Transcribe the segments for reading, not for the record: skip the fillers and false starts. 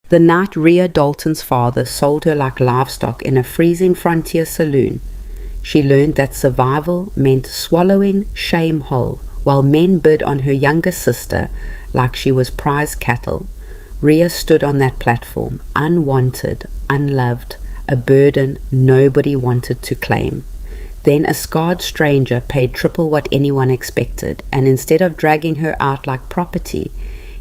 The night Rhea Dalton's father sold her like livestock in a freezing frontier saloon, she learned that survival meant swallowing shame whole, while men bid on her younger sister like she was prize cattle. Rhea stood on that platform, unwanted, unloved, a burden nobody wanted to claim. Then a scarred stranger paid triple what anyone expected, and instead of dragging her out like property,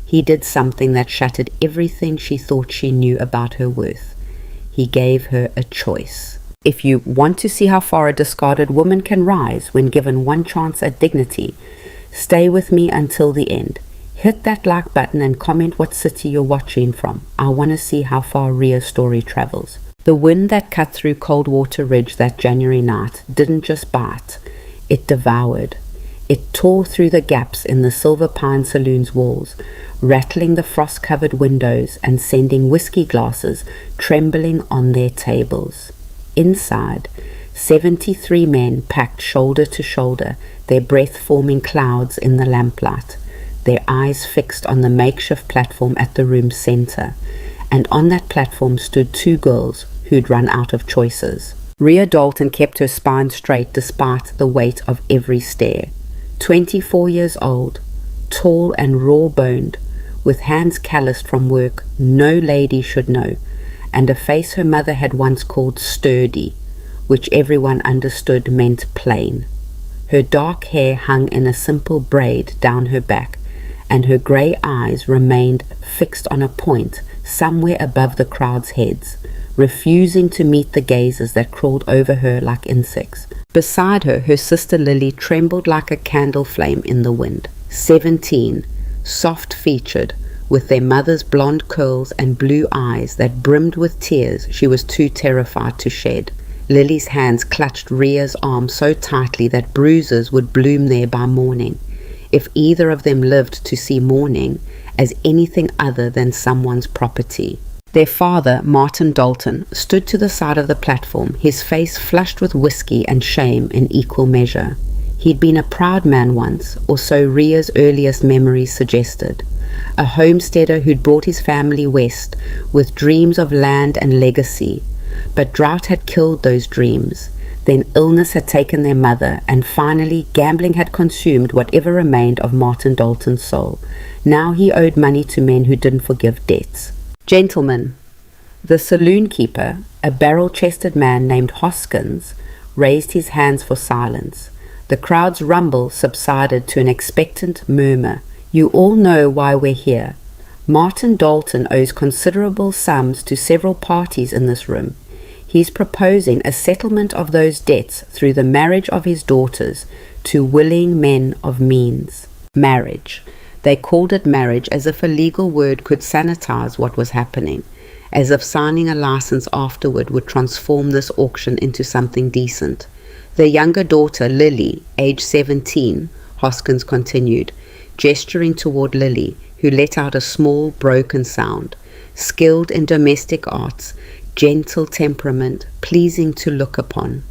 he did something that shattered everything she thought she knew about her worth. He gave her a choice. If you want to see how far a discarded woman can rise when given one chance at dignity, stay with me until the end. Hit that like button and comment what city you're watching from. I want to see how far Rhea's story travels. The wind that cut through Coldwater Ridge that January night didn't just bite, it devoured. It tore through the gaps in the Silver Pine Saloon's walls, rattling the frost-covered windows and sending whiskey glasses trembling on their tables. Inside, 73 men packed shoulder to shoulder, their breath forming clouds in the lamplight, their eyes fixed on the makeshift platform at the room's center. And on that platform stood two girls who'd run out of choices. Rhea Dalton kept her spine straight despite the weight of every stare. 24 years old, tall and raw-boned, with hands calloused from work no lady should know, and a face her mother had once called sturdy, which everyone understood meant plain. Her dark hair hung in a simple braid down her back, and her grey eyes remained fixed on a point somewhere above the crowd's heads, refusing to meet the gazes that crawled over her like insects. Beside her, her sister Lily trembled like a candle flame in the wind. 17, soft-featured, with their mother's blonde curls and blue eyes that brimmed with tears she was too terrified to shed. Lily's hands clutched Rhea's arm so tightly that bruises would bloom there by morning, if either of them lived to see morning as anything other than someone's property. Their father, Martin Dalton, stood to the side of the platform, his face flushed with whiskey and shame in equal measure. He'd been a proud man once, or so Rhea's earliest memories suggested. A homesteader who'd brought his family west with dreams of land and legacy. But drought had killed those dreams. Then illness had taken their mother, and finally gambling had consumed whatever remained of Martin Dalton's soul. Now he owed money to men who didn't forgive debts. Gentlemen, the saloon keeper, a barrel-chested man named Hoskins, raised his hands for silence. The crowd's rumble subsided to an expectant murmur. You all know why we're here. Martin Dalton owes considerable sums to several parties in this room. He's proposing a settlement of those debts through the marriage of his daughters to willing men of means. Marriage. They called it marriage as if a legal word could sanitize what was happening, as if signing a license afterward would transform this auction into something decent. Their younger daughter, Lily, age 17, Hoskins continued, gesturing toward Lily, who let out a small, broken sound, skilled in domestic arts, gentle temperament, pleasing to look upon.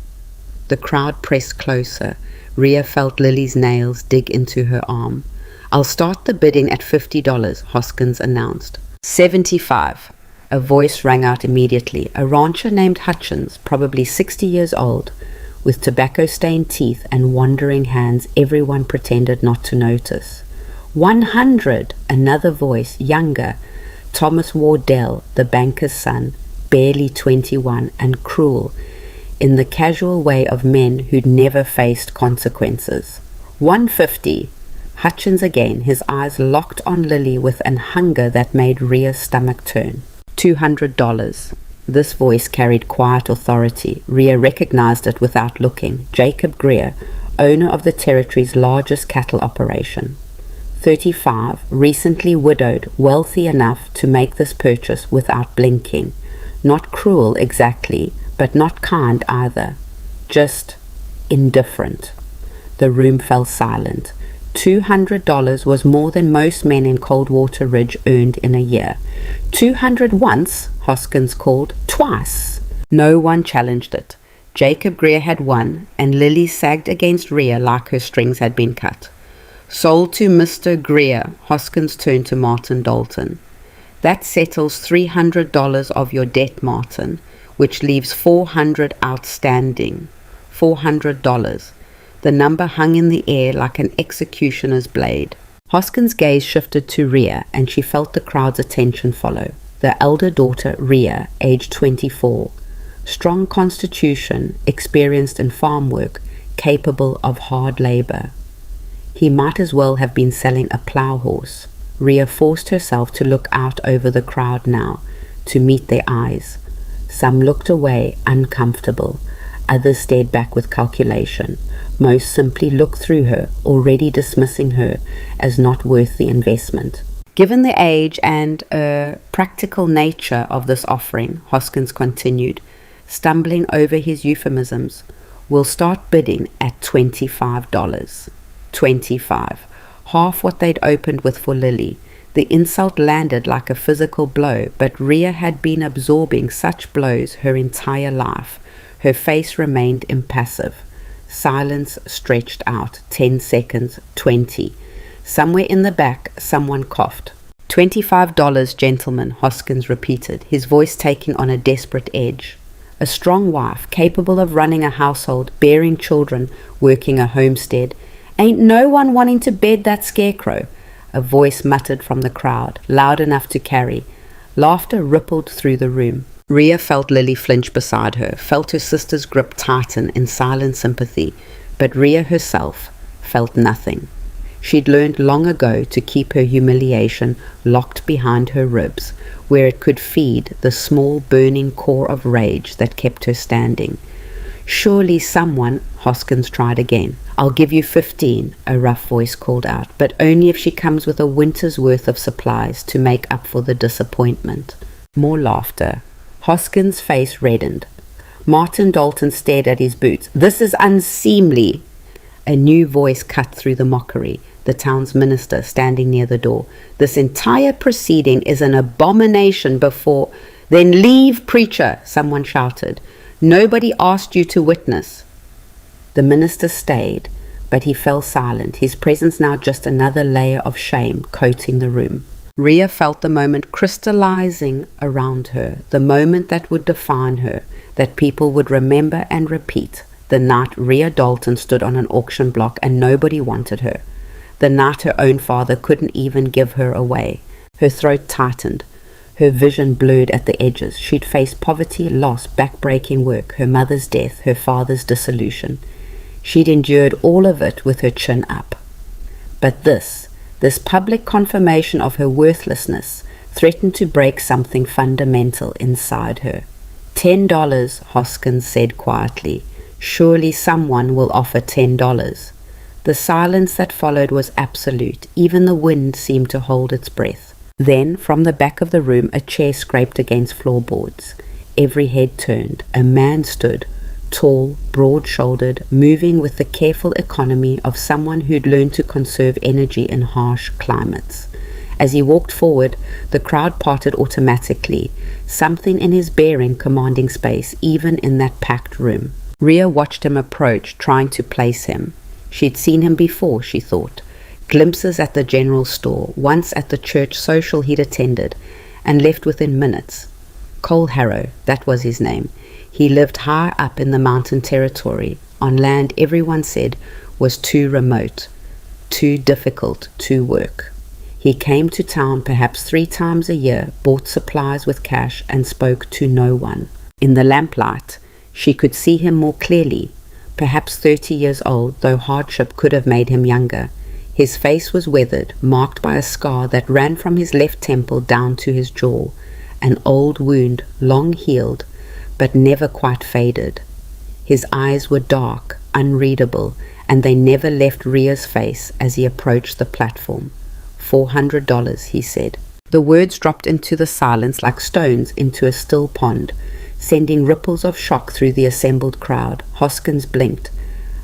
The crowd pressed closer. Rhea felt Lily's nails dig into her arm. I'll start the bidding at $50, Hoskins announced. 75. A voice rang out immediately. A rancher named Hutchins, probably 60 years old, with tobacco-stained teeth and wandering hands everyone pretended not to notice. 100. Another voice, younger, Thomas Wardell, the banker's son, barely 21 and cruel, in the casual way of men who'd never faced consequences. 150. Hutchins again, his eyes locked on Lily with an hunger that made Rhea's stomach turn. $200. This voice carried quiet authority. Rhea recognized it without looking. Jacob Greer, owner of the territory's largest cattle operation. 35. Recently widowed, wealthy enough to make this purchase without blinking. Not cruel exactly, but not kind either. Just indifferent. The room fell silent. $200 was more than most men in Coldwater Ridge earned in a year. 200 once, Hoskins called, twice. No one challenged it. Jacob Greer had won, and Lily sagged against Rhea like her strings had been cut. Sold to Mr. Greer, Hoskins turned to Martin Dalton. That settles $300 of your debt, Martin, which leaves $400 outstanding. $400. The number hung in the air like an executioner's blade. Hoskins' gaze shifted to Rhea, and she felt the crowd's attention follow. The elder daughter, Rhea, aged 24. Strong constitution, experienced in farm work, capable of hard labor. He might as well have been selling a plough horse. Rhea forced herself to look out over the crowd now, to meet their eyes. Some looked away, uncomfortable. Others stared back with calculation. Most simply looked through her, already dismissing her as not worth the investment. Given the age and practical nature of this offering, Hoskins continued, stumbling over his euphemisms, we'll start bidding at $25. 25. Half what they'd opened with for Lily. The insult landed like a physical blow, but Rhea had been absorbing such blows her entire life. Her face remained impassive. Silence stretched out. 10 seconds. 20. Somewhere in the back, someone coughed. $25, gentlemen, Hoskins repeated, his voice taking on a desperate edge. A strong wife, capable of running a household, bearing children, working a homestead. Ain't no one wanting to bed that scarecrow, a voice muttered from the crowd, loud enough to carry. Laughter rippled through the room. Rhea felt Lily flinch beside her, felt her sister's grip tighten in silent sympathy, but Rhea herself felt nothing. She'd learned long ago to keep her humiliation locked behind her ribs, where it could feed the small burning core of rage that kept her standing. Surely someone, Hoskins tried again. I'll give you 15, a rough voice called out, but only if she comes with a winter's worth of supplies to make up for the disappointment. More laughter. Hoskins' face reddened. Martin Dalton stared at his boots. This is unseemly. A new voice cut through the mockery, the town's minister standing near the door. This entire proceeding is an abomination before... Then leave, preacher, someone shouted. Nobody asked you to witness. The minister stayed, but he fell silent, his presence now just another layer of shame coating the room. Rhea felt the moment crystallizing around her, the moment that would define her, that people would remember and repeat. The night Rhea Dalton stood on an auction block and nobody wanted her. The night her own father couldn't even give her away. Her throat tightened. Her vision blurred at the edges. She'd faced poverty, loss, back-breaking work, her mother's death, her father's dissolution. She'd endured all of it with her chin up. But this public confirmation of her worthlessness threatened to break something fundamental inside her. $10, Hoskins said quietly. Surely someone will offer $10. The silence that followed was absolute. Even the wind seemed to hold its breath. Then, from the back of the room, a chair scraped against floorboards. Every head turned. A man stood, tall, broad-shouldered, moving with the careful economy of someone who'd learned to conserve energy in harsh climates. As he walked forward, the crowd parted automatically, something in his bearing commanding space, even in that packed room. Rhea watched him approach, trying to place him. She'd seen him before, she thought. Glimpses at the general store, once at the church social he'd attended, and left within minutes. Cole Harrow, that was his name. He lived high up in the mountain territory, on land everyone said was too remote, too difficult to work. He came to town perhaps 3 times a year, bought supplies with cash, and spoke to no one. In the lamplight, she could see him more clearly, perhaps 30 years old, though hardship could have made him younger. His face was weathered, marked by a scar that ran from his left temple down to his jaw, an old wound, long healed, but never quite faded. His eyes were dark, unreadable, and they never left Rhea's face as he approached the platform. $400, he said. The words dropped into the silence like stones into a still pond, sending ripples of shock through the assembled crowd. Hoskins blinked.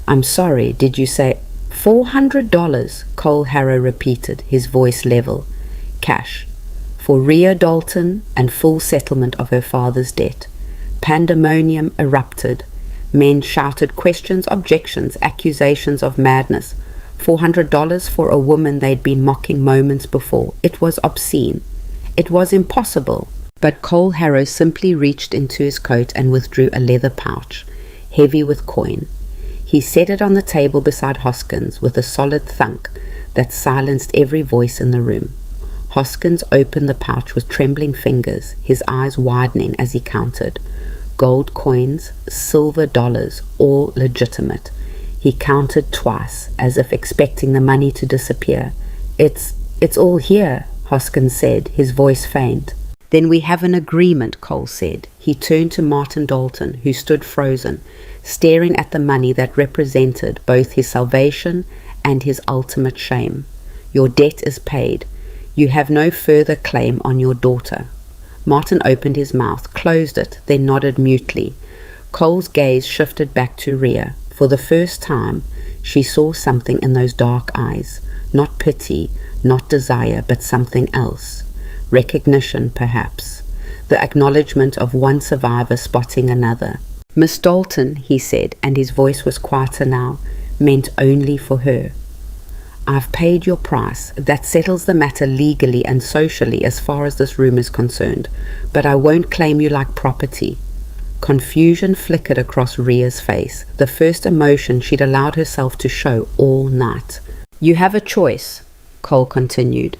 I'm sorry, did you say... $400, Cole Harrow repeated, his voice level. Cash. For Rhea Dalton and full settlement of her father's debt. Pandemonium erupted. Men shouted questions, objections, accusations of madness. $400 for a woman they'd been mocking moments before. It was obscene. It was impossible. But Cole Harrow simply reached into his coat and withdrew a leather pouch, heavy with coin. He set it on the table beside Hoskins with a solid thunk that silenced every voice in the room. Hoskins opened the pouch with trembling fingers, his eyes widening as he counted. Gold coins, silver dollars, all legitimate. He counted twice, as if expecting the money to disappear. It's all here, Hoskins said, his voice faint. Then we have an agreement, Cole said. He turned to Martin Dalton, who stood frozen, staring at the money that represented both his salvation and his ultimate shame. Your debt is paid. You have no further claim on your daughter. Martin opened his mouth, closed it, then nodded mutely. Cole's gaze shifted back to Rhea. For the first time, she saw something in those dark eyes. Not pity, not desire, but something else. Recognition, perhaps. The acknowledgement of one survivor spotting another. Miss Dalton, he said, and his voice was quieter now, meant only for her. I've paid your price. That settles the matter legally and socially as far as this room is concerned, but I won't claim you like property. Confusion flickered across Rhea's face, the first emotion she'd allowed herself to show all night. You have a choice, Cole continued.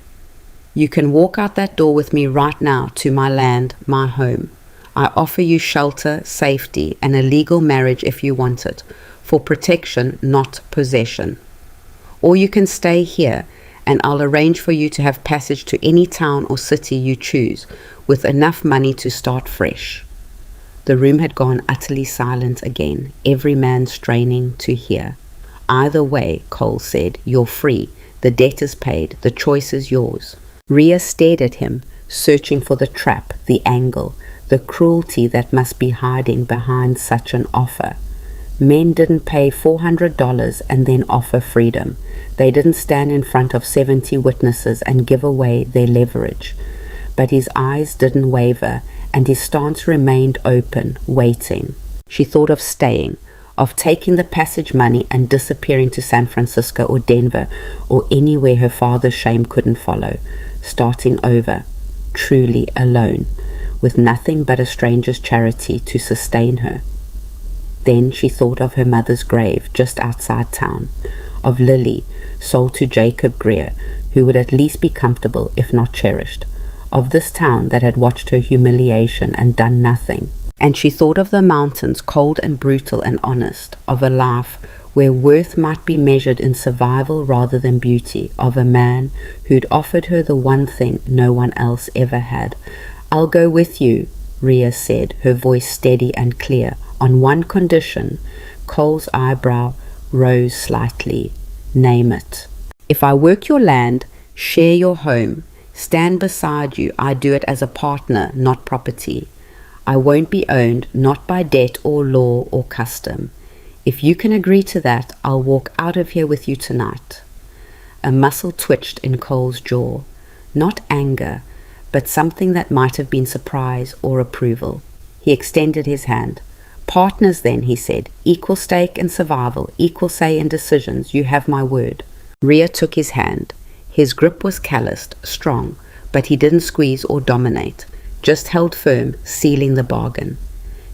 You can walk out that door with me right now to my land, my home. I offer you shelter, safety, and a legal marriage if you want it, for protection, not possession. Or you can stay here, and I'll arrange for you to have passage to any town or city you choose, with enough money to start fresh. The room had gone utterly silent again, every man straining to hear. Either way, Cole said, you're free. The debt is paid. The choice is yours. Rhea stared at him, searching for the trap, the angle, the cruelty that must be hiding behind such an offer. Men didn't pay $400 and then offer freedom. They didn't stand in front of 70 witnesses and give away their leverage. But his eyes didn't waver, and his stance remained open, waiting. She thought of staying, of taking the passage money and disappearing to San Francisco or Denver or anywhere her father's shame couldn't follow, starting over, truly alone, with nothing but a stranger's charity to sustain her. Then she thought of her mother's grave just outside town, of Lily, sold to Jacob Greer, who would at least be comfortable if not cherished, of this town that had watched her humiliation and done nothing. And she thought of the mountains, cold and brutal and honest, of a life where worth might be measured in survival rather than beauty, of a man who'd offered her the one thing no one else ever had. I'll go with you, Rhea said, her voice steady and clear, on one condition. Cole's eyebrow rose slightly. Name it. If I work your land, share your home, stand beside you, I do it as a partner, not property. I won't be owned, not by debt or law or custom. If you can agree to that, I'll walk out of here with you tonight. A muscle twitched in Cole's jaw. Not anger, but something that might have been surprise or approval. He extended his hand. Partners then, he said. Equal stake in survival, equal say in decisions. You have my word. Rhea took his hand. His grip was calloused, strong, but he didn't squeeze or dominate, just held firm, sealing the bargain.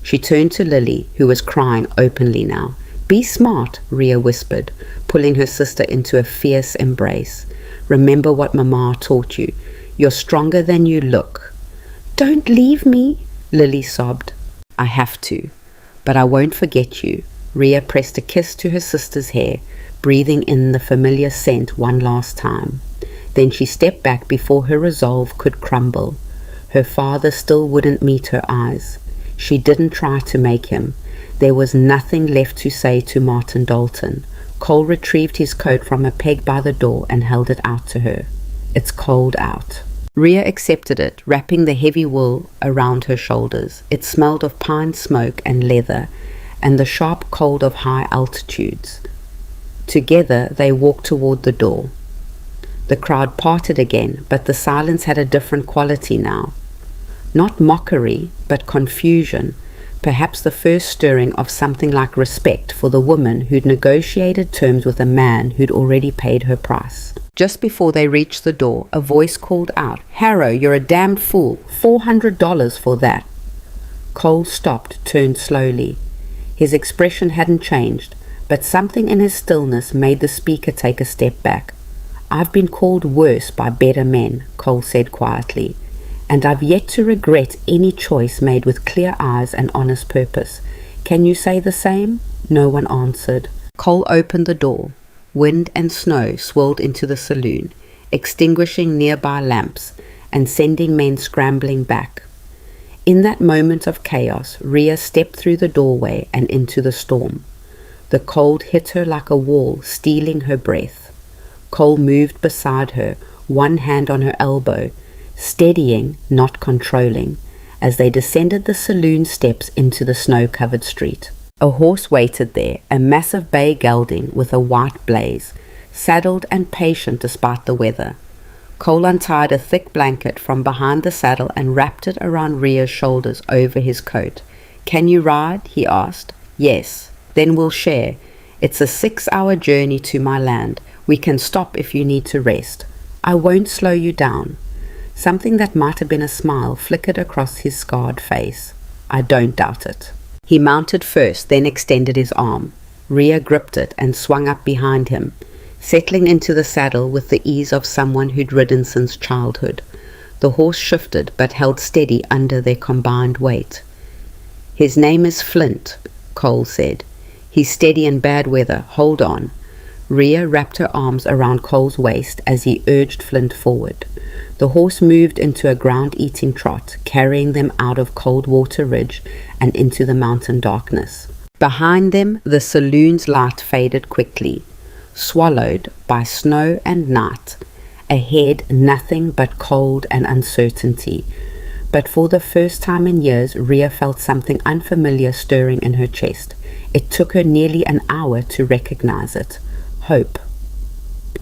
She turned to Lily, who was crying openly now. Be smart, Rhea whispered, pulling her sister into a fierce embrace. Remember what Mama taught you. You're stronger than you look. Don't leave me, Lily sobbed. I have to, but I won't forget you. Rhea pressed a kiss to her sister's hair, breathing in the familiar scent one last time. Then she stepped back before her resolve could crumble. Her father still wouldn't meet her eyes. She didn't try to make him. There was nothing left to say to Martin Dalton. Cole retrieved his coat from a peg by the door and held it out to her. It's cold out. Rhea accepted it, wrapping the heavy wool around her shoulders. It smelled of pine smoke and leather, and the sharp cold of high altitudes. Together they walked toward the door. The crowd parted again, but the silence had a different quality now. Not mockery, but confusion, perhaps the first stirring of something like respect for the woman who'd negotiated terms with a man who'd already paid her price. Just before they reached the door, a voice called out, "Harrow, you're a damned fool. $400 for that." Cole stopped, turned slowly. His expression hadn't changed, but something in his stillness made the speaker take a step back. "I've been called worse by better men," Cole said quietly, "and I've yet to regret any choice made with clear eyes and honest purpose. Can you say the same?" No one answered. Cole opened the door. Wind and snow swirled into the saloon, extinguishing nearby lamps and sending men scrambling back. In that moment of chaos, Rhea stepped through the doorway and into the storm. The cold hit her like a wall, stealing her breath. Cole moved beside her, one hand on her elbow, steadying, not controlling, as they descended the saloon steps into the snow-covered street. A horse waited there, a massive bay gelding with a white blaze, saddled and patient despite the weather. Cole untied a thick blanket from behind the saddle and wrapped it around Rhea's shoulders over his coat. "Can you ride?" he asked. "Yes." "Then we'll share. It's a 6-hour journey to my land. We can stop if you need to rest. I won't slow you down." Something that might have been a smile flickered across his scarred face. "I don't doubt it." He mounted first, then extended his arm. Rhea gripped it and swung up behind him, settling into the saddle with the ease of someone who'd ridden since childhood. The horse shifted but held steady under their combined weight. "His name is Flint," Cole said. "He's steady in bad weather. Hold on." Rhea wrapped her arms around Cole's waist as he urged Flint forward. The horse moved into a ground-eating trot, carrying them out of Coldwater Ridge and into the mountain darkness. Behind them, the saloon's light faded quickly, swallowed by snow and night. Ahead, nothing but cold and uncertainty. But for the first time in years, Rhea felt something unfamiliar stirring in her chest. It took her nearly an hour to recognize it. Hope.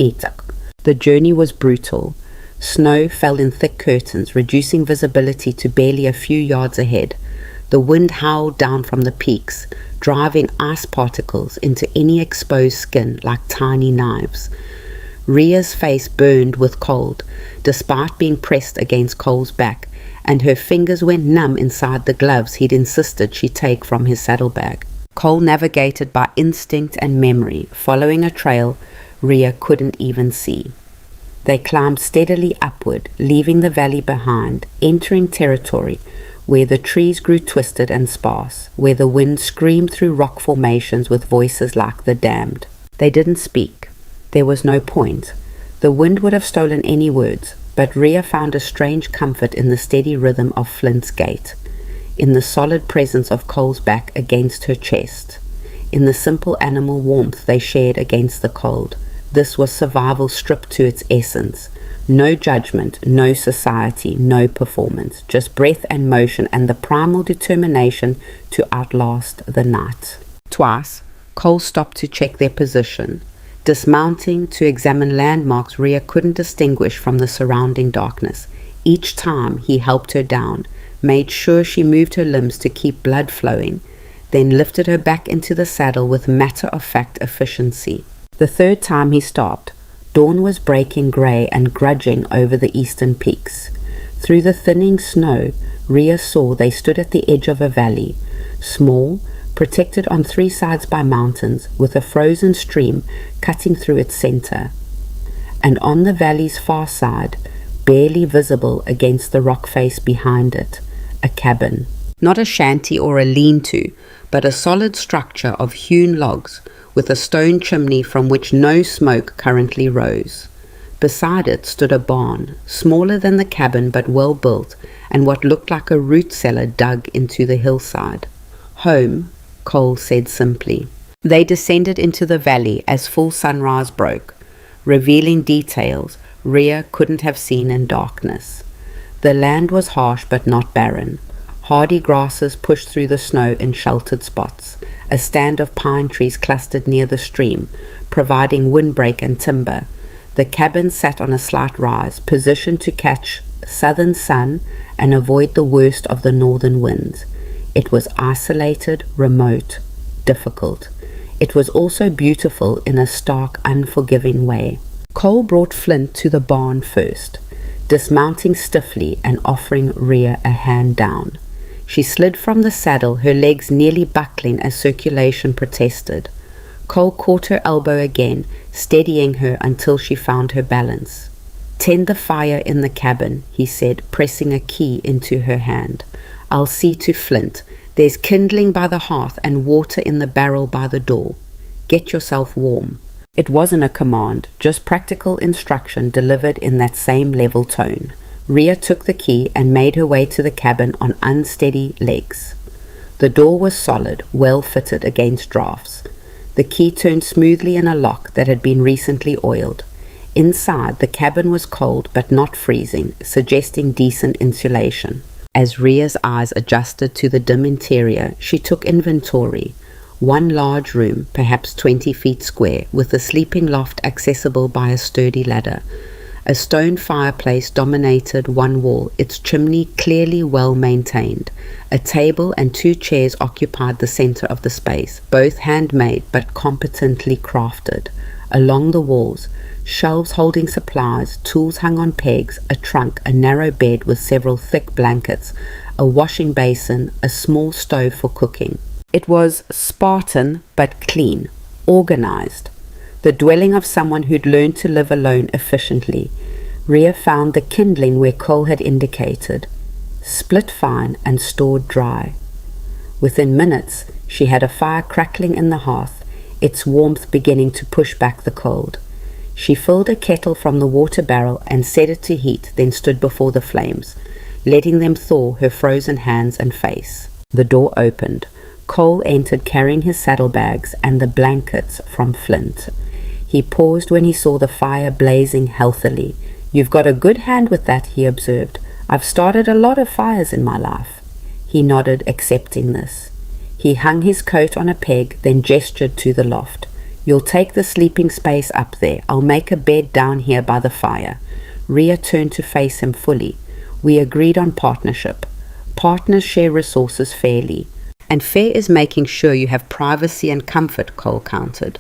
Itak. The journey was brutal. Snow fell in thick curtains, reducing visibility to barely a few yards ahead. The wind howled down from the peaks, driving ice particles into any exposed skin like tiny knives. Rhea's face burned with cold, despite being pressed against Cole's back, and her fingers went numb inside the gloves he'd insisted she take from his saddlebag. Cole navigated by instinct and memory, following a trail Rhea couldn't even see. They climbed steadily upward, leaving the valley behind, entering territory where the trees grew twisted and sparse, where the wind screamed through rock formations with voices like the damned. They didn't speak. There was no point. The wind would have stolen any words, but Rhea found a strange comfort in the steady rhythm of Flint's gait, in the solid presence of Cole's back against her chest, in the simple animal warmth they shared against the cold. This was survival stripped to its essence. No judgment, no society, no performance, just breath and motion and the primal determination to outlast the night. Twice, Cole stopped to check their position, dismounting to examine landmarks Rhea couldn't distinguish from the surrounding darkness. Each time he helped her down, made sure she moved her limbs to keep blood flowing, then lifted her back into the saddle with matter-of-fact efficiency. The third time he stopped, dawn was breaking grey and grudging over the eastern peaks. Through the thinning snow, Rhea saw they stood at the edge of a valley, small, protected on 3 sides by mountains, with a frozen stream cutting through its center. And on the valley's far side, barely visible against the rock face behind it, a cabin. Not a shanty or a lean-to, but a solid structure of hewn logs, with a stone chimney from which no smoke currently rose. Beside it stood a barn, smaller than the cabin but well built, and what looked like a root cellar dug into the hillside. "Home," Cole said simply. They descended into the valley as full sunrise broke, revealing details Rhea couldn't have seen in darkness. The land was harsh but not barren. Hardy grasses pushed through the snow in sheltered spots. A stand of pine trees clustered near the stream, providing windbreak and timber. The cabin sat on a slight rise, positioned to catch southern sun and avoid the worst of the northern winds. It was isolated, remote, difficult. It was also beautiful in a stark, unforgiving way. Cole brought Flint to the barn first, dismounting stiffly and offering Rhea a hand down. She slid from the saddle, her legs nearly buckling as circulation protested. Cole caught her elbow again, steadying her until she found her balance. "Tend the fire in the cabin," he said, pressing a key into her hand. "I'll see to Flint. There's kindling by the hearth and water in the barrel by the door. Get yourself warm." It wasn't a command, just practical instruction delivered in that same level tone. Rhea took the key and made her way to the cabin on unsteady legs. The door was solid, well fitted against drafts. The key turned smoothly in a lock that had been recently oiled. Inside, the cabin was cold but not freezing, suggesting decent insulation. As Rhea's eyes adjusted to the dim interior, she took inventory. One large room, perhaps 20 feet square, with a sleeping loft accessible by a sturdy ladder. A stone fireplace dominated one wall, its chimney clearly well maintained. A table and 2 chairs occupied the center of the space, both handmade but competently crafted. Along the walls, shelves holding supplies, tools hung on pegs, a trunk, a narrow bed with several thick blankets, a washing basin, a small stove for cooking. It was Spartan but clean, organized. The dwelling of someone who'd learned to live alone efficiently. Rhea found the kindling where Cole had indicated, split fine and stored dry. Within minutes, she had a fire crackling in the hearth, its warmth beginning to push back the cold. She filled a kettle from the water barrel and set it to heat, then stood before the flames, letting them thaw her frozen hands and face. The door opened. Cole entered carrying his saddlebags and the blankets from Flint. He paused when he saw the fire blazing healthily. "You've got a good hand with that," he observed. "I've started a lot of fires in my life." He nodded, accepting this. He hung his coat on a peg, then gestured to the loft. "You'll take the sleeping space up there. I'll make a bed down here by the fire." Rhea turned to face him fully. "We agreed on partnership. Partners share resources fairly. And fair is making sure you have privacy and comfort," Cole countered.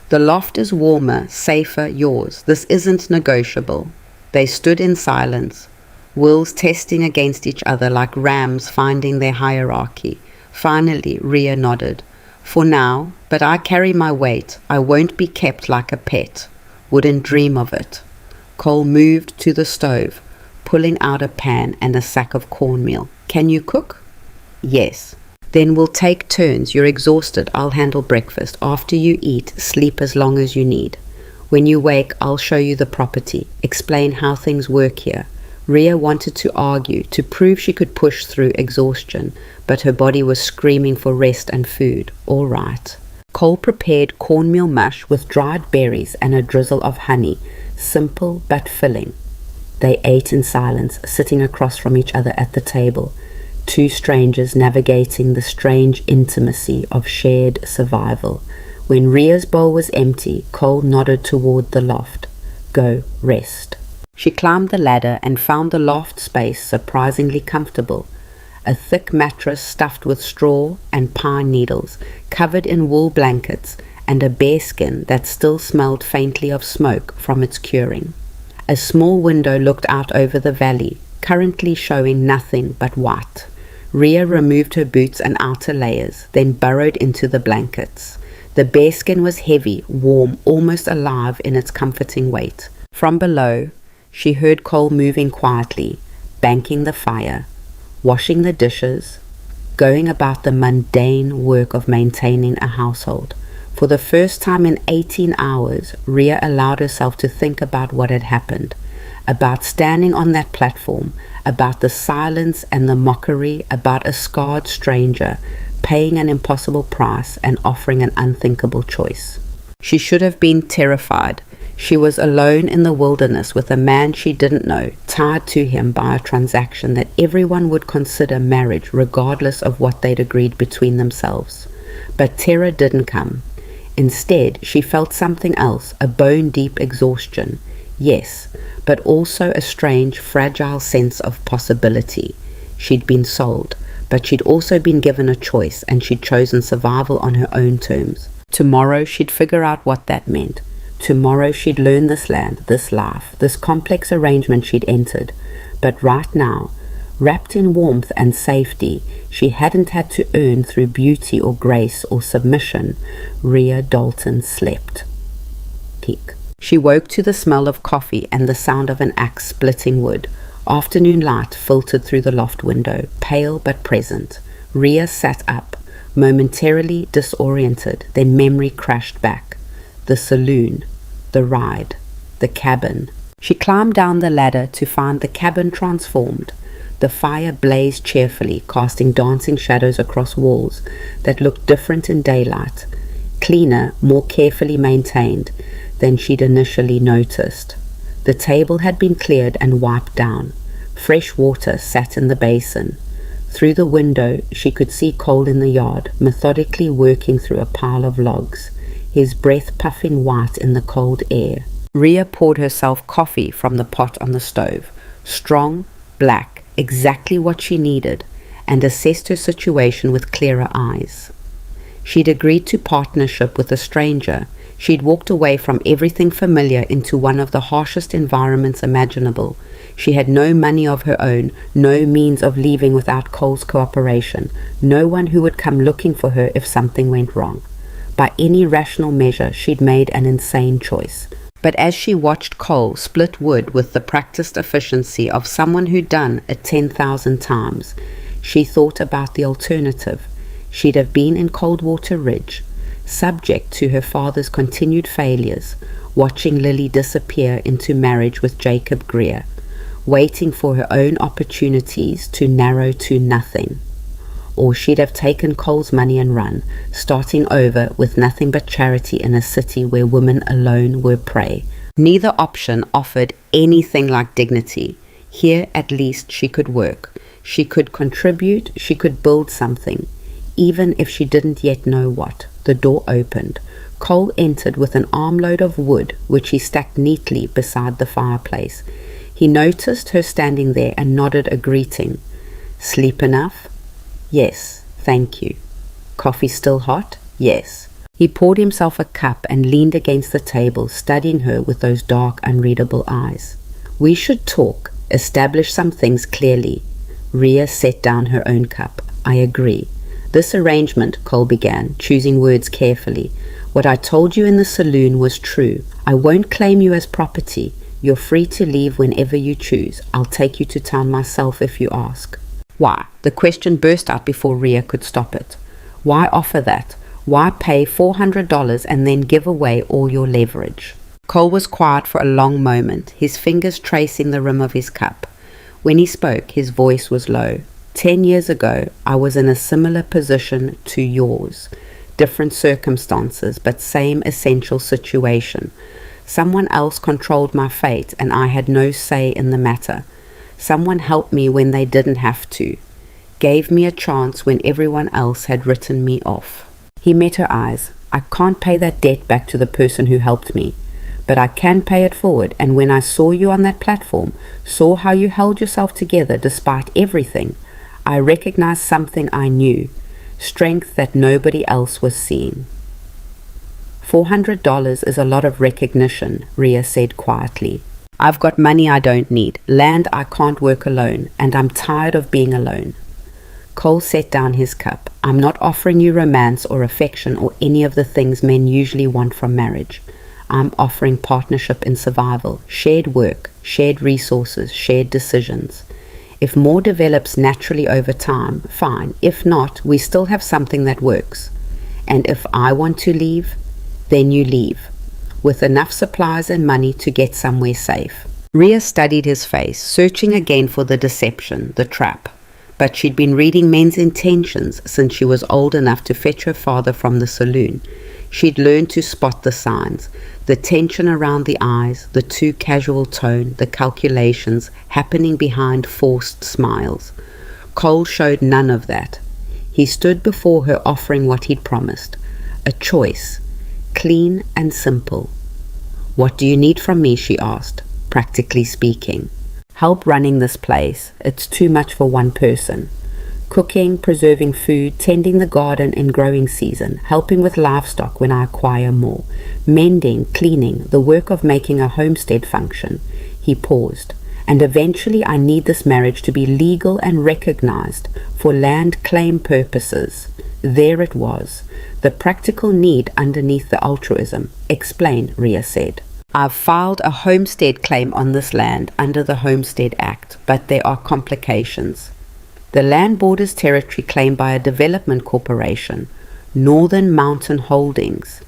"The loft is warmer, safer, yours. This isn't negotiable." They stood in silence, wills testing against each other like rams finding their hierarchy. Finally, Rhea nodded. "For now, but I carry my weight. I won't be kept like a pet. Wouldn't dream of it." Cole moved to the stove, pulling out a pan and a sack of cornmeal. "Can you cook?" "Yes." "Then we'll take turns. You're exhausted. I'll handle breakfast. After you eat, sleep as long as you need. When you wake, I'll show you the property, explain how things work here." Rhea wanted to argue, to prove she could push through exhaustion, but her body was screaming for rest and food. All right. Cole prepared cornmeal mush with dried berries and a drizzle of honey, simple but filling. They ate in silence, sitting across from each other at the table. 2 strangers navigating the strange intimacy of shared survival. When Rhea's bowl was empty, Cole nodded toward the loft. "Go, rest." She climbed the ladder and found the loft space surprisingly comfortable. A thick mattress stuffed with straw and pine needles, covered in wool blankets, and a bearskin that still smelled faintly of smoke from its curing. A small window looked out over the valley, currently showing nothing but white. Rhea removed her boots and outer layers, then burrowed into the blankets. The bearskin was heavy, warm, almost alive in its comforting weight. From below, she heard Cole moving quietly, banking the fire, washing the dishes, going about the mundane work of maintaining a household. For the first time in 18 hours, Rhea allowed herself to think about what had happened, about standing on that platform, about the silence and the mockery, about a scarred stranger paying an impossible price and offering an unthinkable choice. She should have been terrified. She was alone in the wilderness with a man she didn't know, tied to him by a transaction that everyone would consider marriage regardless of what they'd agreed between themselves. But terror didn't come. Instead, she felt something else, a bone-deep exhaustion. Yes, but also a strange, fragile sense of possibility. She'd been sold, but she'd also been given a choice, and she'd chosen survival on her own terms. Tomorrow she'd figure out what that meant. Tomorrow she'd learn this land, this life, this complex arrangement she'd entered. But right now, wrapped in warmth and safety she hadn't had to earn through beauty or grace or submission, Rhea Dalton slept. Peak. She woke to the smell of coffee and the sound of an axe splitting wood. Afternoon light filtered through the loft window, pale but present. Rhea sat up, momentarily disoriented, then memory crashed back. The saloon, the ride, the cabin. She climbed down the ladder to find the cabin transformed. The fire blazed cheerfully, casting dancing shadows across walls that looked different in daylight, cleaner, more carefully maintained than she'd initially noticed. The table had been cleared and wiped down. Fresh water sat in the basin. Through the window she could see Cole in the yard, methodically working through a pile of logs, his breath puffing white in the cold air. Rhea poured herself coffee from the pot on the stove, strong, black, exactly what she needed, and assessed her situation with clearer eyes. She'd agreed to partnership with a stranger. She'd walked away from everything familiar into one of the harshest environments imaginable. She had no money of her own, no means of leaving without Cole's cooperation, no one who would come looking for her if something went wrong. By any rational measure, she'd made an insane choice. But as she watched Cole split wood with the practiced efficiency of someone who'd done it 10,000 times, she thought about the alternative. She'd have been in Coldwater Ridge, subject to her father's continued failures, watching Lily disappear into marriage with Jacob Greer, waiting for her own opportunities to narrow to nothing. Or she'd have taken Cole's money and run, starting over with nothing but charity in a city where women alone were prey. Neither option offered anything like dignity. Here at least she could work. She could contribute, she could build something, even if she didn't yet know what. The door opened. Cole entered with an armload of wood, which he stacked neatly beside the fireplace. He noticed her standing there and nodded a greeting. "Sleep enough?" "Yes, thank you." "Coffee still hot?" "Yes." He poured himself a cup and leaned against the table, studying her with those dark, unreadable eyes. "We should talk, establish some things clearly." Rhea set down her own cup. "I agree. This arrangement," Cole began, choosing words carefully. "What I told you in the saloon was true. I won't claim you as property. You're free to leave whenever you choose. I'll take you to town myself if you ask." Why? The question burst out before Rhea could stop it. Why offer that? Why pay $400 and then give away all your leverage? Cole was quiet for a long moment, his fingers tracing the rim of his cup. When he spoke, his voice was low. 10 years ago, I was in a similar position to yours. Different circumstances, but same essential situation. Someone else controlled my fate, and I had no say in the matter. Someone helped me when they didn't have to, gave me a chance when everyone else had written me off. He met her eyes. "I can't pay that debt back to the person who helped me, but I can pay it forward, and when I saw you on that platform, saw how you held yourself together despite everything, I recognized something I knew, strength that nobody else was seeing." $400 is a lot of recognition, Rhea said quietly. "I've got money I don't need, land I can't work alone, and I'm tired of being alone." Cole set down his cup. "I'm not offering you romance or affection or any of the things men usually want from marriage. I'm offering partnership in survival, shared work, shared resources, shared decisions. If more develops naturally over time, fine. If not, we still have something that works. And if I want to leave, then you leave, with enough supplies and money to get somewhere safe." Rhea studied his face, searching again for the deception, the trap. But she'd been reading men's intentions since she was old enough to fetch her father from the saloon. She'd learned to spot the signs, the tension around the eyes, the too casual tone, the calculations happening behind forced smiles. Cole showed none of that. He stood before her offering what he'd promised, a choice, clean and simple. "What do you need from me?" she asked, practically speaking. "Help running this place. It's too much for one person." Cooking, preserving food, tending the garden in growing season, helping with livestock when I acquire more, mending, cleaning, the work of making a homestead function. He paused. And eventually I need this marriage to be legal and recognized for land claim purposes. There it was, the practical need underneath the altruism. Explain, Rhea said. I've filed a homestead claim on this land under the Homestead Act, but there are complications. The land borders territory claimed by a development corporation, Northern Mountain Holdings.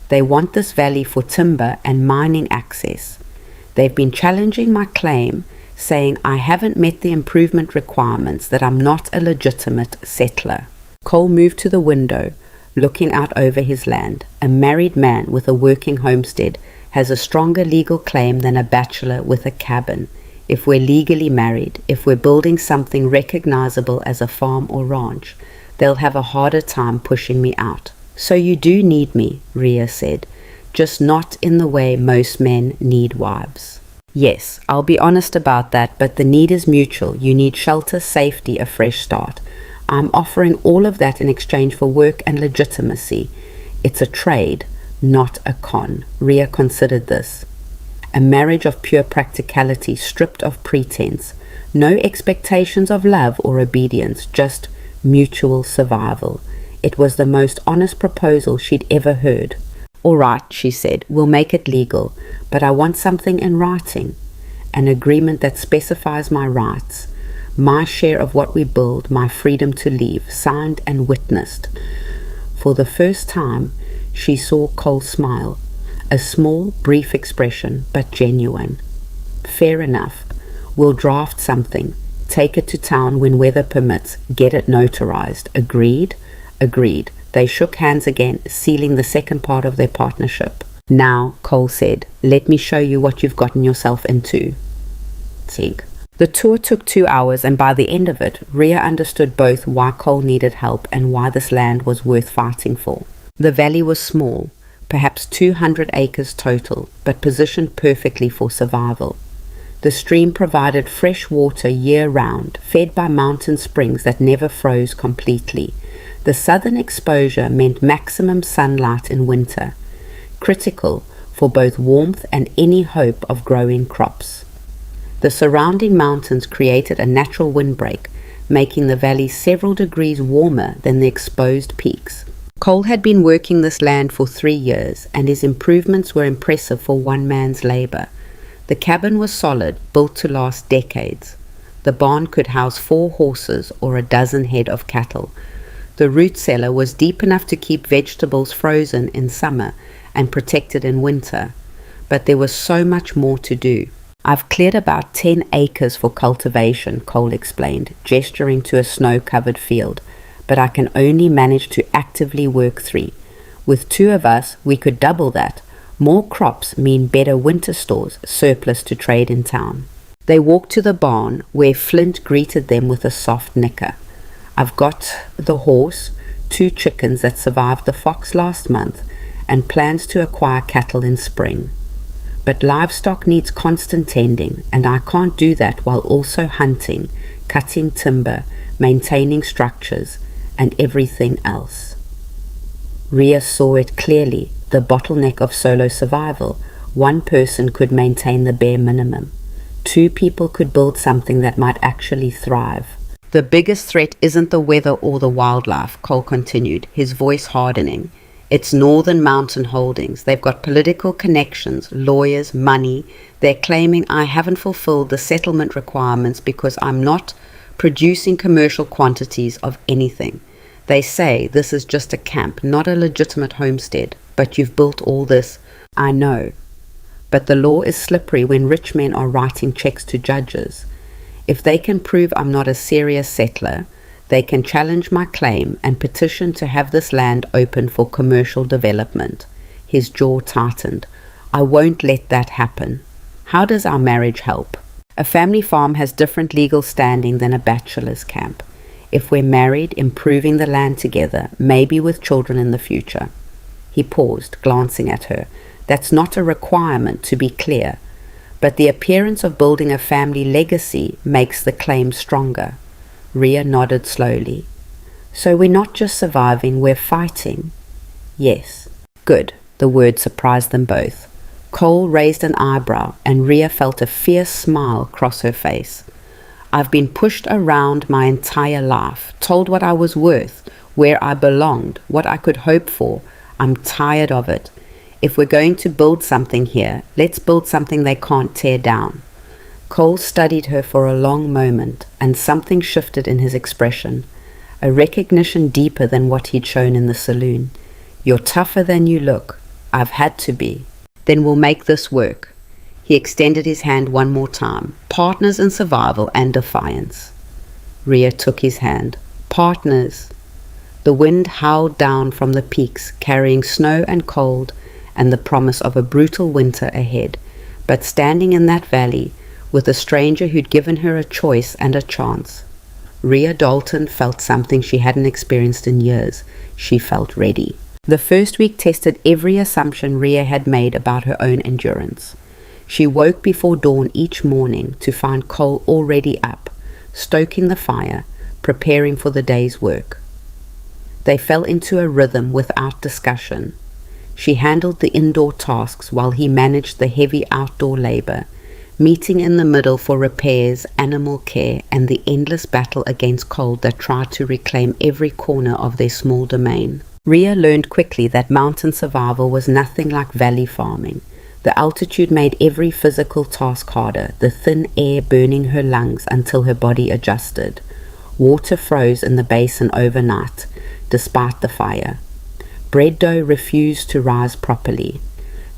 They want this valley for timber and mining access. They've been challenging my claim, saying I haven't met the improvement requirements, that I'm not a legitimate settler. Cole moved to the window, looking out over his land. A married man with a working homestead has a stronger legal claim than a bachelor with a cabin. If we're legally married, if we're building something recognizable as a farm or ranch, they'll have a harder time pushing me out. So you do need me, Rhea said. Just not in the way most men need wives. Yes, I'll be honest about that, but the need is mutual. You need shelter, safety, a fresh start. I'm offering all of that in exchange for work and legitimacy. It's a trade, not a con. Rhea considered this. A marriage of pure practicality, stripped of pretense. No expectations of love or obedience, just mutual survival. It was the most honest proposal she'd ever heard. All right, she said, we'll make it legal, but I want something in writing. An agreement that specifies my rights, my share of what we build, my freedom to leave, signed and witnessed. For the first time, she saw Cole smile. A small, brief expression, but genuine. Fair enough. We'll draft something. Take it to town when weather permits. Get it notarized. Agreed? Agreed. They shook hands again, sealing the second part of their partnership. Now, Cole said, let me show you what you've gotten yourself into. Tig. The tour took 2 hours, and by the end of it, Rhea understood both why Cole needed help and why this land was worth fighting for. The valley was small, perhaps 200 acres total, but positioned perfectly for survival. The stream provided fresh water year-round, fed by mountain springs that never froze completely. The southern exposure meant maximum sunlight in winter, critical for both warmth and any hope of growing crops. The surrounding mountains created a natural windbreak, making the valley several degrees warmer than the exposed peaks. Cole had been working this land for 3 years, and his improvements were impressive for one man's labor. The cabin was solid, built to last decades. The barn could house 4 horses or a dozen head of cattle. The root cellar was deep enough to keep vegetables frozen in summer and protected in winter. But there was so much more to do. I've cleared about 10 acres for cultivation, Cole explained, gesturing to a snow-covered field. But I can only manage to actively work 3. With 2 of us, we could double that. More crops mean better winter stores, surplus to trade in town. They walked to the barn, where Flint greeted them with a soft nicker. I've got the horse, 2 chickens that survived the fox last month, and plans to acquire cattle in spring. But livestock needs constant tending, and I can't do that while also hunting, cutting timber, maintaining structures, and everything else. Rhea saw it clearly, the bottleneck of solo survival. 1 person could maintain the bare minimum. 2 people could build something that might actually thrive. The biggest threat isn't the weather or the wildlife, Cole continued, his voice hardening. It's Northern Mountain Holdings. They've got political connections, lawyers, money. They're claiming I haven't fulfilled the settlement requirements because I'm not producing commercial quantities of anything. They say this is just a camp, not a legitimate homestead. But you've built all this. I know. But the law is slippery when rich men are writing checks to judges. If they can prove I'm not a serious settler, they can challenge my claim and petition to have this land open for commercial development. His jaw tightened. I won't let that happen. How does our marriage help? A family farm has different legal standing than a bachelor's camp. If we're married, improving the land together, maybe with children in the future. He paused, glancing at her. That's not a requirement, to be clear. But the appearance of building a family legacy makes the claim stronger. Rhea nodded slowly. So we're not just surviving, we're fighting. Yes. Good. The word surprised them both. Cole raised an eyebrow, and Rhea felt a fierce smile cross her face. I've been pushed around my entire life, told what I was worth, where I belonged, what I could hope for. I'm tired of it. If we're going to build something here, let's build something they can't tear down. Cole studied her for a long moment, and something shifted in his expression, a recognition deeper than what he'd shown in the saloon. You're tougher than you look. I've had to be. Then we'll make this work. He extended his hand one more time. Partners in survival and defiance. Rhea took his hand. Partners. The wind howled down from the peaks, carrying snow and cold and the promise of a brutal winter ahead. But standing in that valley, with a stranger who'd given her a choice and a chance, Rhea Dalton felt something she hadn't experienced in years. She felt ready. The first week tested every assumption Rhea had made about her own endurance. She woke before dawn each morning to find Cole already up, stoking the fire, preparing for the day's work. They fell into a rhythm without discussion. She handled the indoor tasks while he managed the heavy outdoor labor, meeting in the middle for repairs, animal care, and the endless battle against cold that tried to reclaim every corner of their small domain. Rhea learned quickly that mountain survival was nothing like valley farming. The altitude made every physical task harder, the thin air burning her lungs until her body adjusted. Water froze in the basin overnight, despite the fire. Bread dough refused to rise properly.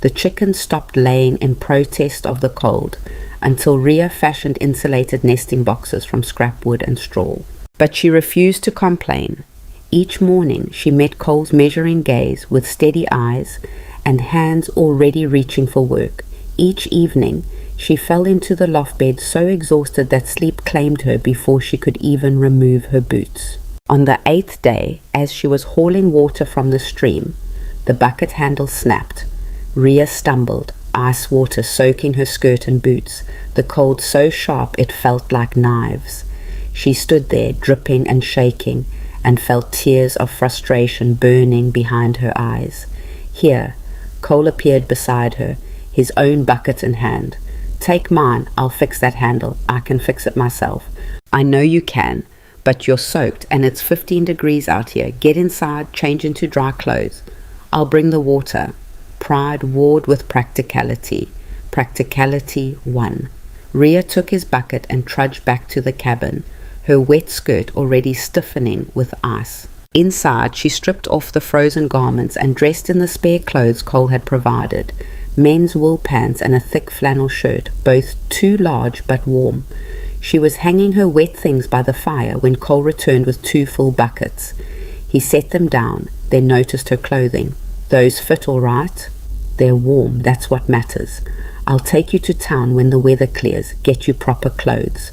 The chickens stopped laying in protest of the cold, until Rhea fashioned insulated nesting boxes from scrap wood and straw. But she refused to complain. Each morning she met Cole's measuring gaze with steady eyes and hands already reaching for work. Each evening she fell into the loft bed so exhausted that sleep claimed her before she could even remove her boots. On the 8th day, as she was hauling water from the stream, the bucket handle snapped. Rhea stumbled, ice water soaking her skirt and boots, the cold so sharp it felt like knives. She stood there, dripping and shaking, and felt tears of frustration burning behind her eyes. Here, Cole appeared beside her, his own bucket in hand. Take mine, I'll fix that handle. I can fix it myself. I know you can, but you're soaked and it's 15 degrees out here. Get inside, change into dry clothes. I'll bring the water. Pride warred with practicality. Practicality won. Rhea took his bucket and trudged back to the cabin, her wet skirt already stiffening with ice. Inside, she stripped off the frozen garments and dressed in the spare clothes Cole had provided, men's wool pants and a thick flannel shirt, both too large but warm. She was hanging her wet things by the fire when Cole returned with 2 full buckets. He set them down, then noticed her clothing. Those fit all right? They're warm, that's what matters. I'll take you to town when the weather clears, get you proper clothes.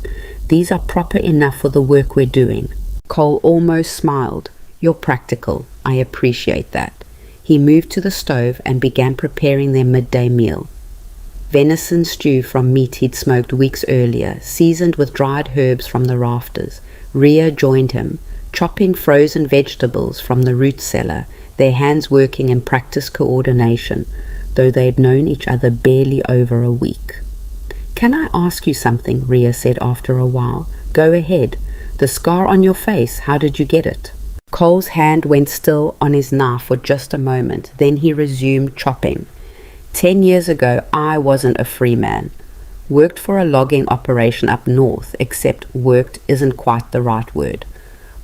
These are proper enough for the work we're doing. Cole almost smiled. You're practical. I appreciate that. He moved to the stove and began preparing their midday meal. Venison stew from meat he'd smoked weeks earlier, seasoned with dried herbs from the rafters. Rhea joined him, chopping frozen vegetables from the root cellar, their hands working in practiced coordination, though they'd known each other barely over a week. Can I ask you something? Rhea said after a while. Go ahead. The scar on your face, how did you get it? Cole's hand went still on his knife for just a moment, then he resumed chopping. 10 years ago, I wasn't a free man. Worked for a logging operation up north, except worked isn't quite the right word.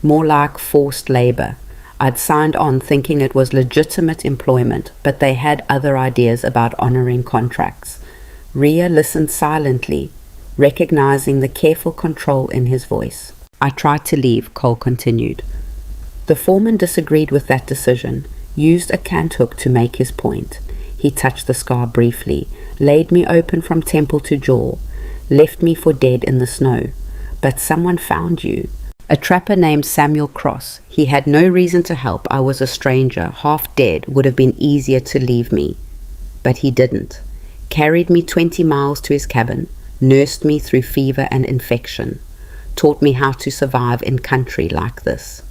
More like forced labor. I'd signed on thinking it was legitimate employment, but they had other ideas about honoring contracts. Rhea listened silently, recognizing the careful control in his voice. I tried to leave, Cole continued. The foreman disagreed with that decision, used a cant hook to make his point. He touched the scar briefly, laid me open from temple to jaw, left me for dead in the snow. But someone found you. A trapper named Samuel Cross. He had no reason to help. I was a stranger, half dead, would have been easier to leave me. But he didn't. Carried me 20 miles to his cabin, nursed me through fever and infection. taught me how to survive in country like this.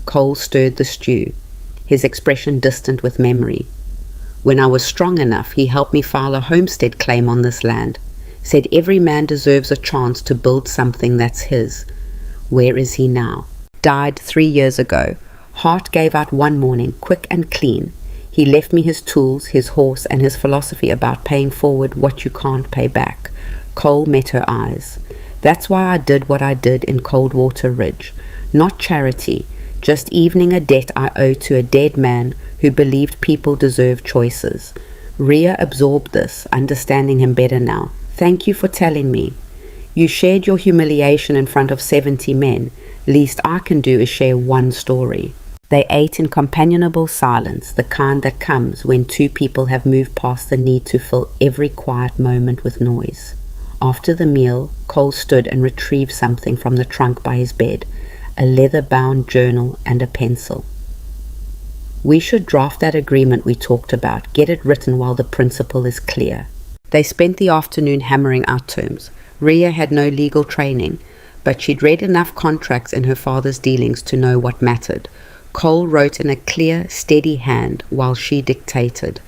Cole stirred the stew, his expression distant with memory. When I was strong enough, he helped me file a homestead claim on this land. Said every man deserves a chance to build something that's his. Where is he now? Died 3 years ago. Heart gave out one morning, quick and clean. He left me his tools, his horse, and his philosophy about paying forward what you can't pay back. Cole met her eyes. That's why I did what I did in Coldwater Ridge. Not charity, just evening a debt I owed to a dead man who believed people deserve choices. Rhea absorbed this, understanding him better now. Thank you for telling me. You shared your humiliation in front of 70 men. Least I can do is share one story. They ate in companionable silence, the kind that comes when two people have moved past the need to fill every quiet moment with noise. After the meal, Cole stood and retrieved something from the trunk by his bed, a leather-bound journal and a pencil. We should draft that agreement we talked about, get it written while the principle is clear. They spent the afternoon hammering out terms. Rhea had no legal training, but she'd read enough contracts in her father's dealings to know what mattered. Cole wrote in a clear, steady hand while she dictated.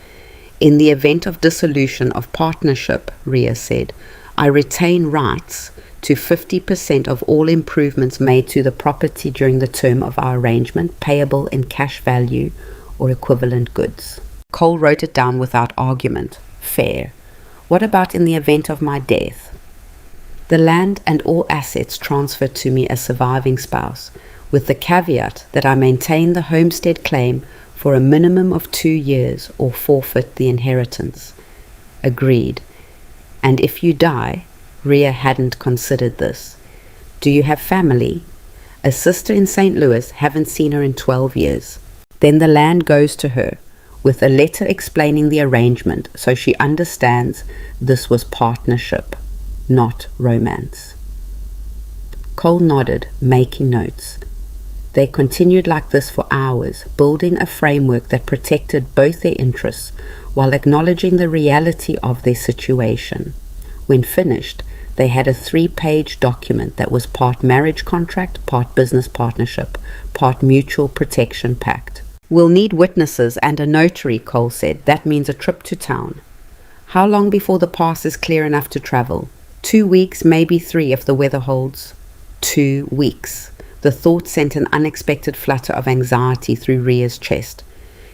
In the event of dissolution of partnership, Rhea said, I retain rights to 50% of all improvements made to the property during the term of our arrangement, payable in cash value or equivalent goods. Cole wrote it down without argument. Fair. What about in the event of my death? The land and all assets transferred to me as surviving spouse, with the caveat that I maintain the homestead claim for a minimum of 2 years or forfeit the inheritance. Agreed. And if you die, Rhea hadn't considered this. Do you have family? A sister in St. Louis, haven't seen her in 12 years. Then the land goes to her, with a letter explaining the arrangement so she understands this was partnership, not romance. Cole nodded, making notes. They continued like this for hours, building a framework that protected both their interests while acknowledging the reality of their situation. When finished, they had a 3-page document that was part marriage contract, part business partnership, part mutual protection pact. We'll need witnesses and a notary, Cole said. That means a trip to town. How long before the pass is clear enough to travel? 2 weeks, maybe 3 if the weather holds. 2 weeks. The thought sent an unexpected flutter of anxiety through Rhea's chest.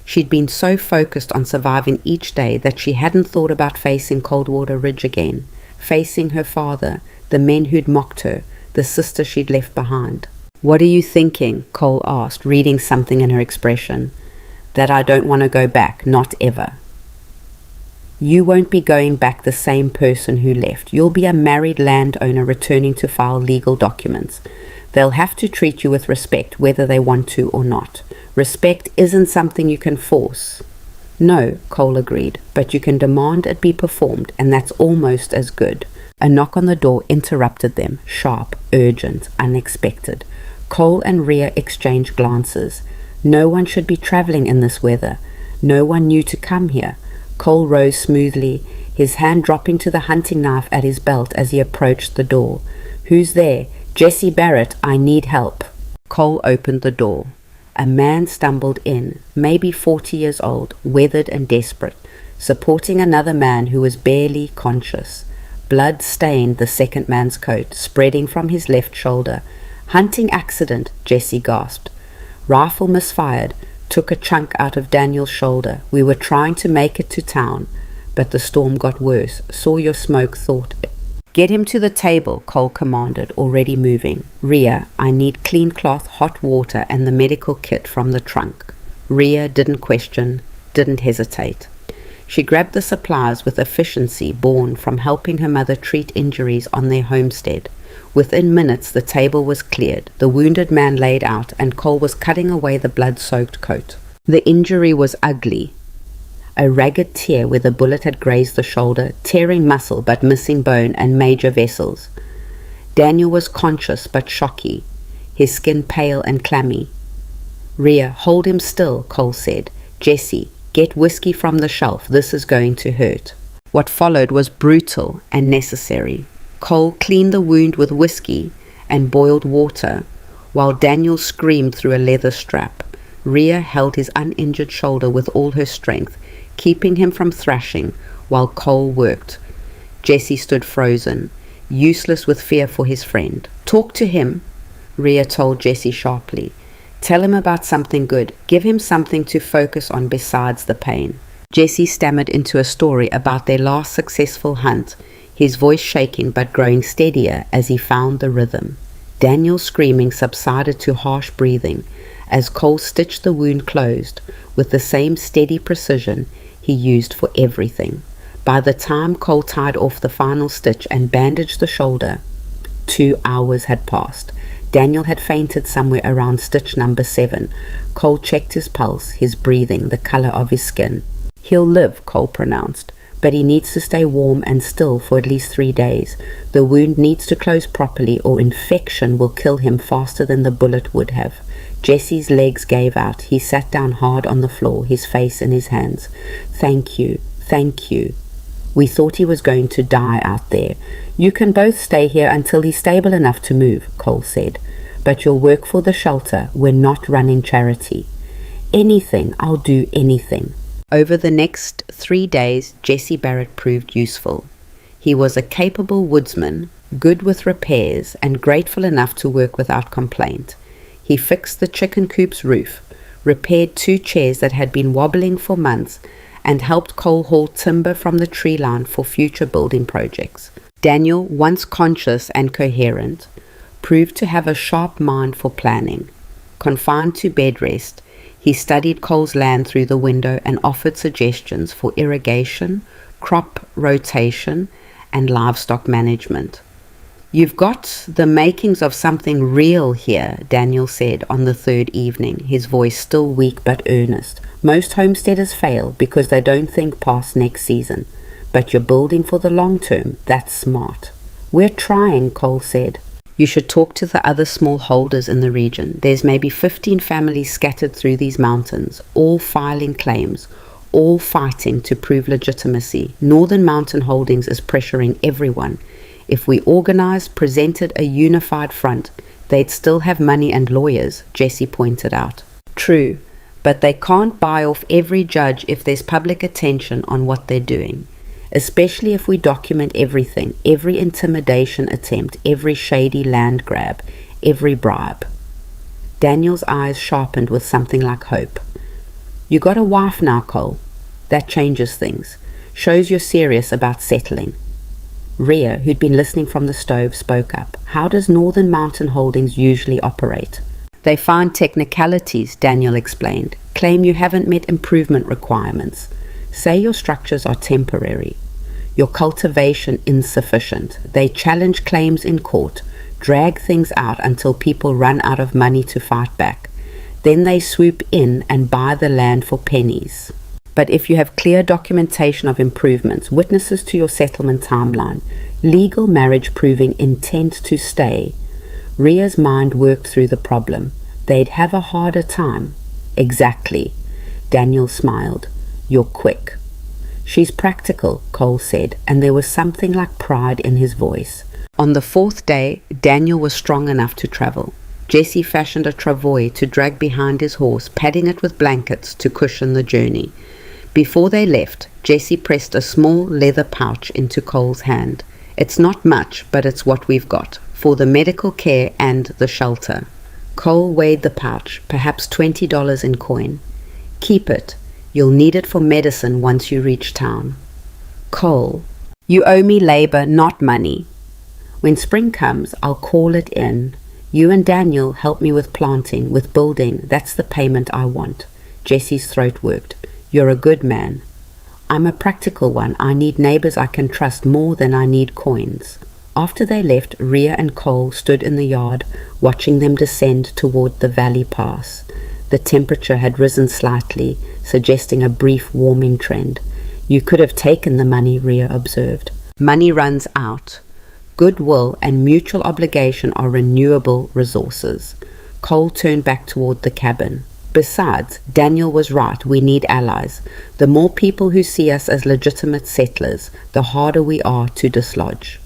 She'd been so focused on surviving each day that she hadn't thought about facing Coldwater Ridge again, facing her father, the men who'd mocked her, the sister she'd left behind. What are you thinking? Cole asked, reading something in her expression. That I don't want to go back, not ever. You won't be going back the same person who left. You'll be a married landowner returning to file legal documents. They'll have to treat you with respect, whether they want to or not. Respect isn't something you can force. No, Cole agreed, but you can demand it be performed, and that's almost as good. A knock on the door interrupted them, sharp, urgent, unexpected. Cole and Rhea exchanged glances. No one should be traveling in this weather. No one knew to come here. Cole rose smoothly, his hand dropping to the hunting knife at his belt as he approached the door. Who's there? Jesse Barrett, I need help. Cole opened the door. A man stumbled in, maybe 40 years old, weathered and desperate, supporting another man who was barely conscious. Blood stained the second man's coat, spreading from his left shoulder. Hunting accident, Jesse gasped. Rifle misfired, took a chunk out of Daniel's shoulder. We were trying to make it to town, but the storm got worse. Saw your smoke, thought. Get him to the table, Cole commanded, already moving. Rhea, I need clean cloth, hot water, and the medical kit from the trunk. Rhea didn't question, didn't hesitate. She grabbed the supplies with efficiency born from helping her mother treat injuries on their homestead. Within minutes, the table was cleared, the wounded man laid out, and Cole was cutting away the blood-soaked coat. The injury was ugly. A ragged tear where the bullet had grazed the shoulder, tearing muscle but missing bone and major vessels. Daniel was conscious but shocky, his skin pale and clammy. Rhea, hold him still, Cole said. Jesse, get whiskey from the shelf, this is going to hurt. What followed was brutal and necessary. Cole cleaned the wound with whiskey and boiled water, while Daniel screamed through a leather strap. Rhea held his uninjured shoulder with all her strength, keeping him from thrashing, while Cole worked. Jesse stood frozen, useless with fear for his friend. "Talk to him," Rhea told Jesse sharply. "Tell him about something good. Give him something to focus on besides the pain." Jesse stammered into a story about their last successful hunt, his voice shaking but growing steadier as he found the rhythm. Daniel's screaming subsided to harsh breathing as Cole stitched the wound closed with the same steady precision he used for everything. By the time Cole tied off the final stitch and bandaged the shoulder, 2 hours had passed. Daniel had fainted somewhere around stitch number 7. Cole checked his pulse, his breathing, the color of his skin. "He'll live," Cole pronounced, "but he needs to stay warm and still for at least 3 days. The wound needs to close properly or infection will kill him faster than the bullet would have." Jesse's legs gave out. He sat down hard on the floor, his face in his hands. "Thank you, thank you. We thought he was going to die out there. You can both stay here until he's stable enough to move," Cole said. "But you'll work for the shelter. We're not running charity." "Anything, I'll do anything." Over the next 3 days, Jesse Barrett proved useful. He was a capable woodsman, good with repairs, and grateful enough to work without complaint. He fixed the chicken coop's roof, repaired 2 chairs that had been wobbling for months, and helped Cole haul timber from the tree line for future building projects. Daniel, once conscious and coherent, proved to have a sharp mind for planning. Confined to bed rest, he studied Cole's land through the window and offered suggestions for irrigation, crop rotation, and livestock management. "You've got the makings of something real here," Daniel said on the 3rd evening, his voice still weak but earnest. "Most homesteaders fail because they don't think past next season. But you're building for the long term. That's smart." "We're trying," Cole said. "You should talk to the other small holders in the region. There's maybe 15 families scattered through these mountains, all filing claims, all fighting to prove legitimacy. Northern Mountain Holdings is pressuring everyone. If we organized, presented a unified front, they'd still have money and lawyers," Jesse pointed out. "True, but they can't buy off every judge if there's public attention on what they're doing. Especially if we document everything, every intimidation attempt, every shady land grab, every bribe." Daniel's eyes sharpened with something like hope. "You got a wife now, Cole. That changes things. Shows you're serious about settling." Rhea, who'd been listening from the stove, spoke up. "How does Northern Mountain Holdings usually operate?" "They find technicalities," Daniel explained. "Claim you haven't met improvement requirements. Say your structures are temporary. Your cultivation insufficient. They challenge claims in court, drag things out until people run out of money to fight back. Then they swoop in and buy the land for pennies. But if you have clear documentation of improvements, witnesses to your settlement timeline, legal marriage proving intent to stay," Rhea's mind worked through the problem. "They'd have a harder time." "Exactly." Daniel smiled. "You're quick." "She's practical," Cole said, and there was something like pride in his voice. On the 4th day, Daniel was strong enough to travel. Jesse fashioned a travois to drag behind his horse, padding it with blankets to cushion the journey. Before they left, Jesse pressed a small leather pouch into Cole's hand. "It's not much, but it's what we've got, for the medical care and the shelter." Cole weighed the pouch, perhaps $20 in coin. "Keep it. You'll need it for medicine once you reach town." "Cole, you owe me labor, not money. When spring comes, I'll call it in. You and Daniel help me with planting, with building. That's the payment I want." Jesse's throat worked. "You're a good man." "I'm a practical one. I need neighbors I can trust more than I need coins." After they left, Rhea and Cole stood in the yard, watching them descend toward the valley pass. The temperature had risen slightly, suggesting a brief warming trend. "You could have taken the money," Rhea observed. "Money runs out. Goodwill and mutual obligation are renewable resources." Cole turned back toward the cabin. "Besides, Daniel was right. We need allies. The more people who see us as legitimate settlers, the harder we are to dislodge."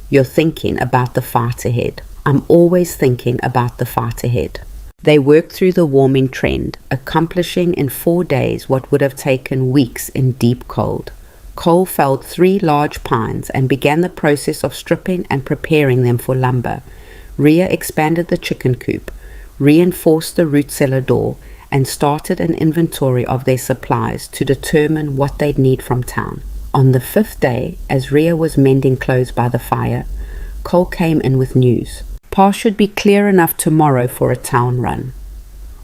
"You're thinking about the fight ahead." I'm always thinking about the fight ahead. They worked through the warming trend, accomplishing in 4 days what would have taken weeks in deep cold. Cole felled 3 large pines and began the process of stripping and preparing them for lumber. Rhea expanded the chicken coop, reinforced the root cellar door, and started an inventory of their supplies to determine what they'd need from town. On the 5th day, as Rhea was mending clothes by the fire, Cole came in with news. Pa should be clear enough tomorrow for a town run.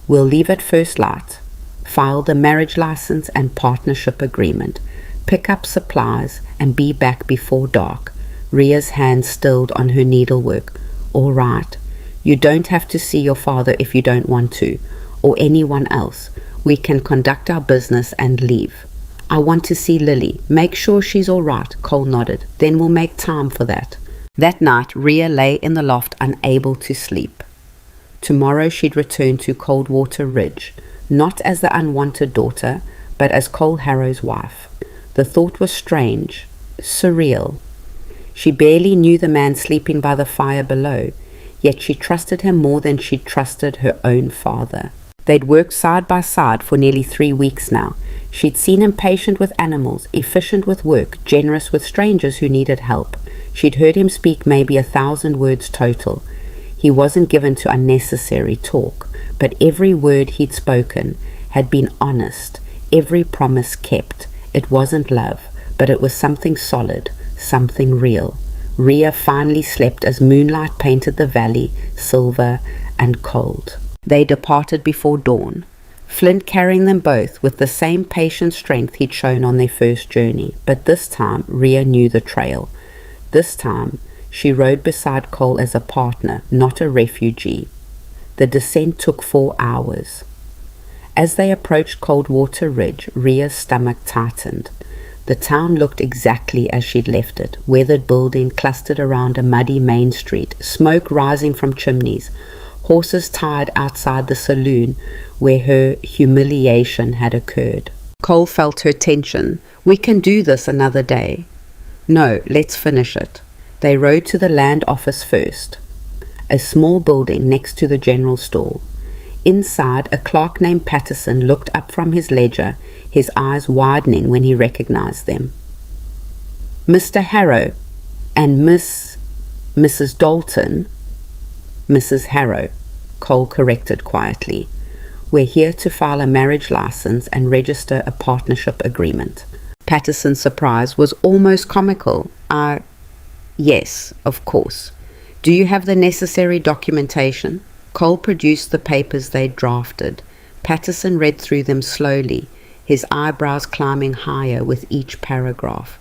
We'll leave at first light, file the marriage license and partnership agreement, pick up supplies, and be back before dark. Rhea's hand stilled on her needlework. All right, you don't have to see your father if you don't want to, or anyone else. We can conduct our business and leave. I want to see Lily. Make sure she's all right, Cole nodded. Then we'll make time for that. That night, Rhea lay in the loft unable to sleep. Tomorrow she'd return to Coldwater Ridge, not as the unwanted daughter, but as Cole Harrow's wife. The thought was strange, surreal. She barely knew the man sleeping by the fire below, yet she trusted him more than she trusted her own father. They'd worked side by side for nearly 3 weeks now. She'd seen him patient with animals, efficient with work, generous with strangers who needed help. She'd heard him speak maybe 1,000 words total. He wasn't given to unnecessary talk, but every word he'd spoken had been honest, every promise kept. It wasn't love, but it was something solid, something real. Rhea finally slept as moonlight painted the valley silver and cold. They departed before dawn, Flint carrying them both with the same patient strength he'd shown on their first journey. But this time, Rhea knew the trail. This time, she rode beside Cole as a partner, not a refugee. The descent took 4 hours. As they approached Coldwater Ridge, Rhea's stomach tightened. The town looked exactly as she'd left it, weathered building clustered around a muddy main street, smoke rising from chimneys, horses tied outside the saloon where her humiliation had occurred. Cole felt her tension. We can do this another day. No, let's finish it. They rode to the land office first, a small building next to the general store. Inside, a clerk named Patterson looked up from his ledger, his eyes widening when he recognized them. Mr. Harrow and Mrs. Dalton. Mrs. Harrow, Cole corrected quietly. We're here to file a marriage license and register a partnership agreement. Patterson's surprise was almost comical. Yes, of course. Do you have the necessary documentation? Cole produced the papers they'd drafted. Patterson read through them slowly, his eyebrows climbing higher with each paragraph.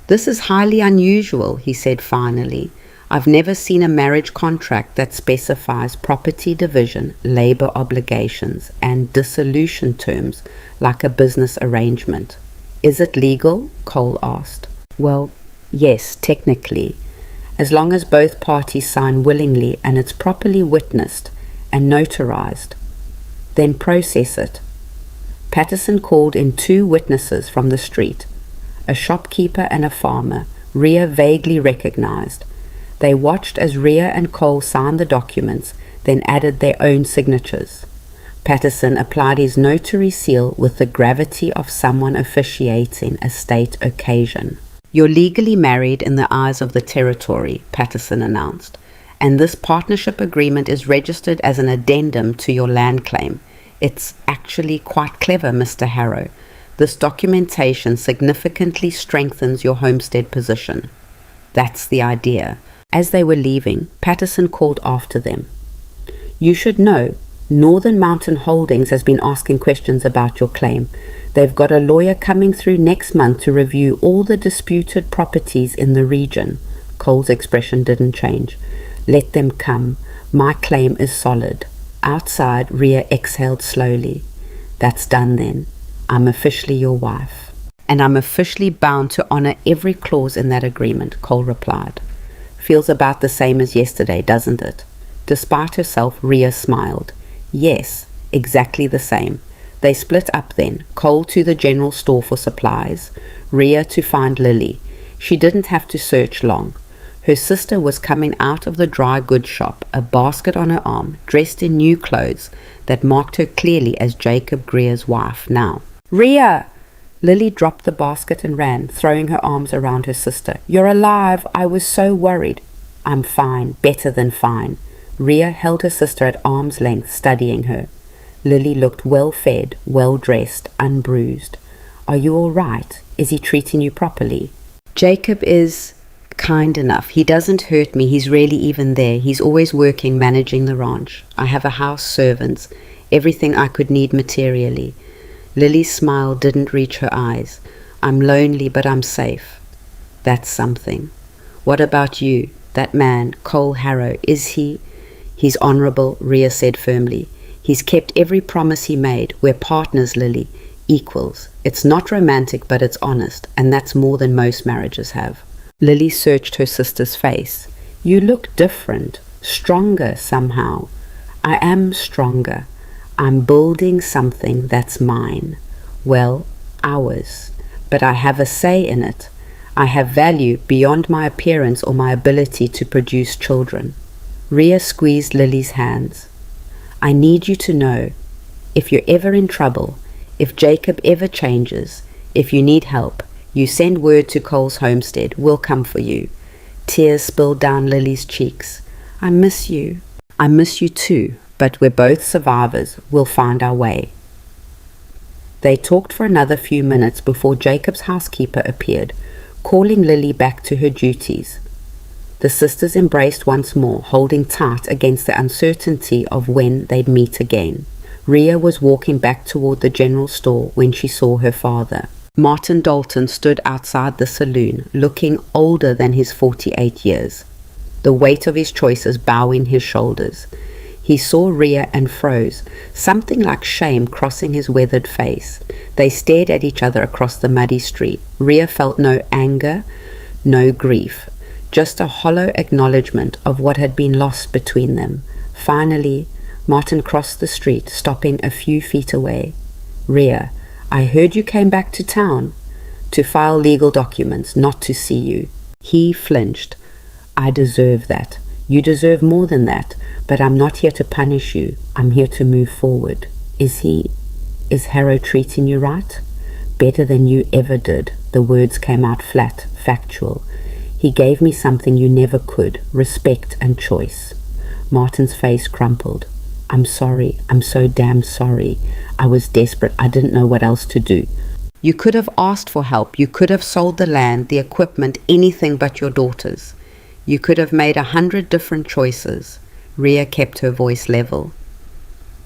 This is highly unusual, he said finally. I've never seen a marriage contract that specifies property division, labor obligations, and dissolution terms like a business arrangement. Is it legal? Cole asked. Well, yes, technically, as long as both parties sign willingly and it's properly witnessed and notarized. Then process it. Patterson called in 2 witnesses from the street, a shopkeeper and a farmer Rhea vaguely recognized. They watched as Rhea and Cole signed the documents, then added their own signatures. Patterson applied his notary seal with the gravity of someone officiating a state occasion. You're legally married in the eyes of the territory, Patterson announced, and this partnership agreement is registered as an addendum to your land claim. It's actually quite clever, Mr. Harrow. This documentation significantly strengthens your homestead position. That's the idea. As they were leaving, Patterson called after them. You should know, Northern Mountain Holdings has been asking questions about your claim. They've got a lawyer coming through next month to review all the disputed properties in the region. Cole's expression didn't change. Let them come. My claim is solid. Outside, Rhea exhaled slowly. That's done then. I'm officially your wife. And I'm officially bound to honor every clause in that agreement, Cole replied. Feels about the same as yesterday, doesn't it? Despite herself, Rhea smiled. Yes, exactly the same. They split up then, Cole to the general store for supplies, Rhea to find Lily. She didn't have to search long. Her sister was coming out of the dry goods shop, a basket on her arm, dressed in new clothes that marked her clearly as Jacob Greer's wife now. "Rhea!" Lily dropped the basket and ran, throwing her arms around her sister. "You're alive! I was so worried." "I'm fine, better than fine." Rhea held her sister at arm's length, studying her. Lily looked well-fed, well-dressed, unbruised. "Are you all right? Is he treating you properly?" "Jacob is kind enough. He doesn't hurt me. He's really even there. He's always working, managing the ranch. I have a house, servants, everything I could need materially." Lily's smile didn't reach her eyes. "I'm lonely, but I'm safe." "That's something." "What about you? That man, Cole Harrow, is he?" "He's honorable," Rhea said firmly. "He's kept every promise he made. We're partners, Lily. Equals. It's not romantic, but it's honest, and that's more than most marriages have." Lily searched her sister's face. "You look different, stronger somehow." "I am stronger. I'm building something that's mine. Well, ours. But I have a say in it. I have value beyond my appearance or my ability to produce children." Rhea squeezed Lily's hands. "I need you to know, if you're ever in trouble, if Jacob ever changes, if you need help, you send word to Cole's homestead. We'll come for you." Tears spilled down Lily's cheeks. "I miss you." "I miss you too, but we're both survivors. We'll find our way." They talked for another few minutes before Jacob's housekeeper appeared, calling Lily back to her duties. The sisters embraced once more, holding tight against the uncertainty of when they'd meet again. Rhea was walking back toward the general store when she saw her father. Martin Dalton stood outside the saloon, looking older than his 48 years, the weight of his choices bowing his shoulders. He saw Rhea and froze, something like shame crossing his weathered face. They stared at each other across the muddy street. Rhea felt no anger, no grief, just a hollow acknowledgement of what had been lost between them. Finally, Martin crossed the street, stopping a few feet away. "Rhea, I heard you came back to town." "To file legal documents, not to see you." He flinched. "I deserve that. You deserve more than that, but I'm not here to punish you. I'm here to move forward." Is Harrow treating you right?" "Better than you ever did." The words came out flat, factual. "He gave me something you never could, respect and choice." Martin's face crumpled. "I'm sorry. I'm so damn sorry. I was desperate. I didn't know what else to do." "You could have asked for help. You could have sold the land, the equipment, anything but your daughters. You could have made 100 different choices." Rhea kept her voice level.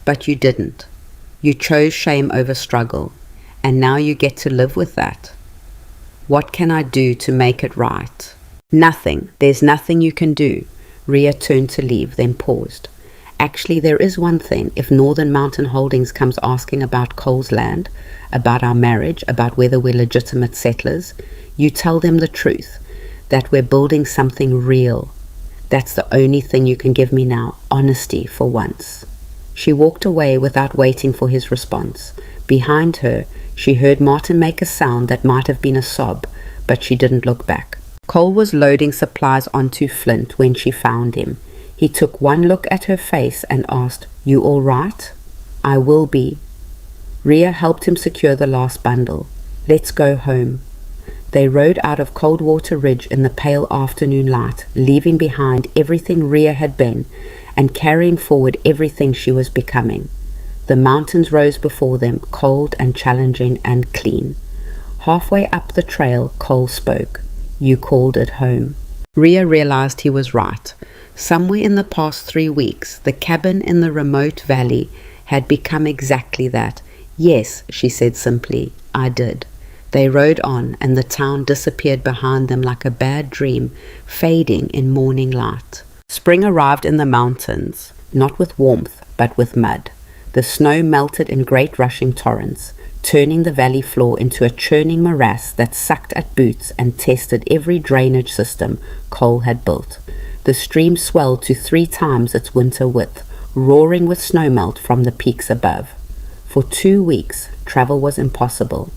"But you didn't. You chose shame over struggle, and now you get to live with that. What can I do to make it right?" "Nothing. There's nothing you can do." Rhea turned to leave, then paused. "Actually, there is one thing. If Northern Mountain Holdings comes asking about Cole's land, about our marriage, about whether we're legitimate settlers, you tell them the truth, that we're building something real. That's the only thing you can give me now, honesty for once." She walked away without waiting for his response. Behind her, she heard Martin make a sound that might have been a sob, but she didn't look back. Cole was loading supplies onto Flint when she found him. He took one look at her face and asked, "You all right?" "I will be." Rhea helped him secure the last bundle. "Let's go home." They rode out of Coldwater Ridge in the pale afternoon light, leaving behind everything Rhea had been and carrying forward everything she was becoming. The mountains rose before them, cold and challenging and clean. Halfway up the trail, Cole spoke. "You called it home." Rhea realized he was right. Somewhere in the past 3 weeks, the cabin in the remote valley had become exactly that. "Yes," she said simply, "I did." They rode on, and the town disappeared behind them like a bad dream, fading in morning light. Spring arrived in the mountains, not with warmth, but with mud. The snow melted in great rushing torrents, turning the valley floor into a churning morass that sucked at boots and tested every drainage system Cole had built. The stream swelled to 3 times its winter width, roaring with snowmelt from the peaks above. For 2 weeks, travel was impossible.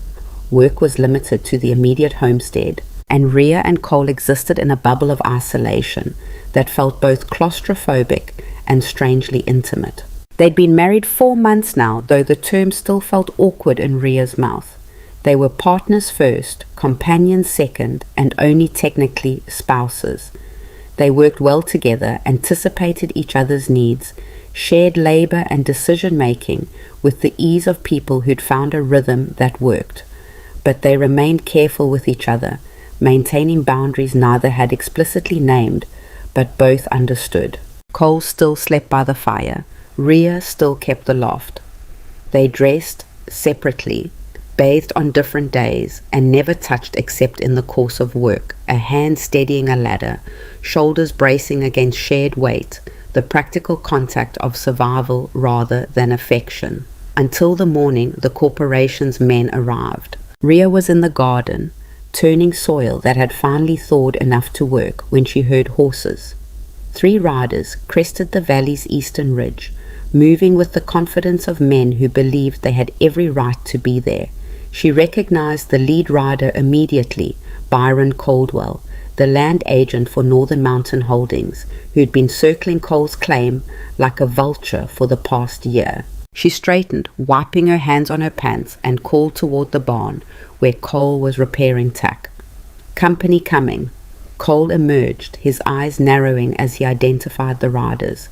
Work was limited to the immediate homestead. and Rhea and Cole existed in a bubble of isolation that felt both claustrophobic and strangely intimate. They'd been married 4 months now, though the term still felt awkward in Rhea's mouth. They were partners first, companions second, and only technically spouses. They worked well together, anticipated each other's needs, shared labor and decision-making with the ease of people who'd found a rhythm that worked. But they remained careful with each other, maintaining boundaries neither had explicitly named, but both understood. Cole still slept by the fire. Rhea still kept the loft. They dressed separately, bathed on different days, and never touched except in the course of work, a hand steadying a ladder, shoulders bracing against shared weight, the practical contact of survival rather than affection. Until the morning the corporation's men arrived. Rhea was in the garden, turning soil that had finally thawed enough to work when she heard horses. 3 riders crested the valley's eastern ridge, moving with the confidence of men who believed they had every right to be there. She recognized the lead rider immediately, Byron Caldwell, the land agent for Northern Mountain Holdings, who'd been circling Cole's claim like a vulture for the past year. She straightened, wiping her hands on her pants, and called toward the barn, where Cole was repairing tack. "Company coming." Cole emerged, his eyes narrowing as he identified the riders.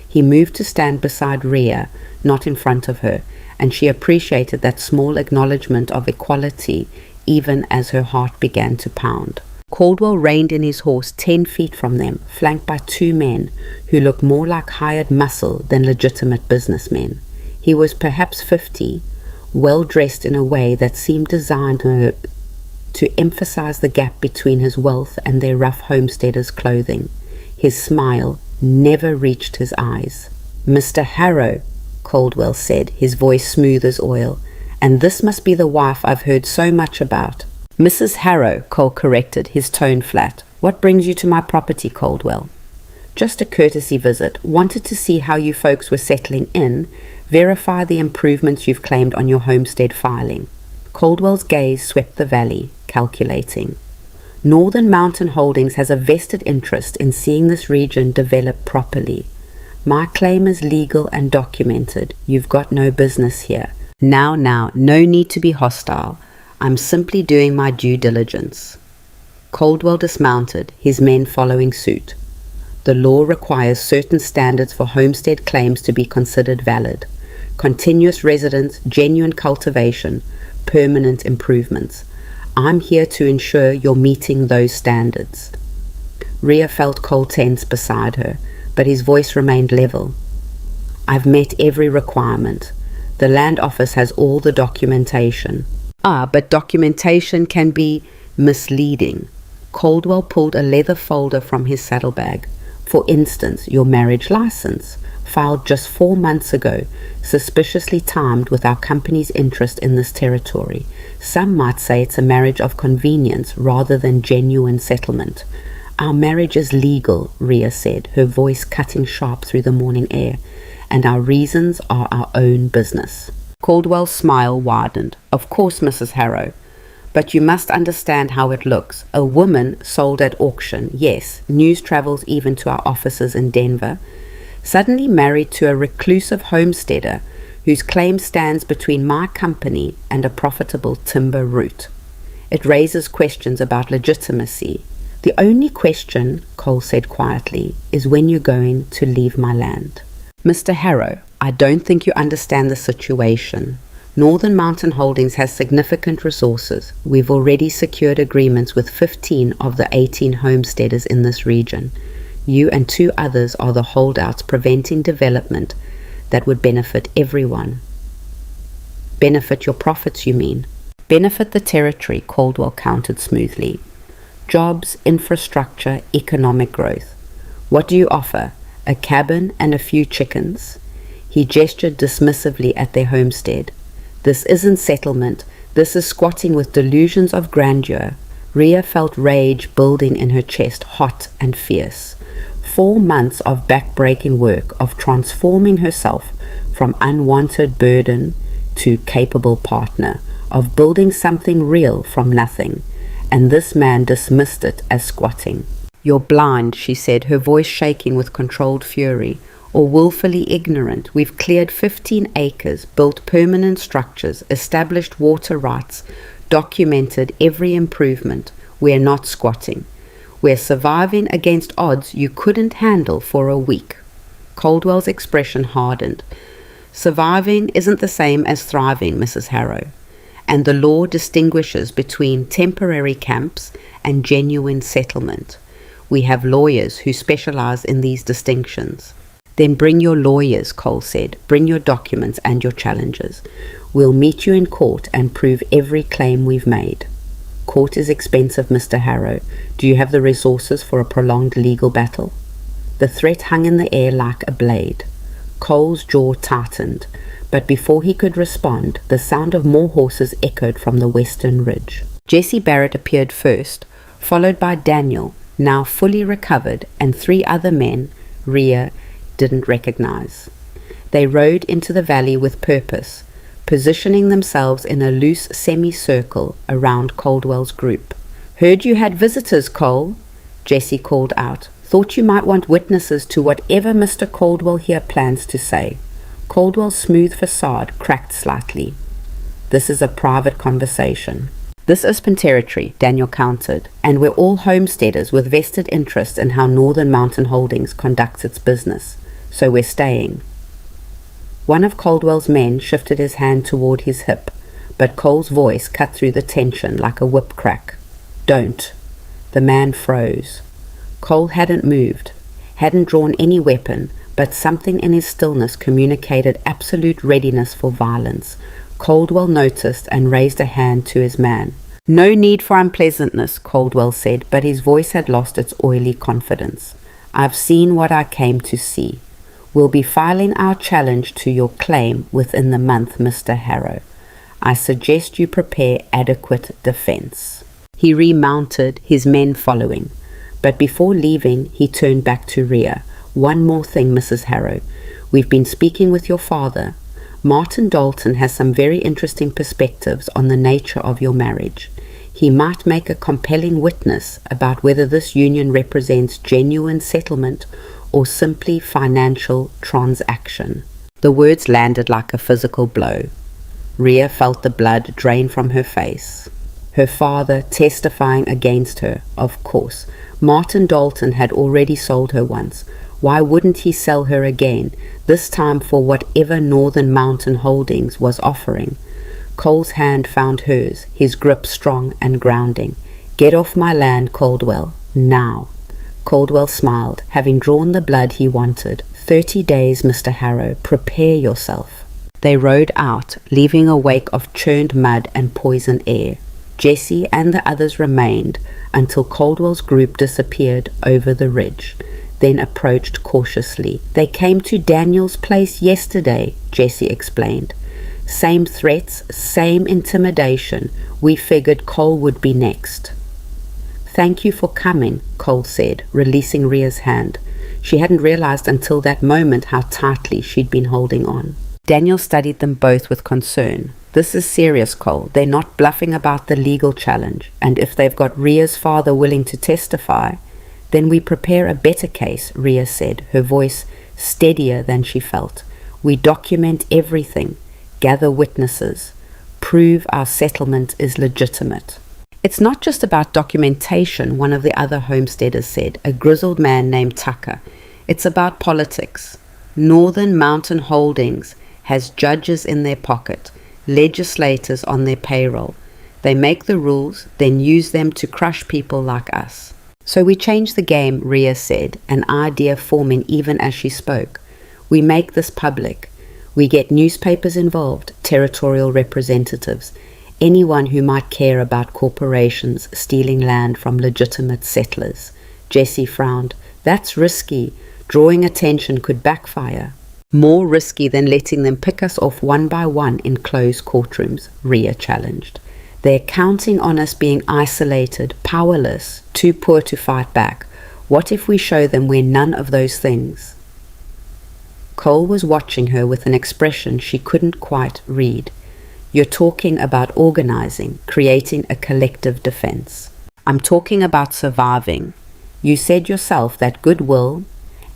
He moved to stand beside Rhea, not in front of her, and she appreciated that small acknowledgement of equality even as her heart began to pound. Caldwell reined in his horse 10 feet from them, flanked by 2 men who looked more like hired muscle than legitimate businessmen. He was perhaps 50, well dressed in a way that seemed designed to emphasize the gap between his wealth and their rough homesteader's clothing. His smile never reached his eyes. "Mr. Harrow," Caldwell said, his voice smooth as oil, "and this must be the wife I've heard so much about." "Mrs. Harrow," Cole corrected, his tone flat. "What brings you to my property, Caldwell?" "Just a courtesy visit. Wanted to see how you folks were settling in, verify the improvements you've claimed on your homestead filing." Caldwell's gaze swept the valley, calculating. "Northern Mountain Holdings has a vested interest in seeing this region develop properly. My claim is legal and documented. You've got no business here. Now, no need to be hostile. I'm simply doing my due diligence." Caldwell dismounted, his men following suit. The law requires certain standards for homestead claims to be considered valid: continuous residence, genuine cultivation, permanent improvements. I'm here to ensure you're meeting those standards. Rhea felt Cole tense beside her, but his voice remained level. "I've met every requirement. The land office has all the documentation." But documentation can be misleading." Caldwell pulled a leather folder from his saddlebag. "For instance, your marriage license, filed just 4 months ago, suspiciously timed with our company's interest in this territory. Some might say it's a marriage of convenience rather than genuine settlement." "Our marriage is legal," Rhea said, her voice cutting sharp through the morning air, "and our reasons are our own business." Caldwell's smile widened. "Of course, Mrs. Harrow. But you must understand how it looks. A woman sold at auction, yes, news travels even to our offices in Denver, suddenly married to a reclusive homesteader whose claim stands between my company and a profitable timber route. It raises questions about legitimacy. The only question," Cole said quietly, "is when you're going to leave my land." "Mr. Harrow, I don't think you understand the situation. Northern Mountain Holdings has significant resources. We've already secured agreements with 15 of the 18 homesteaders in this region. You and 2 others are the holdouts preventing development that would benefit everyone." "Benefit your profits, you mean?" "Benefit the territory," Caldwell countered smoothly. "Jobs, infrastructure, economic growth. What do you offer? A cabin and a few chickens?" He gestured dismissively at their homestead. "This isn't settlement. This is squatting with delusions of grandeur." Rhea felt rage building in her chest, hot and fierce. 4 months of back-breaking work, of transforming herself from unwanted burden to capable partner, of building something real from nothing. and this man dismissed it as squatting. "You're blind," she said, her voice shaking with controlled fury, "or willfully ignorant. We've cleared 15 acres, built permanent structures, established water rights, documented every improvement. We're not squatting. We're surviving against odds you couldn't handle for a week." Caldwell's expression hardened. "Surviving isn't the same as thriving, Mrs. Harrow, and the law distinguishes between temporary camps and genuine settlement. We have lawyers who specialize in these distinctions." "Then bring your lawyers," Cole said. "Bring your documents and your challenges. We'll meet you in court and prove every claim we've made." "Court is expensive, Mr. Harrow. Do you have the resources for a prolonged legal battle?" The threat hung in the air like a blade. Cole's jaw tightened, but before he could respond, the sound of more horses echoed from the western ridge. Jesse Barrett appeared first, followed by Daniel, now fully recovered, and 3 other men Rhea didn't recognize. They rode into the valley with purpose, positioning themselves in a loose semicircle around Caldwell's group. "Heard you had visitors, Cole," Jesse called out. "Thought you might want witnesses to whatever Mr. Caldwell here plans to say." Caldwell's smooth facade cracked slightly. "This is a private conversation." "This is Aspen territory," Daniel countered, "and we're all homesteaders with vested interest in how Northern Mountain Holdings conducts its business, so we're staying." One of Caldwell's men shifted his hand toward his hip, but Cole's voice cut through the tension like a whip crack. "Don't." The man froze. Cole hadn't moved, hadn't drawn any weapon, but something in his stillness communicated absolute readiness for violence. Caldwell noticed and raised a hand to his man. "No need for unpleasantness," Caldwell said, but his voice had lost its oily confidence. "I've seen what I came to see. We'll be filing our challenge to your claim within the month, Mr. Harrow. I suggest you prepare adequate defense." He remounted, his men following. But before leaving, he turned back to Rhea. "One more thing, Mrs. Harrow. We've been speaking with your father. Martin Dalton has some very interesting perspectives on the nature of your marriage. He might make a compelling witness about whether this union represents genuine settlement or simply financial transaction." The words landed like a physical blow. Rhea felt the blood drain from her face. Her father testifying against her, of course. Martin Dalton had already sold her once. Why wouldn't he sell her again, this time for whatever Northern Mountain Holdings was offering? Cole's hand found hers, his grip strong and grounding. "Get off my land, Caldwell, now." Caldwell smiled, having drawn the blood he wanted. 30 days, Mr. Harrow. Prepare yourself." They rode out, leaving a wake of churned mud and poisoned air. Jesse and the others remained until Caldwell's group disappeared over the ridge, then approached cautiously. "They came to Daniel's place yesterday," Jesse explained. "Same threats, same intimidation. We figured Cole would be next." "Thank you for coming," Cole said, releasing Rhea's hand. She hadn't realized until that moment how tightly she'd been holding on. Daniel studied them both with concern. "This is serious, Cole. They're not bluffing about the legal challenge, and if they've got Rhea's father willing to testify, then we prepare a better case," Rhea said, her voice steadier than she felt. "We document everything, gather witnesses, prove our settlement is legitimate." "It's not just about documentation," one of the other homesteaders said, a grizzled man named Tucker. "It's about politics. Northern Mountain Holdings has judges in their pocket, legislators on their payroll. They make the rules, then use them to crush people like us." "So we change the game," Rhea said, an idea forming even as she spoke. "We make this public. We get newspapers involved, territorial representatives, anyone who might care about corporations stealing land from legitimate settlers." Jesse frowned. "That's risky. Drawing attention could backfire." "More risky than letting them pick us off one by one in closed courtrooms," Rhea challenged. "They're counting on us being isolated, powerless, too poor to fight back. What if we show them we're none of those things?" Cole was watching her with an expression she couldn't quite read. "You're talking about organizing, creating a collective defense." I'm talking about surviving. You said yourself that goodwill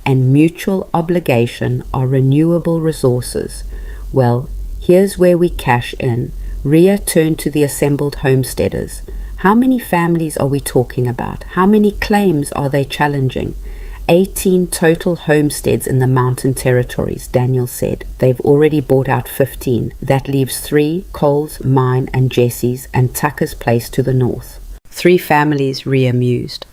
and mutual obligation are renewable resources. Well, here's where we cash in. Rhea turned to the assembled homesteaders. How many families are we talking about? How many claims are they challenging? 18 total homesteads in the mountain territories, Daniel said. They've already bought out 15. That leaves 3, Cole's, mine, and Jesse's, and Tucker's place to the north. 3 families, Rhea mused.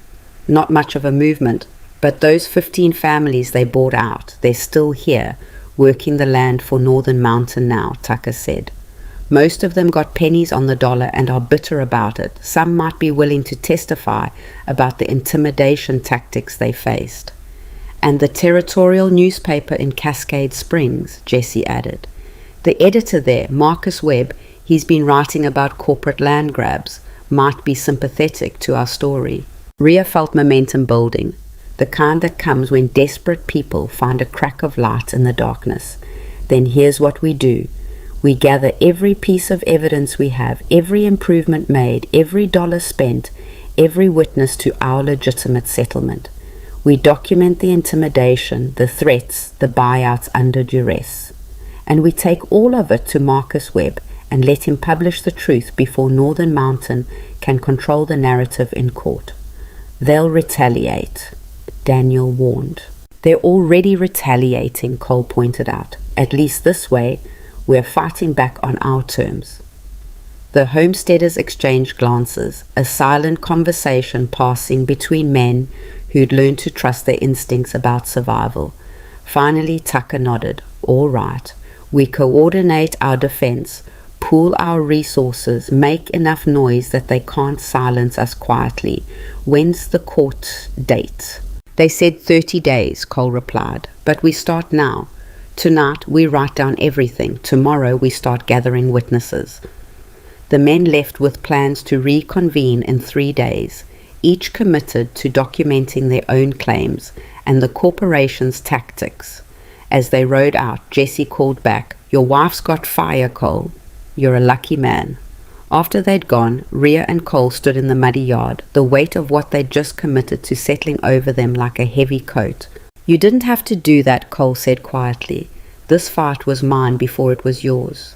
Not much of a movement, but those 15 families they bought out, they're still here, working the land for Northern Mountain now, Tucker said. Most of them got pennies on the dollar and are bitter about it. Some might be willing to testify about the intimidation tactics they faced. And the territorial newspaper in Cascade Springs, Jesse added. The editor there, Marcus Webb, he's been writing about corporate land grabs, might be sympathetic to our story. Rhea felt momentum building, the kind that comes when desperate people find a crack of light in the darkness. Then here's what we do. We gather every piece of evidence we have, every improvement made, every dollar spent, every witness to our legitimate settlement. We document the intimidation, the threats, the buyouts under duress. And we take all of it to Marcus Webb and let him publish the truth before Northern Mountain can control the narrative in court. They'll retaliate, Daniel warned. They're already retaliating, Cole pointed out. At least this way, we're fighting back on our terms. The homesteaders exchanged glances, a silent conversation passing between men who'd learned to trust their instincts about survival. Finally, Tucker nodded. All right, we coordinate our defense, pool our resources, make enough noise that they can't silence us quietly. When's the court date? They said 30 days, Cole replied, but we start now. Tonight we write down everything. Tomorrow we start gathering witnesses. The men left with plans to reconvene in 3 days, each committed to documenting their own claims and the corporation's tactics. As they rode out, Jesse called back, "Your wife's got fire, Cole. You're a lucky man." After they'd gone, Rhea and Cole stood in the muddy yard, the weight of what they'd just committed to settling over them like a heavy coat. "You didn't have to do that," Cole said quietly. "This fight was mine before it was yours."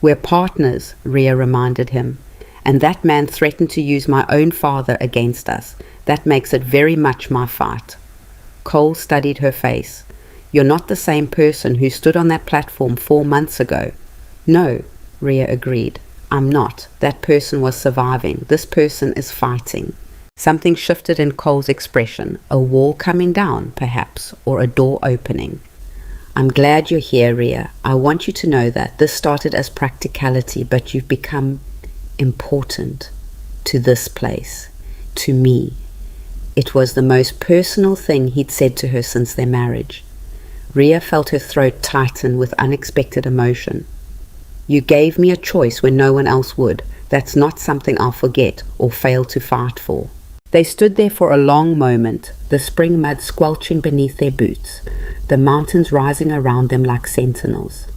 "We're partners," Rhea reminded him. "And that man threatened to use my own father against us. That makes it very much my fight." Cole studied her face. "You're not the same person who stood on that platform 4 months ago." "No," Rhea agreed. "I'm not. That person was surviving. This person is fighting." Something shifted in Cole's expression, a wall coming down, perhaps, or a door opening. "I'm glad you're here, Rhea. I want you to know that this started as practicality, but you've become important to this place, to me." It was the most personal thing he'd said to her since their marriage. Rhea felt her throat tighten with unexpected emotion. "You gave me a choice when no one else would. That's not something I'll forget or fail to fight for." They stood there for a long moment, the spring mud squelching beneath their boots, the mountains rising around them like sentinels.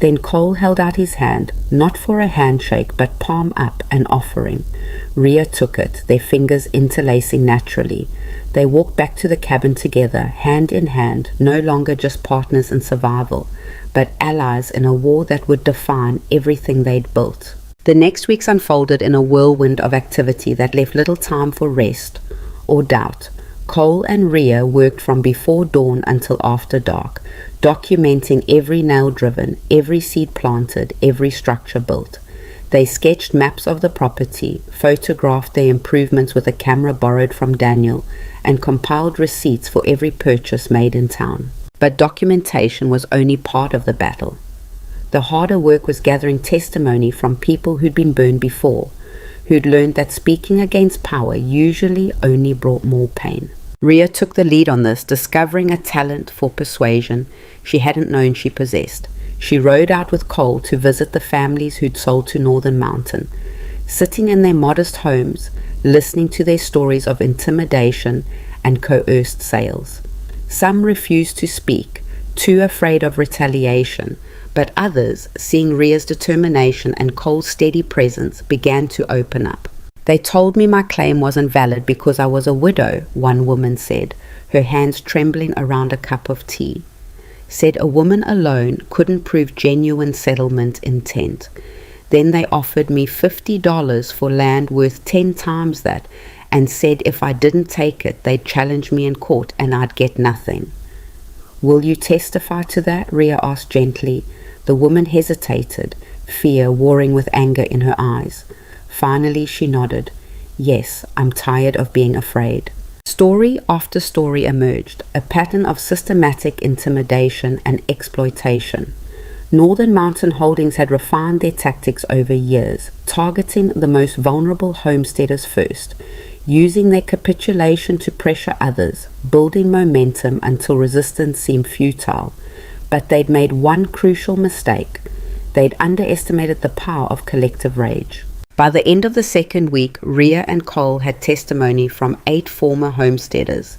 Then Cole held out his hand, not for a handshake, but palm up, an offering. Rhea took it, their fingers interlacing naturally. They walked back to the cabin together, hand in hand, no longer just partners in survival, but allies in a war that would define everything they'd built. The next weeks unfolded in a whirlwind of activity that left little time for rest or doubt. Cole and Rhea worked from before dawn until after dark, documenting every nail driven, every seed planted, every structure built. They sketched maps of the property, photographed their improvements with a camera borrowed from Daniel, and compiled receipts for every purchase made in town. But documentation was only part of the battle. The harder work was gathering testimony from people who'd been burned before, who'd learned that speaking against power usually only brought more pain. Rhea took the lead on this, discovering a talent for persuasion she hadn't known she possessed. She rode out with Cole to visit the families who'd sold to Northern Mountain, sitting in their modest homes, listening to their stories of intimidation and coerced sales. Some refused to speak, too afraid of retaliation, but others, seeing Rhea's determination and Cole's steady presence, began to open up. They told me my claim wasn't valid because I was a widow, one woman said, her hands trembling around a cup of tea. Said a woman alone couldn't prove genuine settlement intent. Then they offered me $50 for land worth 10 times that, and said if I didn't take it, they'd challenge me in court and I'd get nothing. Will you testify to that? Rhea asked gently. The woman hesitated, fear warring with anger in her eyes. Finally she nodded. Yes, I'm tired of being afraid. Story after story emerged, a pattern of systematic intimidation and exploitation. Northern Mountain Holdings had refined their tactics over years, targeting the most vulnerable homesteaders first, using their capitulation to pressure others, building momentum until resistance seemed futile. But they'd made one crucial mistake. They'd underestimated the power of collective rage. By the end of the second week, Rhea and Cole had testimony from 8 former homesteaders,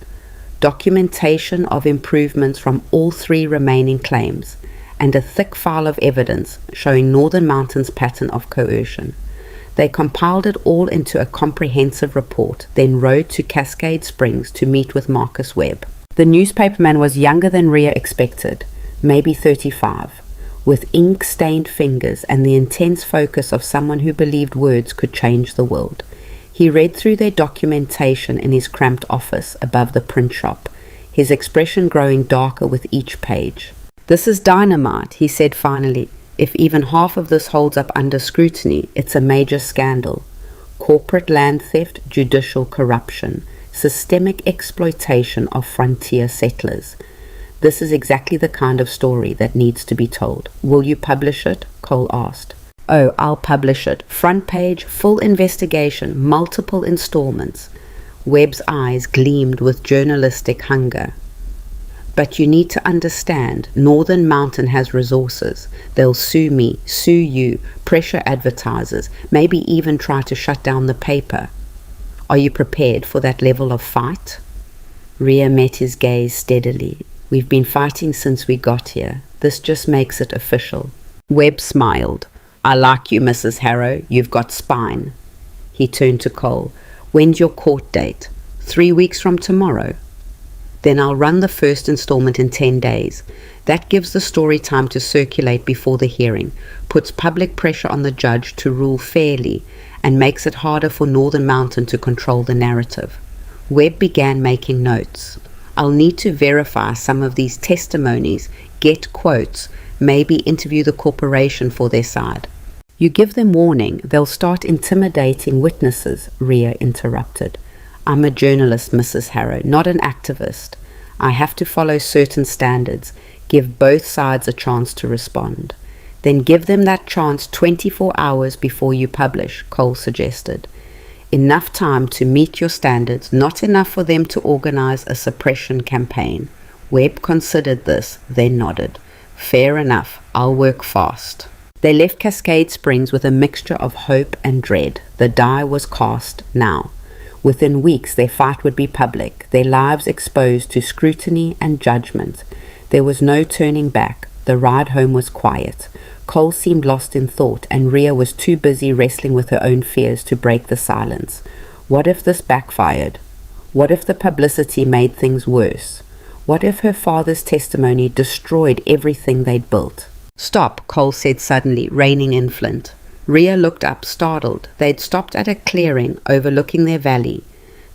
documentation of improvements from all 3 remaining claims, and a thick file of evidence showing Northern Mountain's pattern of coercion. They compiled it all into a comprehensive report, then rode to Cascade Springs to meet with Marcus Webb. The newspaperman was younger than Rhea expected, maybe 35. With ink-stained fingers and the intense focus of someone who believed words could change the world. He read through their documentation in his cramped office above the print shop, his expression growing darker with each page. This is dynamite, he said finally. If even half of this holds up under scrutiny, it's a major scandal. Corporate land theft, judicial corruption, systemic exploitation of frontier settlers. This is exactly the kind of story that needs to be told. Will you publish it? Cole asked. Oh, I'll publish it. Front page, full investigation, multiple installments. Webb's eyes gleamed with journalistic hunger. But you need to understand, Northern Mountain has resources. They'll sue me, sue you, pressure advertisers, maybe even try to shut down the paper. Are you prepared for that level of fight? Rhea met his gaze steadily. We've been fighting since we got here. This just makes it official. Webb smiled. I like you, Mrs. Harrow. You've got spine. He turned to Cole. When's your court date? 3 weeks from tomorrow. Then I'll run the first installment in 10 days. That gives the story time to circulate before the hearing, puts public pressure on the judge to rule fairly, and makes it harder for Northern Mountain to control the narrative. Webb began making notes. I'll need to verify some of these testimonies, get quotes, maybe interview the corporation for their side. You give them warning, they'll start intimidating witnesses, Rhea interrupted. I'm a journalist, Mrs. Harrow, not an activist. I have to follow certain standards, give both sides a chance to respond. Then give them that chance 24 hours before you publish, Cole suggested. Enough time to meet your standards, not enough for them to organize a suppression campaign. Webb considered this, then nodded. Fair enough, I'll work fast. They left Cascade Springs with a mixture of hope and dread. The die was cast now. Within weeks their fight would be public, their lives exposed to scrutiny and judgment. There was no turning back. The ride home was quiet. Cole seemed lost in thought, and Rhea was too busy wrestling with her own fears to break the silence. What if this backfired? What if the publicity made things worse? What if her father's testimony destroyed everything they'd built? Stop, Cole said suddenly, reining in Flint. Rhea looked up, startled. They'd stopped at a clearing overlooking their valley,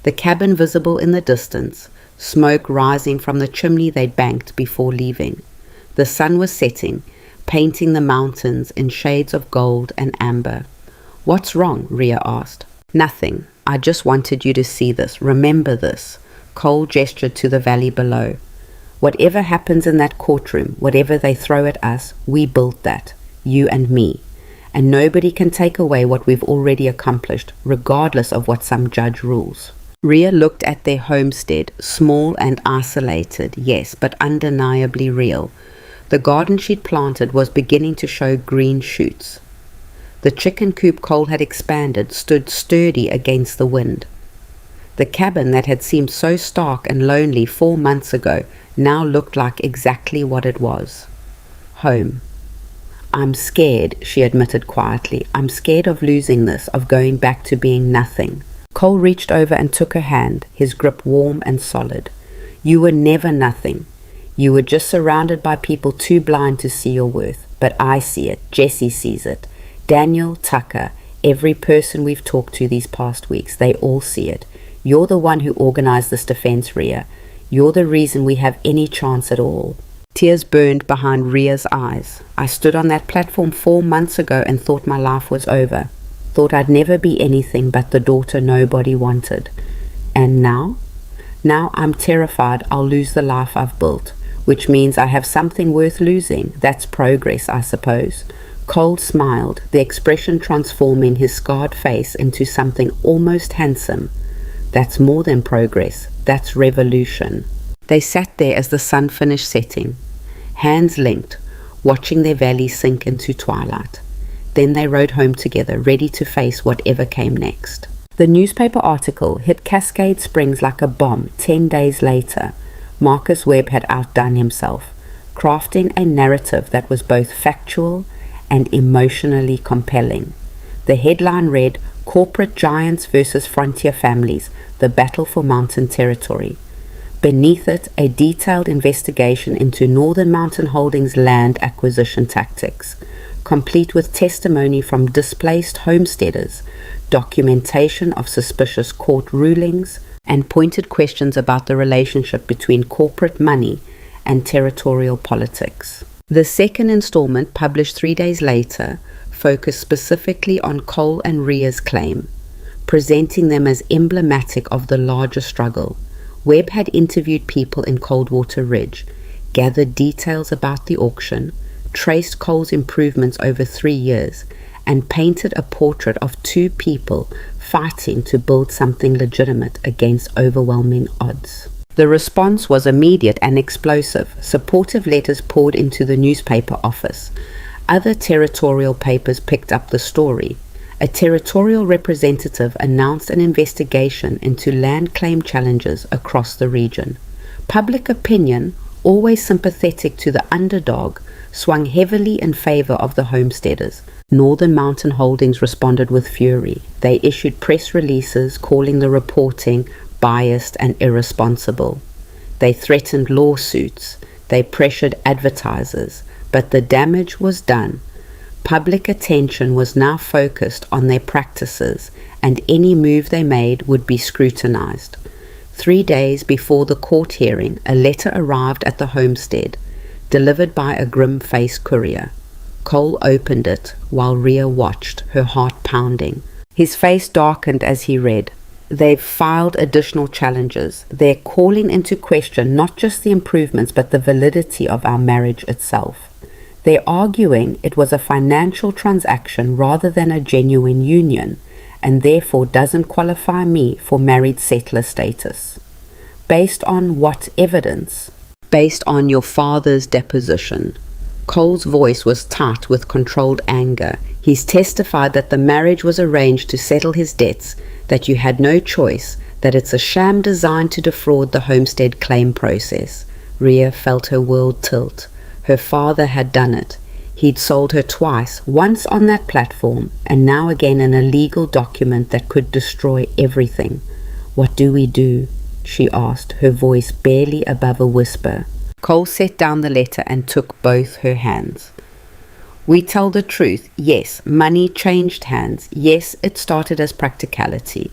the cabin visible in the distance, smoke rising from the chimney they'd banked before leaving. The sun was setting, painting the mountains in shades of gold and amber. What's wrong? Rhea asked. Nothing. I just wanted you to see this. Remember this. Cole gestured to the valley below. Whatever happens in that courtroom, whatever they throw at us, we built that. You and me. And nobody can take away what we've already accomplished, regardless of what some judge rules. Rhea looked at their homestead, small and isolated, yes, but undeniably real. The garden she'd planted was beginning to show green shoots. The chicken coop Cole had expanded stood sturdy against the wind. The cabin that had seemed so stark and lonely 4 months ago now looked like exactly what it was. Home. I'm scared, she admitted quietly. I'm scared of losing this, of going back to being nothing. Cole reached over and took her hand, his grip warm and solid. You were never nothing. You were just surrounded by people too blind to see your worth. But I see it. Jesse sees it. Daniel, Tucker, every person we've talked to these past weeks, they all see it. You're the one who organized this defense, Rhea. You're the reason we have any chance at all. Tears burned behind Rhea's eyes. I stood on that platform 4 months ago and thought my life was over. Thought I'd never be anything but the daughter nobody wanted. And now? Now I'm terrified I'll lose the life I've built, which means I have something worth losing. That's progress, I suppose. Cole smiled, the expression transforming his scarred face into something almost handsome. That's more than progress. That's revolution. They sat there as the sun finished setting, hands linked, watching their valley sink into twilight. Then they rode home together, ready to face whatever came next. The newspaper article hit Cascade Springs like a bomb 10 days later. Marcus Webb had outdone himself, crafting a narrative that was both factual and emotionally compelling. The headline read, Corporate Giants versus Frontier Families, the Battle for Mountain Territory. Beneath it, a detailed investigation into Northern Mountain Holdings' land acquisition tactics, complete with testimony from displaced homesteaders, documentation of suspicious court rulings, and pointed questions about the relationship between corporate money and territorial politics. The second installment, published 3 days later, focused specifically on Cole and Rhea's claim, presenting them as emblematic of the larger struggle. Webb had interviewed people in Coldwater Ridge, gathered details about the auction, traced Cole's improvements over 3 years, and painted a portrait of two people fighting to build something legitimate against overwhelming odds. The response was immediate and explosive. Supportive letters poured into the newspaper office. Other territorial papers picked up the story. A territorial representative announced an investigation into land claim challenges across the region. Public opinion, always sympathetic to the underdog, swung heavily in favor of the homesteaders. Northern Mountain Holdings responded with fury. They issued press releases calling the reporting biased and irresponsible. They threatened lawsuits. They pressured advertisers. But the damage was done. Public attention was now focused on their practices, and any move they made would be scrutinized. 3 days before the court hearing, a letter arrived at the homestead, delivered by a grim-faced courier. Cole opened it while Rhea watched, her heart pounding. His face darkened as he read. They've filed additional challenges. They're calling into question not just the improvements but the validity of our marriage itself. They're arguing it was a financial transaction rather than a genuine union, and therefore doesn't qualify me for married settler status. Based on what evidence? Based on your father's deposition. Cole's voice was tight with controlled anger. He's testified that the marriage was arranged to settle his debts, that you had no choice, that it's a sham designed to defraud the homestead claim process. Rhea felt her world tilt. Her father had done it. He'd sold her twice, once on that platform, and now again in a legal document that could destroy everything. What do we do? She asked, her voice barely above a whisper. Cole set down the letter and took both her hands. We tell the truth. Yes, money changed hands. Yes, it started as practicality.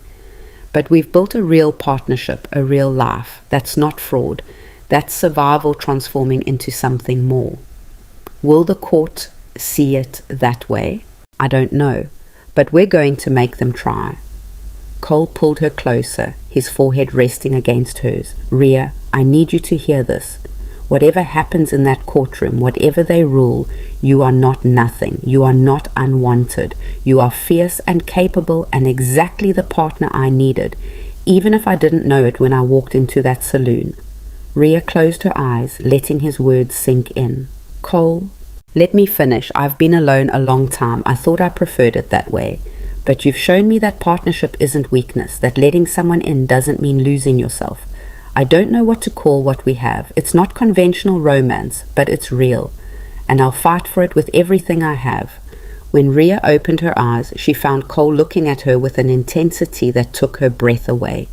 But we've built a real partnership, a real life. That's not fraud. That's survival transforming into something more. Will the court see it that way? I don't know, but we're going to make them try. Cole pulled her closer, his forehead resting against hers. Rhea, I need you to hear this. Whatever happens in that courtroom, whatever they rule, you are not nothing. You are not unwanted. You are fierce and capable and exactly the partner I needed, even if I didn't know it when I walked into that saloon. Rhea closed her eyes, letting his words sink in. Cole, let me finish. I've been alone a long time. I thought I preferred it that way. But you've shown me that partnership isn't weakness, that letting someone in doesn't mean losing yourself. I don't know what to call what we have. It's not conventional romance, but it's real. and I'll fight for it with everything I have." When Rhea opened her eyes, she found Cole looking at her with an intensity that took her breath away.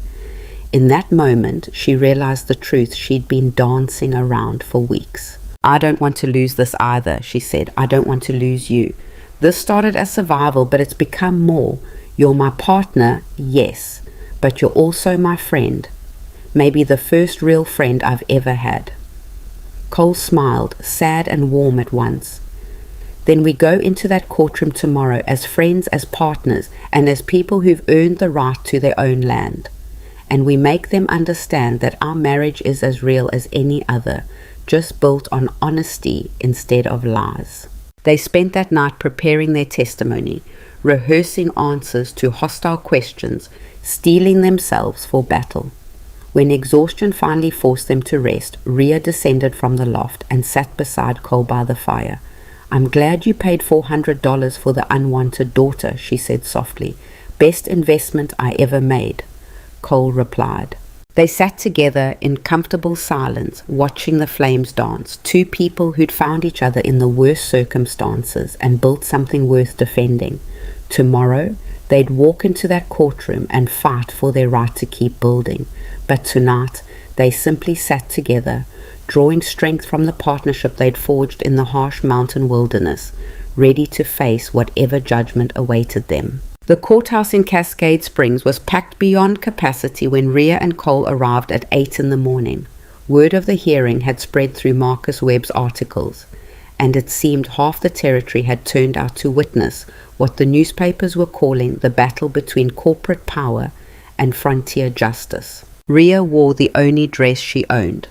In that moment, she realized the truth she'd been dancing around for weeks. "I don't want to lose this either," she said. "I don't want to lose you. This started as survival, but it's become more. You're my partner, yes, but you're also my friend. Maybe the first real friend I've ever had." Cole smiled, sad and warm at once. "Then we go into that courtroom tomorrow as friends, as partners, and as people who've earned the right to their own land. And we make them understand that our marriage is as real as any other, just built on honesty instead of lies." They spent that night preparing their testimony, rehearsing answers to hostile questions, steeling themselves for battle. When exhaustion finally forced them to rest, Rhea descended from the loft and sat beside Cole by the fire. "I'm glad you paid $400 for the unwanted daughter," she said softly. "Best investment I ever made," Cole replied. They sat together in comfortable silence, watching the flames dance, two people who'd found each other in the worst circumstances and built something worth defending. Tomorrow, they'd walk into that courtroom and fight for their right to keep building. But tonight, they simply sat together, drawing strength from the partnership they'd forged in the harsh mountain wilderness, ready to face whatever judgment awaited them. The courthouse in Cascade Springs was packed beyond capacity when Rhea and Cole arrived at 8 in the morning. Word of the hearing had spread through Marcus Webb's articles, and it seemed half the territory had turned out to witness what the newspapers were calling the battle between corporate power and frontier justice. Rhea wore the only dress she owned,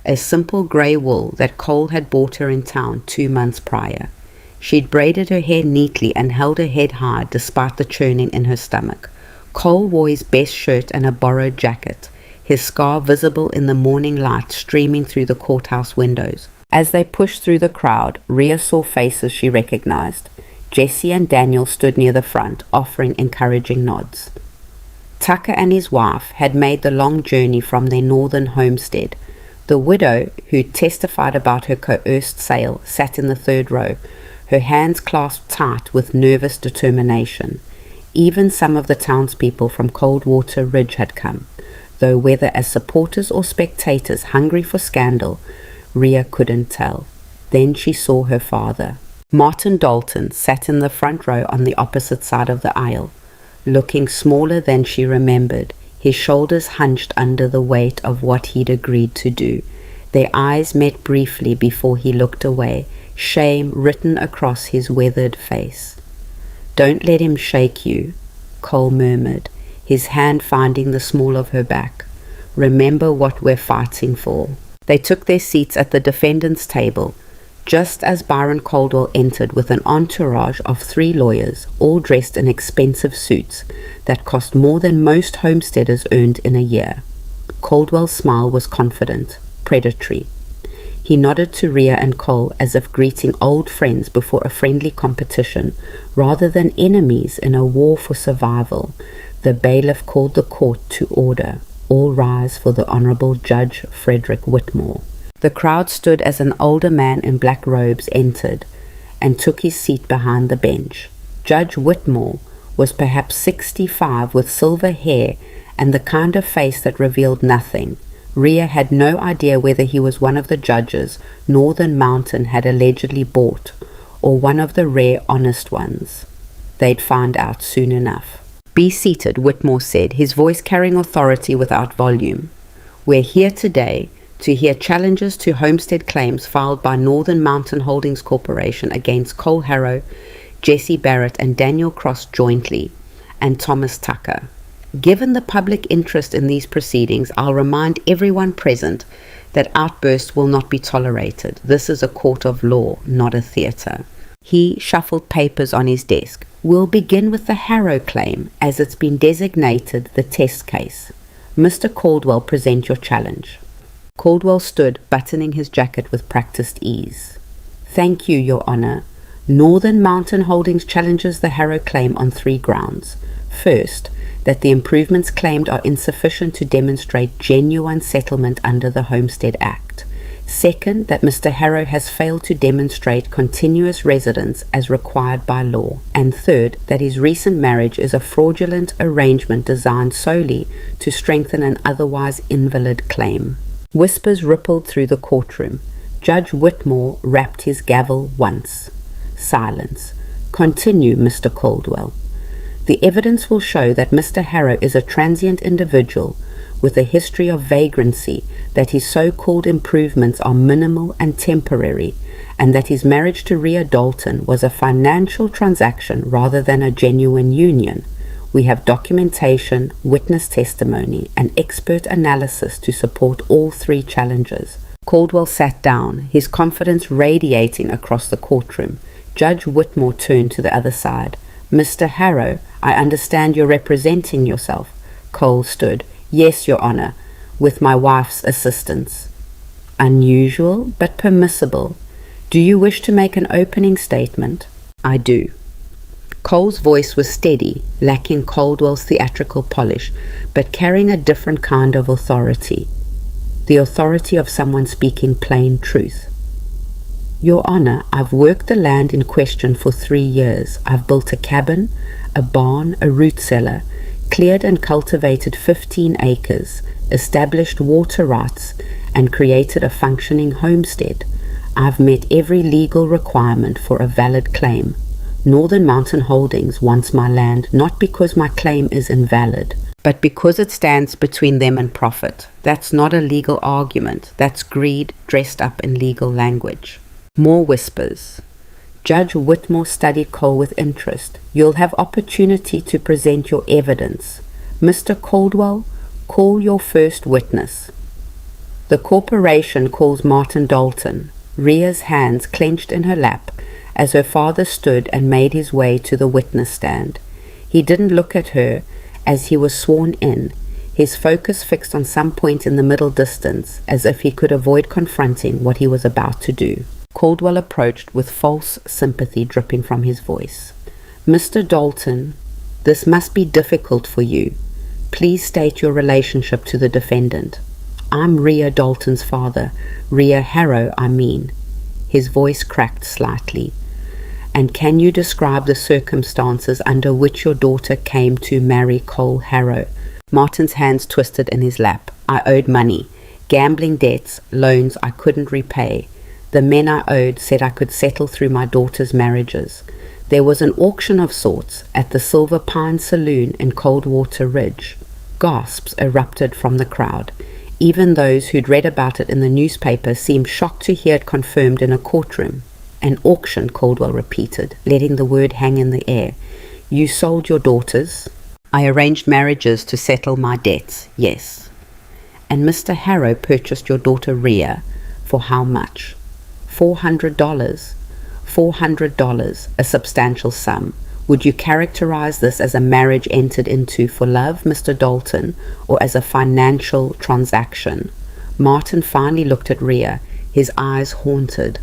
a simple grey wool that Cole had bought her in town 2 months prior. She'd braided her hair neatly and held her head high despite the churning in her stomach. Cole wore his best shirt and a borrowed jacket, his scar visible in the morning light streaming through the courthouse windows. As they pushed through the crowd, Rhea saw faces she recognized. Jesse and Daniel stood near the front, offering encouraging nods. Tucker and his wife had made the long journey from their northern homestead. The widow, who testified about her coerced sale, sat in the third row, her hands clasped tight with nervous determination. Even some of the townspeople from Coldwater Ridge had come, though whether as supporters or spectators hungry for scandal, Rhea couldn't tell. Then she saw her father. Martin Dalton sat in the front row on the opposite side of the aisle, looking smaller than she remembered, his shoulders hunched under the weight of what he'd agreed to do. Their eyes met briefly before he looked away, shame written across his weathered face. "Don't let him shake you," Cole murmured, his hand finding the small of her back. "Remember what we're fighting for." They took their seats at the defendant's table, just as Byron Caldwell entered with an entourage of 3 lawyers, all dressed in expensive suits that cost more than most homesteaders earned in a year. Caldwell's smile was confident, predatory. He nodded to Rhea and Cole as if greeting old friends before a friendly competition, rather than enemies in a war for survival. The bailiff called the court to order. All rise for the Honorable Judge Frederick Whitmore. The crowd stood as an older man in black robes entered and took his seat behind the bench. Judge Whitmore was perhaps 65 with silver hair and the kind of face that revealed nothing. Rhea had no idea whether he was one of the judges Northern Mountain had allegedly bought, or one of the rare honest ones. They'd find out soon enough. "Be seated," Whitmore said, his voice carrying authority without volume. "We're here today to hear challenges to homestead claims filed by Northern Mountain Holdings Corporation against Cole Harrow, Jesse Barrett, and Daniel Cross jointly, and Thomas Tucker. Given the public interest in these proceedings, I'll remind everyone present that outbursts will not be tolerated. This is a court of law, not a theater." He shuffled papers on his desk. "We'll begin with the Harrow claim, as it's been designated the test case. Mr. Caldwell, present your challenge." Caldwell stood, buttoning his jacket with practiced ease. "Thank you, Your Honor. Northern Mountain Holdings challenges the Harrow claim on 3 grounds. First, that the improvements claimed are insufficient to demonstrate genuine settlement under the Homestead Act. Second, that Mr. Harrow has failed to demonstrate continuous residence as required by law. And third, that his recent marriage is a fraudulent arrangement designed solely to strengthen an otherwise invalid claim. Whispers rippled through the courtroom. Judge Whitmore rapped his gavel once. Silence. Continue, Mr. Caldwell. The evidence will show that Mr. Harrow is a transient individual with a history of vagrancy, that his so-called improvements are minimal and temporary, and that his marriage to Rhea Dalton was a financial transaction rather than a genuine union. We have documentation, witness testimony, and expert analysis to support all three challenges. Caldwell sat down, his confidence radiating across the courtroom. Judge Whitmore turned to the other side. Mr. Harrow, I understand you're representing yourself. Cole stood. Yes, Your Honor, with my wife's assistance. Unusual, but permissible. Do you wish to make an opening statement? I do. Cole's voice was steady, lacking Caldwell's theatrical polish, but carrying a different kind of authority. The authority of someone speaking plain truth. Your Honor, I've worked the land in question for 3 years. I've built a cabin, a barn, a root cellar, cleared and cultivated 15 acres, established water rights, and created a functioning homestead. I've met every legal requirement for a valid claim. Northern Mountain Holdings wants my land not because my claim is invalid, but because it stands between them and profit. That's not a legal argument. That's greed dressed up in legal language. More whispers. Judge Whitmore studied Cole with interest. You'll have opportunity to present your evidence. Mr. Caldwell, call your first witness. The corporation calls Martin Dalton. Rhea's hands clenched in her lap as her father stood and made his way to the witness stand. He didn't look at her as he was sworn in, his focus fixed on some point in the middle distance, as if he could avoid confronting what he was about to do. Caldwell approached with false sympathy dripping from his voice. Mr. Dalton, this must be difficult for you. Please state your relationship to the defendant. I'm Rhea Dalton's father. Rhea Harrow, I mean. His voice cracked slightly. And can you describe the circumstances under which your daughter came to marry Cole Harrow? Martin's hands twisted in his lap. I owed money. Gambling debts, loans I couldn't repay. The men I owed said I could settle through my daughter's marriages. There was an auction of sorts at the Silver Pine Saloon in Coldwater Ridge. Gasps erupted from the crowd. Even those who'd read about it in the newspaper seemed shocked to hear it confirmed in a courtroom. An auction, Caldwell repeated, letting the word hang in the air. You sold your daughters? I arranged marriages to settle my debts, yes. And Mr. Harrow purchased your daughter Rhea for how much? $400. $400, a substantial sum. Would you characterize this as a marriage entered into for love, Mr. Dalton, or as a financial transaction? Martin finally looked at Rhea, his eyes haunted.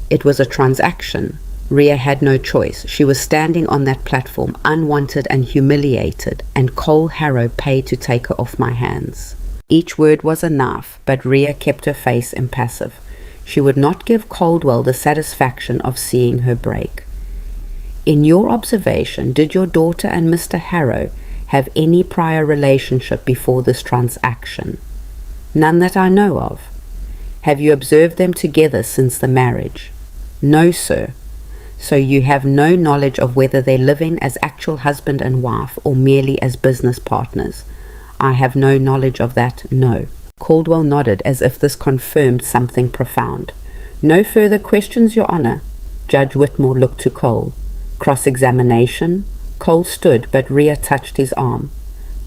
It was a transaction. Rhea had no choice. She was standing on that platform, unwanted and humiliated, and Cole Harrow paid to take her off my hands. Each word was a knife, but Rhea kept her face impassive. She would not give Caldwell the satisfaction of seeing her break. In your observation, did your daughter and Mr. Harrow have any prior relationship before this transaction? None that I know of. Have you observed them together since the marriage? No, sir. So you have no knowledge of whether they're living as actual husband and wife or merely as business partners? I have no knowledge of that, no. Caldwell nodded as if this confirmed something profound. No further questions, Your Honor. Judge Whitmore looked to Cole. Cross-examination? Cole stood, but Rhea touched his arm.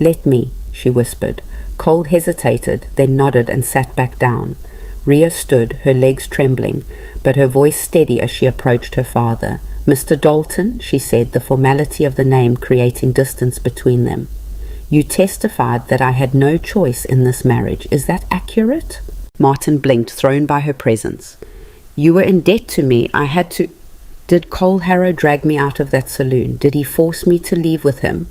Let me, she whispered. Cole hesitated, then nodded and sat back down. Rhea stood, her legs trembling, but her voice steady as she approached her father. Mr. Dalton, she said, the formality of the name creating distance between them. You testified that I had no choice in this marriage. Is that accurate? Martin blinked, thrown by her presence. You were in debt to me. I had to... Did Cole Harrow drag me out of that saloon? Did he force me to leave with him?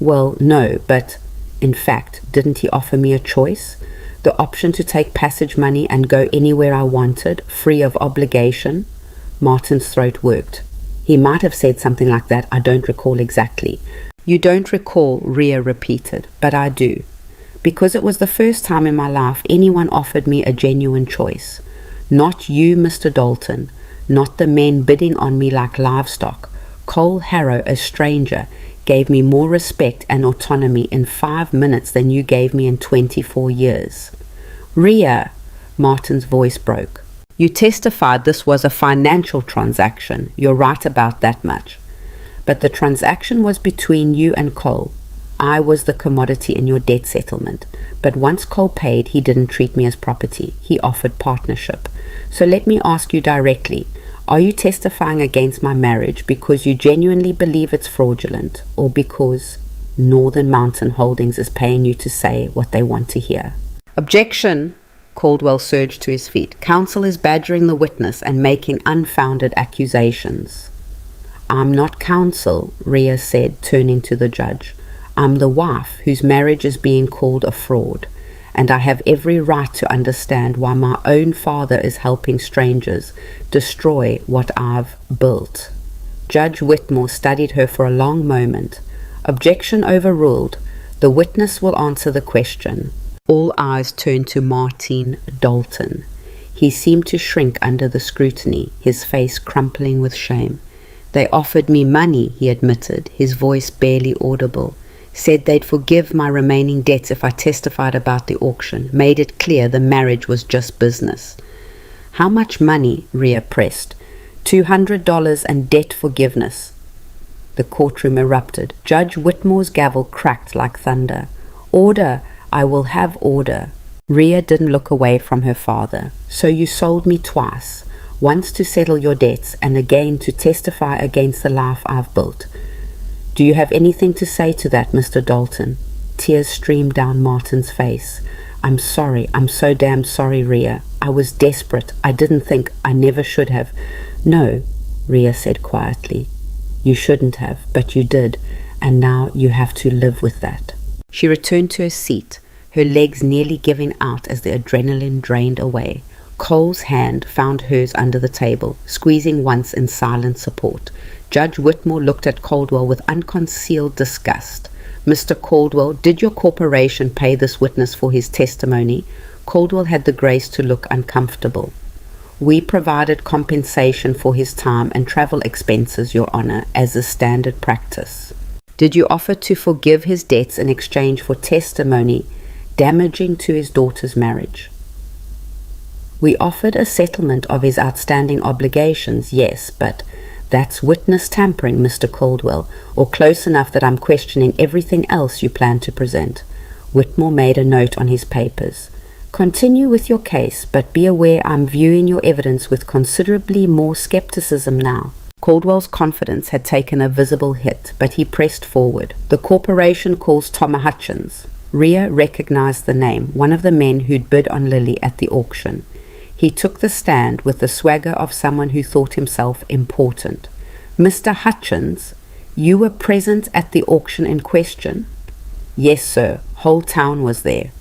Well, no, but... In fact, didn't he offer me a choice? The option to take passage money and go anywhere I wanted, free of obligation. Martin's throat worked. He might have said something like that, I don't recall exactly. You don't recall, Rhea repeated, but I do. Because it was the first time in my life anyone offered me a genuine choice. Not you, Mr. Dalton, not the men bidding on me like livestock. Cole Harrow, a stranger, gave me more respect and autonomy in 5 minutes than you gave me in 24 years. Rhea, Martin's voice broke. You testified this was a financial transaction. You're right about that much. But the transaction was between you and Cole. I was the commodity in your debt settlement. But once Cole paid, he didn't treat me as property. He offered partnership. So let me ask you directly, are you testifying against my marriage because you genuinely believe it's fraudulent, or because Northern Mountain Holdings is paying you to say what they want to hear? Objection! Caldwell surged to his feet. Counsel is badgering the witness and making unfounded accusations. I'm not counsel, Rhea said, turning to the judge. I'm the wife whose marriage is being called a fraud, and I have every right to understand why my own father is helping strangers destroy what I've built. Judge Whitmore studied her for a long moment. Objection overruled. The witness will answer the question. All eyes turned to Martin Dalton. He seemed to shrink under the scrutiny, his face crumpling with shame. They offered me money, he admitted, his voice barely audible. Said they'd forgive my remaining debts if I testified about the auction, made it clear the marriage was just business. How much money? Rhea pressed. $200 and debt forgiveness. The courtroom erupted. Judge Whitmore's gavel cracked like thunder. Order! I will have order. Rhea didn't look away from her father. So you sold me twice, once to settle your debts and again to testify against the life I've built. Do you have anything to say to that, Mr. Dalton? Tears streamed down Martin's face. I'm sorry. I'm so damn sorry, Rhea. I was desperate. I didn't think. I never should have. No, Rhea said quietly. You shouldn't have, but you did, and now you have to live with that. She returned to her seat, her legs nearly giving out as the adrenaline drained away. Cole's hand found hers under the table, squeezing once in silent support. Judge Whitmore looked at Caldwell with unconcealed disgust. Mr. Caldwell, did your corporation pay this witness for his testimony? Caldwell had the grace to look uncomfortable. We provided compensation for his time and travel expenses, Your Honor, as a standard practice. Did you offer to forgive his debts in exchange for testimony damaging to his daughter's marriage? We offered a settlement of his outstanding obligations, yes, but that's witness tampering, Mr. Caldwell, or close enough that I'm questioning everything else you plan to present. Whitmore made a note on his papers. Continue with your case, but be aware I'm viewing your evidence with considerably more skepticism now. Caldwell's confidence had taken a visible hit, but he pressed forward. The corporation calls Tom Hutchins. Rhea recognized the name, one of the men who'd bid on Lily at the auction. He took the stand with the swagger of someone who thought himself important. Mr. Hutchins, you were present at the auction in question? Yes, sir. Whole town was there.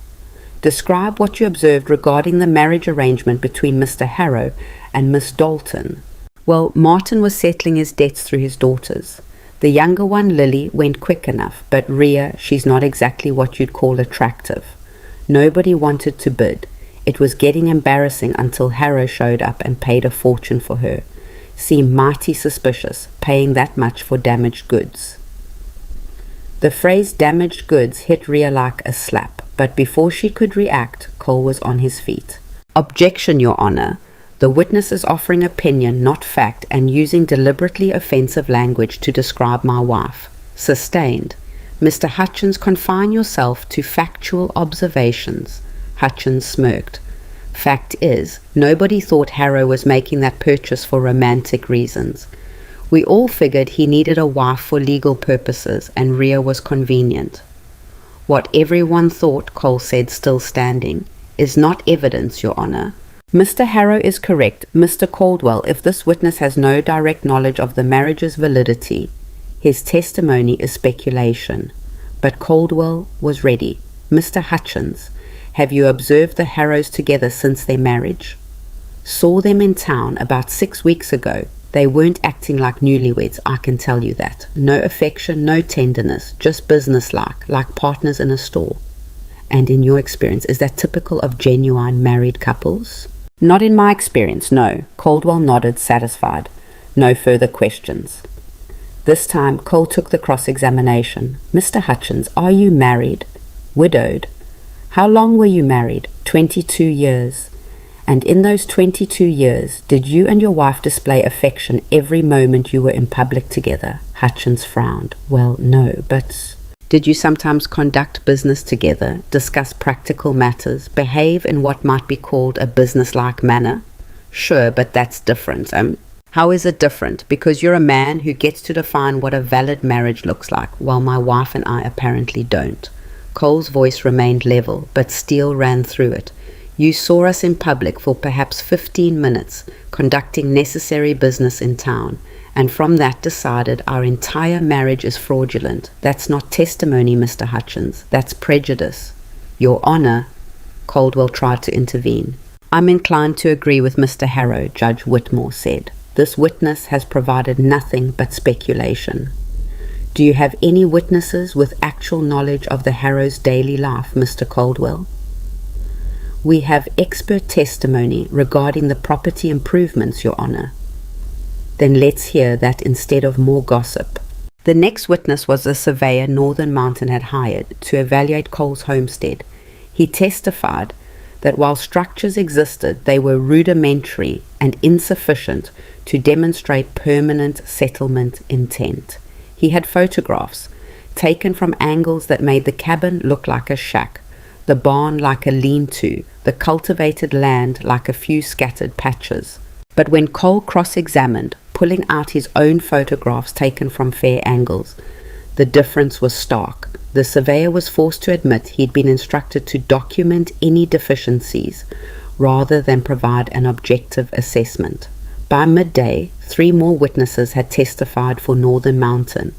Describe what you observed regarding the marriage arrangement between Mr. Harrow and Miss Dalton. Well, Martin was settling his debts through his daughters. The younger one, Lily, went quick enough, but Rhea, she's not exactly what you'd call attractive. Nobody wanted to bid. It was getting embarrassing until Harrow showed up and paid a fortune for her. Seemed mighty suspicious, paying that much for damaged goods. The phrase damaged goods hit Rhea like a slap, but before she could react, Cole was on his feet. Objection, Your Honor. The witness is offering opinion, not fact, and using deliberately offensive language to describe my wife. Sustained. Mr. Hutchins, confine yourself to factual observations. Hutchins smirked. Fact is, nobody thought Harrow was making that purchase for romantic reasons. We all figured he needed a wife for legal purposes, and Rhea was convenient. What everyone thought, Cole said, still standing, is not evidence, Your Honor. Mr. Harrow is correct. Mr. Caldwell, if this witness has no direct knowledge of the marriage's validity, his testimony is speculation. But Caldwell was ready. Mr. Hutchins, Have you observed the Harrows together since their marriage? Saw them in town about 6 weeks ago. They weren't acting like newlyweds, I can tell you that. No affection, no tenderness, just businesslike, like partners in a store. And in your experience, is that typical of genuine married couples? Not in my experience, no. Caldwell nodded, satisfied. No further questions. This time, Cole took the cross-examination. Mr. Hutchins, are you married? Widowed? How long were you married? 22 years. And in those 22 years, did you and your wife display affection every moment you were in public together? Hutchins frowned. Well, no, but... Did you sometimes conduct business together, discuss practical matters, behave in what might be called a business-like manner? Sure, but that's different. How is it different? Because you're a man who gets to define what a valid marriage looks like, while my wife and I apparently don't. Cole's voice remained level, but steel ran through it. You saw us in public for perhaps 15 minutes, conducting necessary business in town, and from that decided our entire marriage is fraudulent. That's not testimony, Mr. Hutchins. That's prejudice. Your Honor, Caldwell tried to intervene. I'm inclined to agree with Mr. Harrow, Judge Whitmore said. This witness has provided nothing but speculation. Do you have any witnesses with actual knowledge of the Harrows' daily life, Mr. Caldwell? We have expert testimony regarding the property improvements, Your Honor. Then let's hear that instead of more gossip. The next witness was the surveyor Northern Mountain had hired to evaluate Cole's homestead. He testified that while structures existed, they were rudimentary and insufficient to demonstrate permanent settlement intent. He had photographs taken from angles that made the cabin look like a shack, the barn like a lean-to, the cultivated land like a few scattered patches. But when Cole cross-examined, pulling out his own photographs taken from fair angles, the difference was stark. The surveyor was forced to admit he'd been instructed to document any deficiencies rather than provide an objective assessment. By midday, 3 more witnesses had testified for Northern Mountain,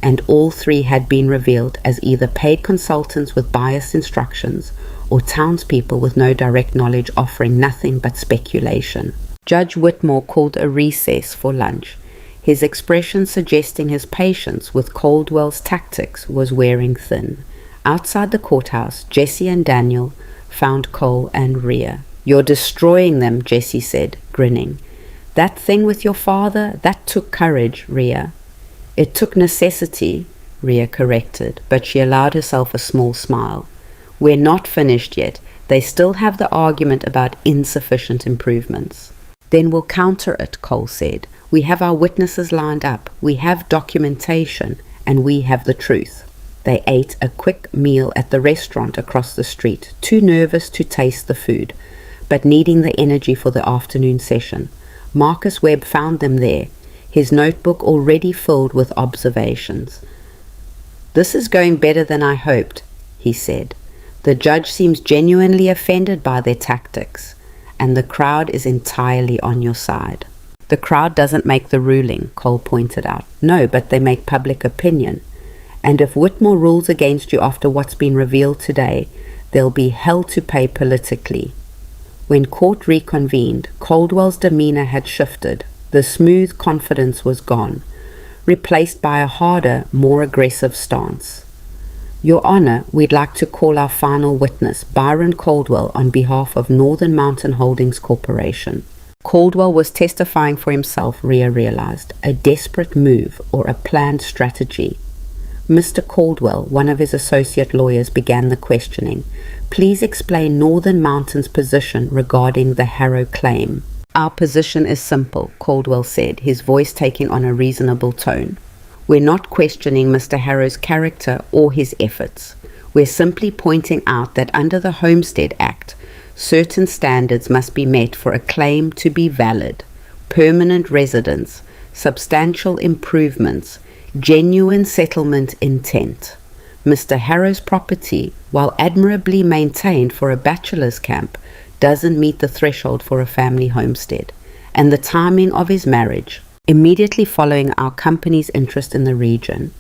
and all 3 had been revealed as either paid consultants with biased instructions or townspeople with no direct knowledge offering nothing but speculation. Judge Whitmore called a recess for lunch, his expression suggesting his patience with Caldwell's tactics was wearing thin. Outside the courthouse, Jesse and Daniel found Cole and Rhea. You're destroying them, Jesse said, grinning. That thing with your father, that took courage, Rhea. It took necessity, Rhea corrected, but she allowed herself a small smile. We're not finished yet. They still have the argument about insufficient improvements. Then we'll counter it, Cole said. We have our witnesses lined up. We have documentation, and we have the truth. They ate a quick meal at the restaurant across the street, too nervous to taste the food, but needing the energy for the afternoon session. Marcus Webb found them there, his notebook already filled with observations. This is going better than I hoped, he said. The judge seems genuinely offended by their tactics, and the crowd is entirely on your side. The crowd doesn't make the ruling, Cole pointed out. No, but they make public opinion. And if Whitmore rules against you after what's been revealed today, there'll be hell to pay politically. When court reconvened, Caldwell's demeanor had shifted. The smooth confidence was gone, replaced by a harder, more aggressive stance. Your Honor, we'd like to call our final witness, Byron Caldwell, on behalf of Northern Mountain Holdings Corporation. Caldwell was testifying for himself, Rhea realized, a desperate move or a planned strategy. Mr. Caldwell, one of his associate lawyers, began the questioning. Please explain Northern Mountain's position regarding the Harrow claim. Our position is simple, Caldwell said, his voice taking on a reasonable tone. We're not questioning Mr. Harrow's character or his efforts. We're simply pointing out that under the Homestead Act, certain standards must be met for a claim to be valid: permanent residence, substantial improvements, genuine settlement intent. Mr. Harrow's property, while admirably maintained for a bachelor's camp, doesn't meet the threshold for a family homestead, and the timing of his marriage, immediately following our company's interest in the region,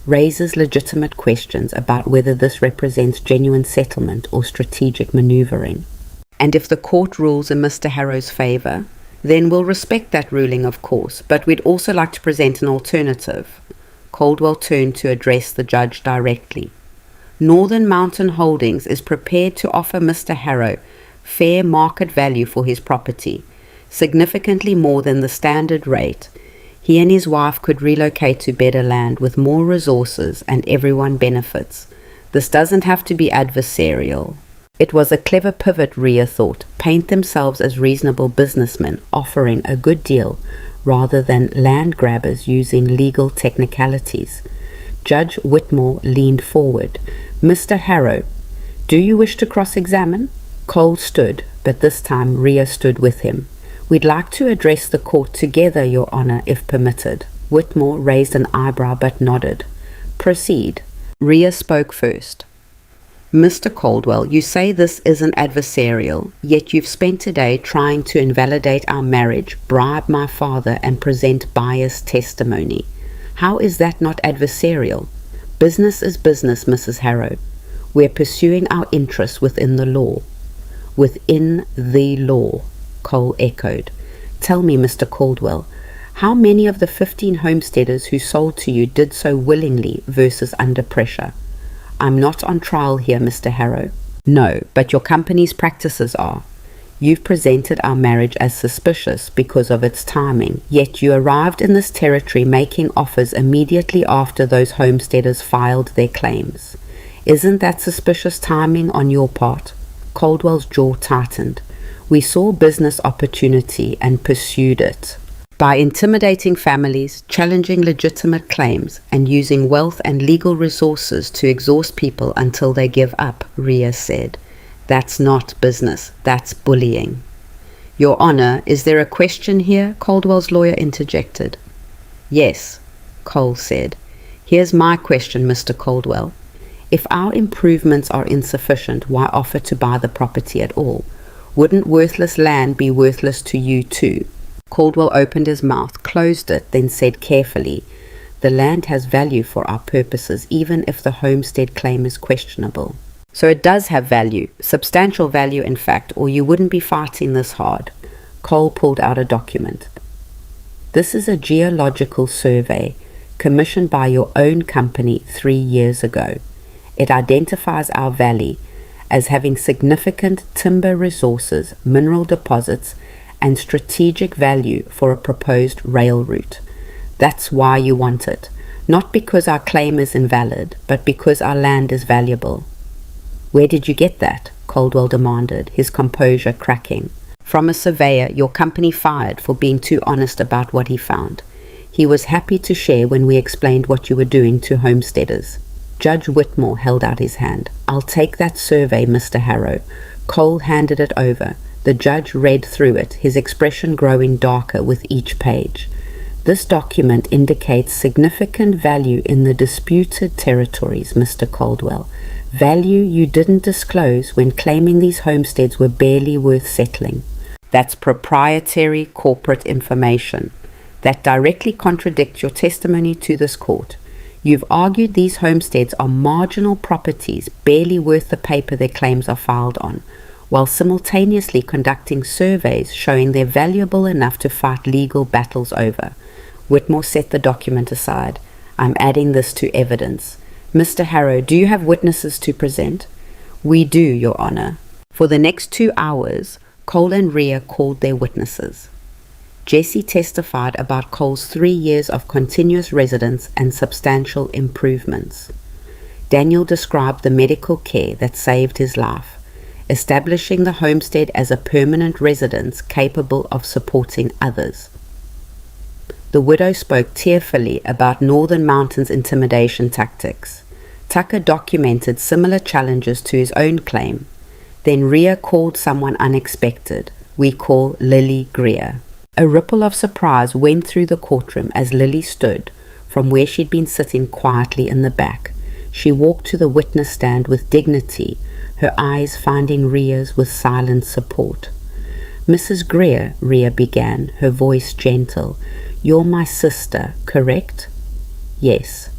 raises legitimate questions about whether this represents genuine settlement or strategic maneuvering. And if the court rules in Mr. Harrow's favour, then we'll respect that ruling, of course, but we'd also like to present an alternative. Caldwell turned to address the judge directly. Northern Mountain Holdings is prepared to offer Mr. Harrow fair market value for his property, significantly more than the standard rate. He and his wife could relocate to better land with more resources and everyone benefits. This doesn't have to be adversarial. It was a clever pivot, Rhea thought, paint themselves as reasonable businessmen offering a good deal rather than land grabbers using legal technicalities. Judge Whitmore leaned forward. Mr. Harrow, do you wish to cross-examine? Cole stood, but this time Rhea stood with him. We'd like to address the court together, Your Honour, if permitted. Whitmore raised an eyebrow but nodded. Proceed. Rhea spoke first. Mr. Caldwell, you say this isn't adversarial, yet you've spent today trying to invalidate our marriage, bribe my father, and present biased testimony. How is that not adversarial? Business is business, Mrs. Harrow. We're pursuing our interests within the law. Within the law, Cole echoed. Tell me, Mr. Caldwell, how many of the 15 homesteaders who sold to you did so willingly versus under pressure? I'm not on trial here, Mr. Harrow. No, but your company's practices are. You've presented our marriage as suspicious because of its timing, yet you arrived in this territory making offers immediately after those homesteaders filed their claims. Isn't that suspicious timing on your part? Caldwell's jaw tightened. We saw business opportunity and pursued it. By intimidating families, challenging legitimate claims, and using wealth and legal resources to exhaust people until they give up, Rhea said. That's not business, that's bullying. Your Honour, is there a question here? Caldwell's lawyer interjected. Yes, Cole said. Here's my question, Mr. Caldwell. If our improvements are insufficient, why offer to buy the property at all? Wouldn't worthless land be worthless to you too? Caldwell opened his mouth, closed it, then said carefully, the land has value for our purposes, even if the homestead claim is questionable. So it does have value, substantial value in fact, or you wouldn't be fighting this hard. Cole pulled out a document. This is a geological survey commissioned by your own company 3 years ago. It identifies our valley as having significant timber resources, mineral deposits, and strategic value for a proposed rail route. That's why you want it, not because our claim is invalid, but because our land is valuable. Where did you get that? Caldwell demanded, his composure cracking. From a surveyor your company fired for being too honest about what he found. He was happy to share when we explained what you were doing to homesteaders. Judge Whitmore held out his hand. I'll take that survey, Mr. Harrow. Cole handed it over. The judge read through it, his expression growing darker with each page. This document indicates significant value in the disputed territories, Mr. Caldwell. Value you didn't disclose when claiming these homesteads were barely worth settling. That's proprietary corporate information. That directly contradicts your testimony to this court. You've argued these homesteads are marginal properties, barely worth the paper their claims are filed on, while simultaneously conducting surveys showing they're valuable enough to fight legal battles over. Whitmore set the document aside. I'm adding this to evidence. Mr. Harrow, do you have witnesses to present? We do, Your Honour. For the next 2 hours, Cole and Rhea called their witnesses. Jesse testified about Cole's 3 years of continuous residence and substantial improvements. Daniel described the medical care that saved his life, establishing the homestead as a permanent residence capable of supporting others. The widow spoke tearfully about Northern Mountain's intimidation tactics. Tucker documented similar challenges to his own claim. Then Rhea called someone unexpected, we call Lily Greer. A ripple of surprise went through the courtroom as Lily stood, from where she'd been sitting quietly in the back. She walked to the witness stand with dignity, her eyes finding Rhea's with silent support. Mrs. Greer, Rhea began, her voice gentle. You're my sister, correct? Yes.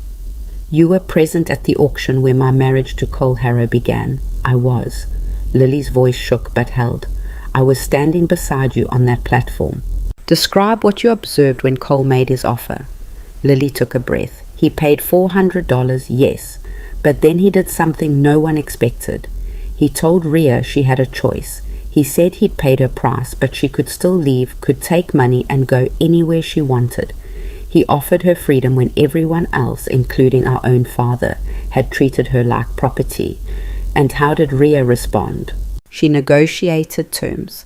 You were present at the auction where my marriage to Cole Harrow began. I was. Lily's voice shook but held. I was standing beside you on that platform. Describe what you observed when Cole made his offer. Lily took a breath. He paid $400, yes, but then he did something no one expected. He told Rhea she had a choice. He said he'd paid her price, but she could still leave, could take money and go anywhere she wanted. He offered her freedom when everyone else, including our own father, had treated her like property. And how did Rhea respond? She negotiated terms.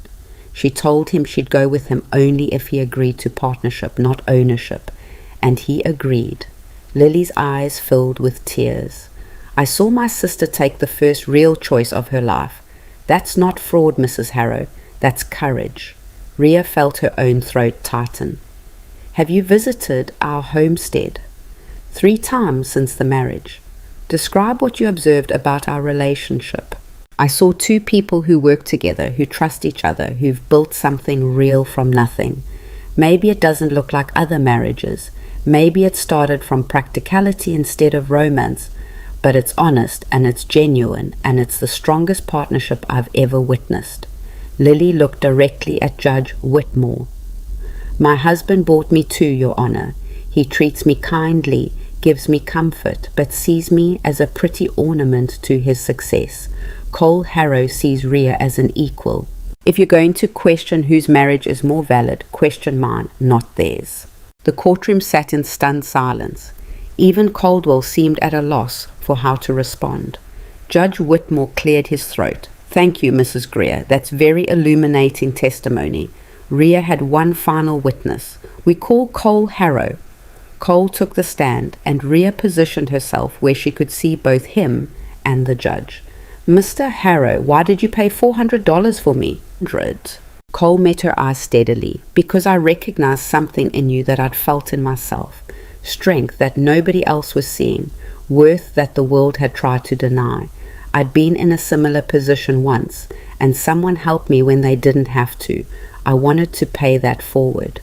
She told him she'd go with him only if he agreed to partnership, not ownership. And he agreed. Lily's eyes filled with tears. I saw my sister take the first real choice of her life. That's not fraud, Mrs. Harrow. That's courage. Rhea felt her own throat tighten. Have you visited our homestead? 3 times since the marriage. Describe what you observed about our relationship. I saw 2 people who work together, who trust each other, who've built something real from nothing. Maybe it doesn't look like other marriages. Maybe it started from practicality instead of romance. But it's honest and it's genuine and it's the strongest partnership I've ever witnessed. Lily looked directly at Judge Whitmore. My husband brought me too, Your Honor. He treats me kindly, gives me comfort, but sees me as a pretty ornament to his success. Cole Harrow sees Rhea as an equal. If you're going to question whose marriage is more valid, question mine, not theirs. The courtroom sat in stunned silence. Even Caldwell seemed at a loss for how to respond. Judge Whitmore cleared his throat. Thank you, Mrs. Greer. That's very illuminating testimony. Rhea had one final witness. We call Cole Harrow. Cole took the stand, and Rhea positioned herself where she could see both him and the judge. Mr. Harrow, why did you pay $400 for me? $100. Cole met her eyes steadily. Because I recognized something in you that I'd felt in myself. Strength that nobody else was seeing. Worth that the world had tried to deny. I'd been in a similar position once, and someone helped me when they didn't have to. I wanted to pay that forward.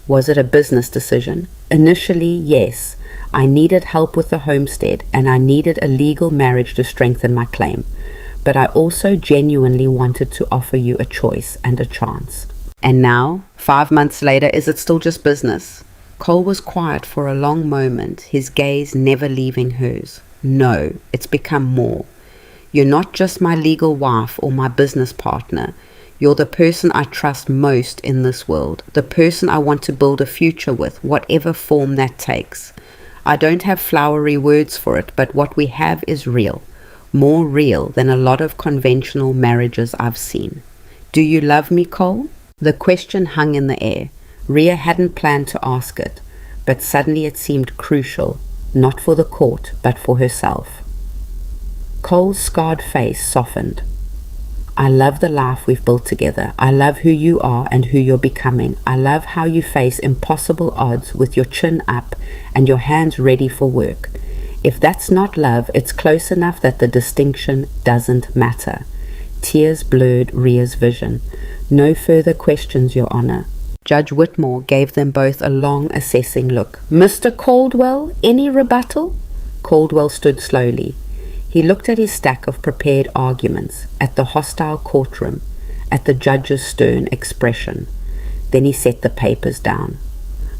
Was it a business decision? Initially, yes. I needed help with the homestead, and I needed a legal marriage to strengthen my claim. But I also genuinely wanted to offer you a choice and a chance. And now, 5 months later, is it still just business? Cole was quiet for a long moment, his gaze never leaving hers. No, it's become more. You're not just my legal wife or my business partner. You're the person I trust most in this world, the person I want to build a future with, whatever form that takes. I don't have flowery words for it, but what we have is real. More real than a lot of conventional marriages I've seen. Do you love me, Cole? The question hung in the air. Rhea hadn't planned to ask it, but suddenly it seemed crucial, not for the court, but for herself. Cole's scarred face softened. I love the life we've built together. I love who you are and who you're becoming. I love how you face impossible odds with your chin up and your hands ready for work. If that's not love, it's close enough that the distinction doesn't matter. Tears blurred Rhea's vision. No further questions, Your Honor. Judge Whitmore gave them both a long, assessing look. Mr. Caldwell, any rebuttal? Caldwell stood slowly. He looked at his stack of prepared arguments, at the hostile courtroom, at the judge's stern expression. Then he set the papers down.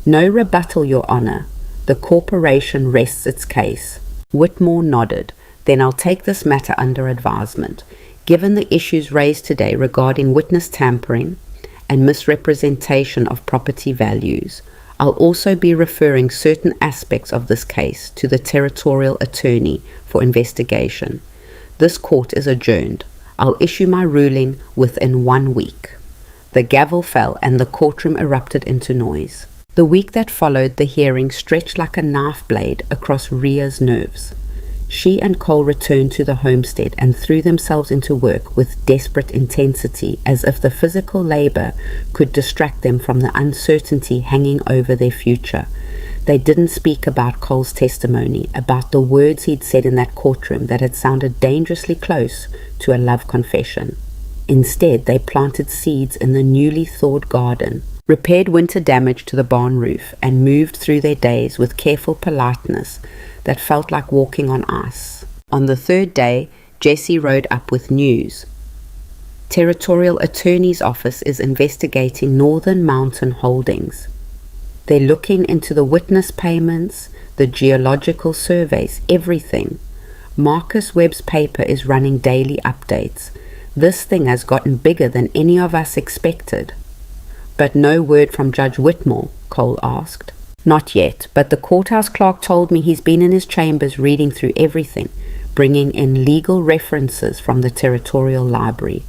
No rebuttal, Your Honor. The corporation rests its case. Whitmore nodded. Then I'll take this matter under advisement. Given the issues raised today regarding witness tampering and misrepresentation of property values, I'll also be referring certain aspects of this case to the territorial attorney for investigation. This court is adjourned. I'll issue my ruling within 1 week. The gavel fell and the courtroom erupted into noise. The week that followed the hearing stretched like a knife blade across Rhea's nerves. She and Cole returned to the homestead and threw themselves into work with desperate intensity, as if the physical labor could distract them from the uncertainty hanging over their future. They didn't speak about Cole's testimony, about the words he'd said in that courtroom that had sounded dangerously close to a love confession. Instead, they planted seeds in the newly thawed garden. repaired winter damage to the barn roof, and moved through their days with careful politeness that felt like walking on ice. On the third day, Jessie rode up with news. Territorial Attorney's Office is investigating Northern Mountain Holdings. They're looking into the witness payments, the geological surveys, everything. Marcus Webb's paper is running daily updates. This thing has gotten bigger than any of us expected. But no word from Judge Whitmore, Cole asked. Not yet, but the courthouse clerk told me he's been in his chambers reading through everything, bringing in legal references from the Territorial Library.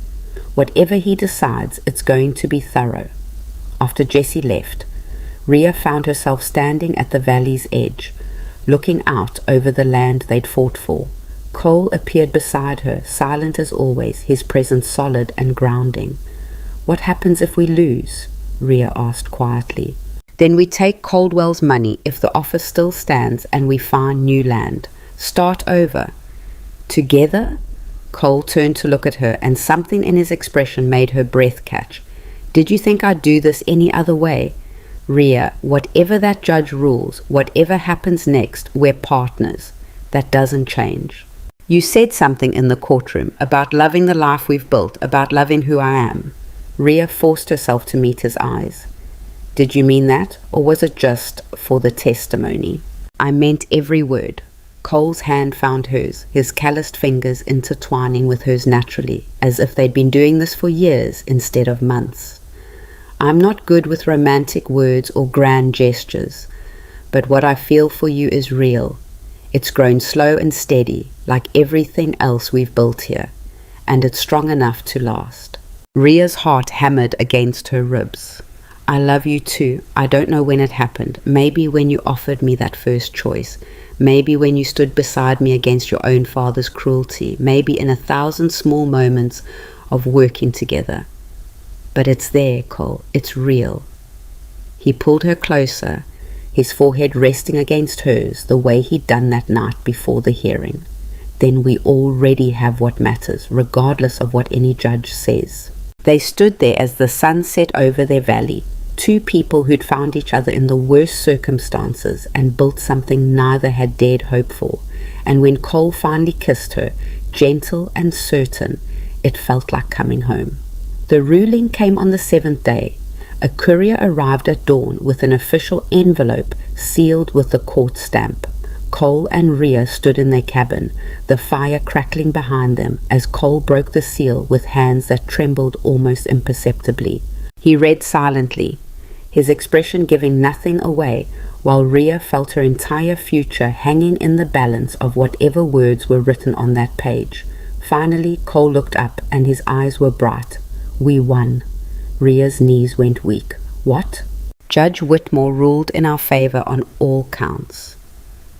Whatever he decides, it's going to be thorough. After Jessie left, Rhea found herself standing at the valley's edge, looking out over the land they'd fought for. Cole appeared beside her, silent as always, his presence solid and grounding. "What happens if we lose?" Rhea asked quietly. "Then we take Caldwell's money if the offer still stands and we find new land. Start over." "Together?" Cole turned to look at her, and something in his expression made her breath catch. "Did you think I'd do this any other way?" "Rhea, whatever that judge rules, whatever happens next, we're partners. That doesn't change. You said something in the courtroom about loving the life we've built, about loving who I am." Rhea forced herself to meet his eyes. "Did you mean that, or was it just for the testimony?" "I meant every word." Cole's hand found hers, his calloused fingers intertwining with hers naturally, as if they'd been doing this for years instead of months. "I'm not good with romantic words or grand gestures, but what I feel for you is real. It's grown slow and steady, like everything else we've built here, and it's strong enough to last." Rhea's heart hammered against her ribs. "I love you too. I don't know when it happened. Maybe when you offered me that first choice. Maybe when you stood beside me against your own father's cruelty. Maybe in 1,000 small moments of working together. But it's there, Cole. It's real." He pulled her closer, his forehead resting against hers the way he'd done that night before the hearing. "Then we already have what matters, regardless of what any judge says." They stood there as the sun set over their valley, two people who'd found each other in the worst circumstances and built something neither had dared hope for. And when Cole finally kissed her, gentle and certain, it felt like coming home. The ruling came on the 7th day. A courier arrived at dawn with an official envelope sealed with the court stamp. Cole and Rhea stood in their cabin, the fire crackling behind them as Cole broke the seal with hands that trembled almost imperceptibly. He read silently, his expression giving nothing away, while Rhea felt her entire future hanging in the balance of whatever words were written on that page. Finally, Cole looked up and his eyes were bright. "We won." Rhea's knees went weak. "What?" "Judge Whitmore ruled in our favor on all counts.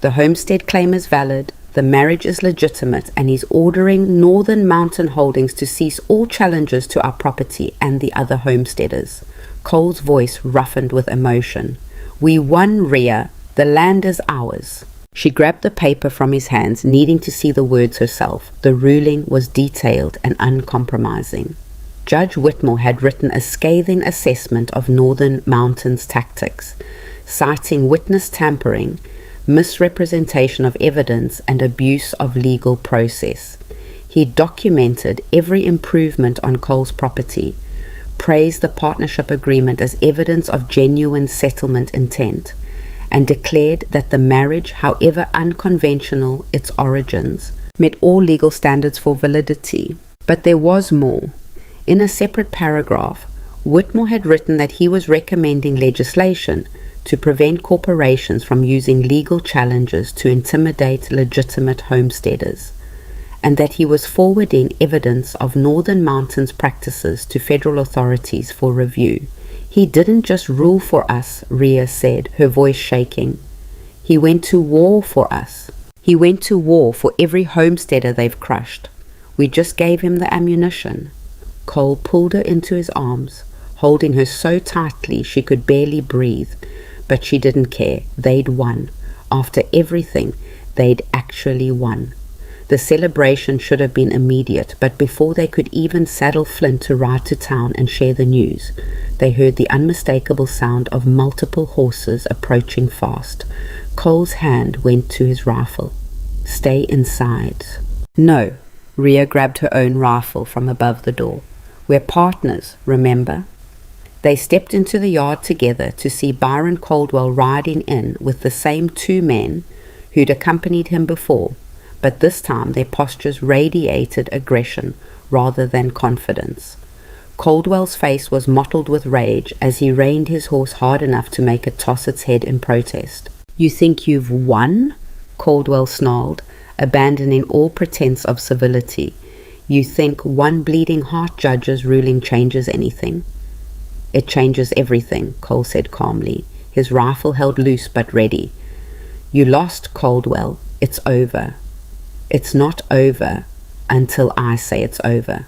The homestead claim is valid, the marriage is legitimate, and he's ordering Northern Mountain Holdings to cease all challenges to our property and the other homesteaders." Cole's voice roughened with emotion. "We won, Rhea. The land is ours." She grabbed the paper from his hands, needing to see the words herself. The ruling was detailed and uncompromising. Judge Whitmore had written a scathing assessment of Northern Mountain's tactics, citing witness tampering, misrepresentation of evidence, and abuse of legal process. He documented every improvement on Cole's property, praised the partnership agreement as evidence of genuine settlement intent, and declared that the marriage, however unconventional its origins, met all legal standards for validity. But there was more. In a separate paragraph, Whitmore had written that he was recommending legislation to prevent corporations from using legal challenges to intimidate legitimate homesteaders, and that he was forwarding evidence of Northern Mountain's practices to federal authorities for review. "He didn't just rule for us," Rhea said, her voice shaking. "He went to war for us. He went to war for every homesteader they've crushed. We just gave him the ammunition." Cole pulled her into his arms, holding her so tightly she could barely breathe, but she didn't care. They'd won. After everything, they'd actually won. The celebration should have been immediate, but before they could even saddle Flint to ride to town and share the news, they heard the unmistakable sound of multiple horses approaching fast. Cole's hand went to his rifle. "Stay inside." "No." Rhea grabbed her own rifle from above the door. "We're partners, remember?" They stepped into the yard together to see Byron Caldwell riding in with the same two men who'd accompanied him before, but this time their postures radiated aggression rather than confidence. Caldwell's face was mottled with rage as he reined his horse hard enough to make it toss its head in protest. "You think you've won?" Caldwell snarled, abandoning all pretense of civility. "You think one bleeding heart judge's ruling changes anything?" "It changes everything," Cole said calmly, his rifle held loose but ready. "You lost, Caldwell. It's over." "It's not over until I say it's over.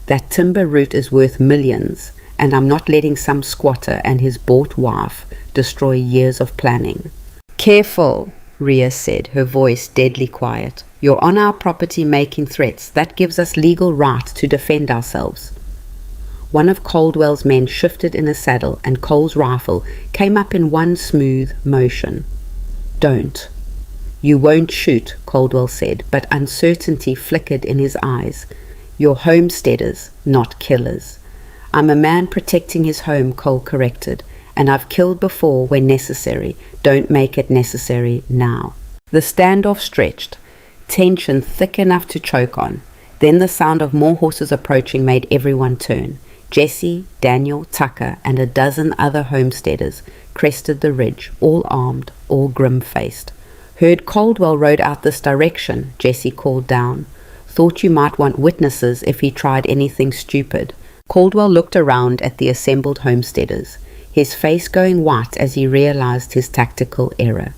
That timber route is worth millions, and I'm not letting some squatter and his bought wife destroy years of planning." "Careful," Rhea said, her voice deadly quiet. "You're on our property making threats. That gives us legal right to defend ourselves." One of Caldwell's men shifted in a saddle, and Cole's rifle came up in one smooth motion. "Don't." "You won't shoot," Caldwell said, but uncertainty flickered in his eyes. "You're homesteaders, not killers." "I'm a man protecting his home," Cole corrected, "and I've killed before when necessary. Don't make it necessary now." The standoff stretched, tension thick enough to choke on. Then the sound of more horses approaching made everyone turn. Jesse, Daniel, Tucker, and a dozen other homesteaders crested the ridge, all armed, all grim-faced. "Heard Caldwell rode out this direction," Jesse called down. "Thought you might want witnesses if he tried anything stupid." Caldwell looked around at the assembled homesteaders, his face going white as he realized his tactical error.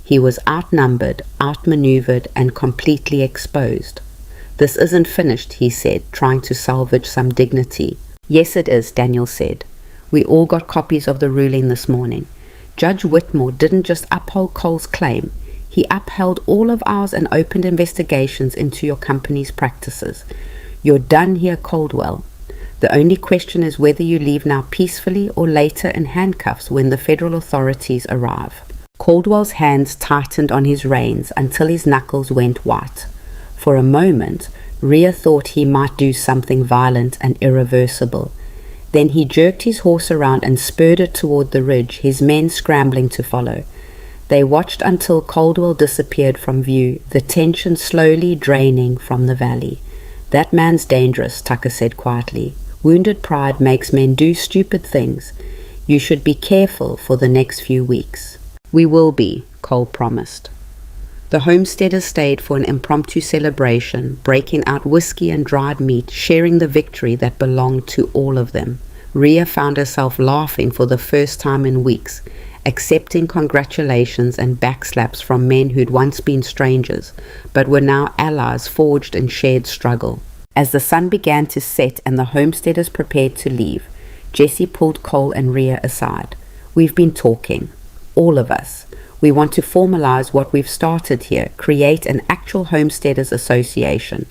He was outnumbered, outmaneuvered, and completely exposed. "This isn't finished," he said, trying to salvage some dignity. "Yes, it is," Daniel said. "We all got copies of the ruling this morning. Judge Whitmore didn't just uphold Cole's claim. He upheld all of ours and opened investigations into your company's practices. You're done here, Caldwell. The only question is whether you leave now peacefully or later in handcuffs when the federal authorities arrive." Caldwell's hands tightened on his reins until his knuckles went white. For a moment, Rhea thought he might do something violent and irreversible. Then he jerked his horse around and spurred it toward the ridge, his men scrambling to follow. They watched until Caldwell disappeared from view, the tension slowly draining from the valley. "That man's dangerous," Tucker said quietly. "Wounded pride makes men do stupid things. You should be careful for the next few weeks." "We will be," Cole promised. The homesteaders stayed for an impromptu celebration, breaking out whiskey and dried meat, sharing the victory that belonged to all of them. Rhea found herself laughing for the first time in weeks, accepting congratulations and backslaps from men who'd once been strangers, but were now allies forged in shared struggle. As the sun began to set and the homesteaders prepared to leave, Jesse pulled Cole and Rhea aside. "We've been talking, all of us. We want to formalize what we've started here, create an actual homesteaders association,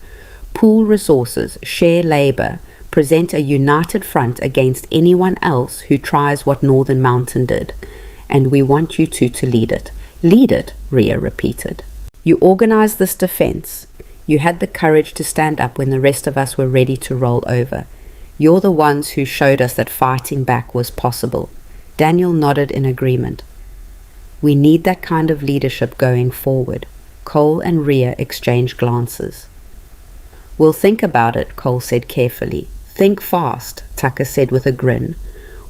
pool resources, share labor, present a united front against anyone else who tries what Northern Mountain did. And we want you two to lead it." "Lead it," Rhea repeated. "You organized this defense. You had the courage to stand up when the rest of us were ready to roll over. You're the ones who showed us that fighting back was possible." Daniel nodded in agreement. "We need that kind of leadership going forward." Cole and Rhea exchanged glances. "We'll think about it," Cole said carefully. "Think fast," Tucker said with a grin.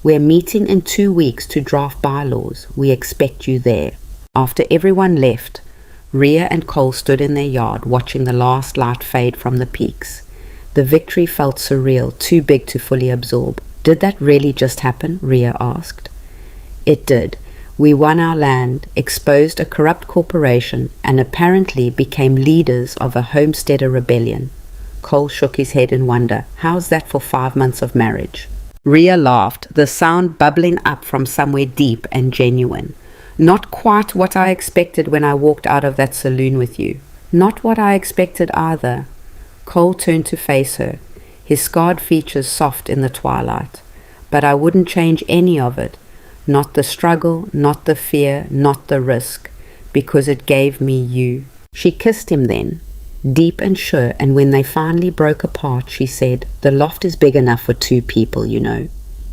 "We're meeting in 2 weeks to draft bylaws. We expect you there." After everyone left, Rhea and Cole stood in their yard watching the last light fade from the peaks. The victory felt surreal, too big to fully absorb. "Did that really just happen?" Rhea asked. "It did. We won our land, exposed a corrupt corporation, and apparently became leaders of a homesteader rebellion." Cole shook his head in wonder. "How's that for 5 months of marriage?" Rhea laughed, the sound bubbling up from somewhere deep and genuine. "Not quite what I expected when I walked out of that saloon with you. Not what I expected either. Cole turned to face her, his scarred features soft in the twilight. But I wouldn't change any of it. Not the struggle, not the fear, not the risk, because it gave me you. She kissed him then, deep and sure, and when they finally broke apart, she said, "The loft is big enough for 2 people, you know.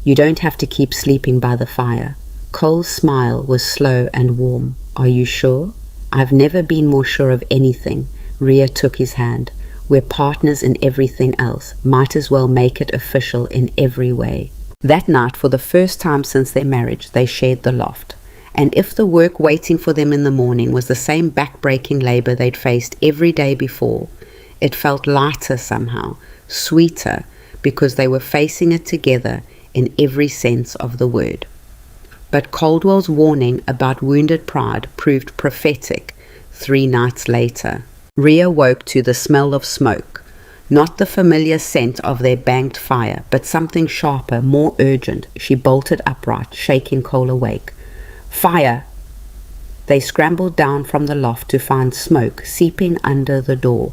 You don't have to keep sleeping by the fire." Cole's smile was slow and warm. "Are you sure?" "I've never been more sure of anything." Rhea took his hand. "We're partners in everything else. Might as well make it official in every way." That night, for the first time since their marriage, they shared the loft. And if the work waiting for them in the morning was the same back-breaking labor they'd faced every day before, it felt lighter somehow, sweeter, because they were facing it together in every sense of the word. But Caldwell's warning about wounded pride proved prophetic 3 nights later. Rhea woke to the smell of smoke, not the familiar scent of their banked fire, but something sharper, more urgent. She bolted upright, shaking Cole awake. "Fire!" They scrambled down from the loft to find smoke seeping under the door.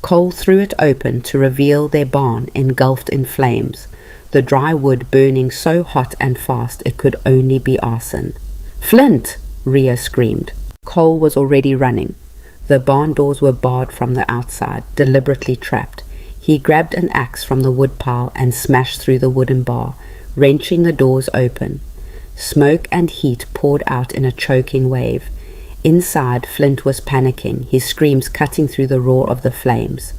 Cole threw it open to reveal their barn engulfed in flames, the dry wood burning so hot and fast it could only be arson. "Flint!" Rhea screamed. Cole was already running. The barn doors were barred from the outside, deliberately trapped. He grabbed an axe from the wood pile and smashed through the wooden bar, wrenching the doors open. Smoke and heat poured out in a choking wave. Inside, Flint was panicking, his screams cutting through the roar of the flames.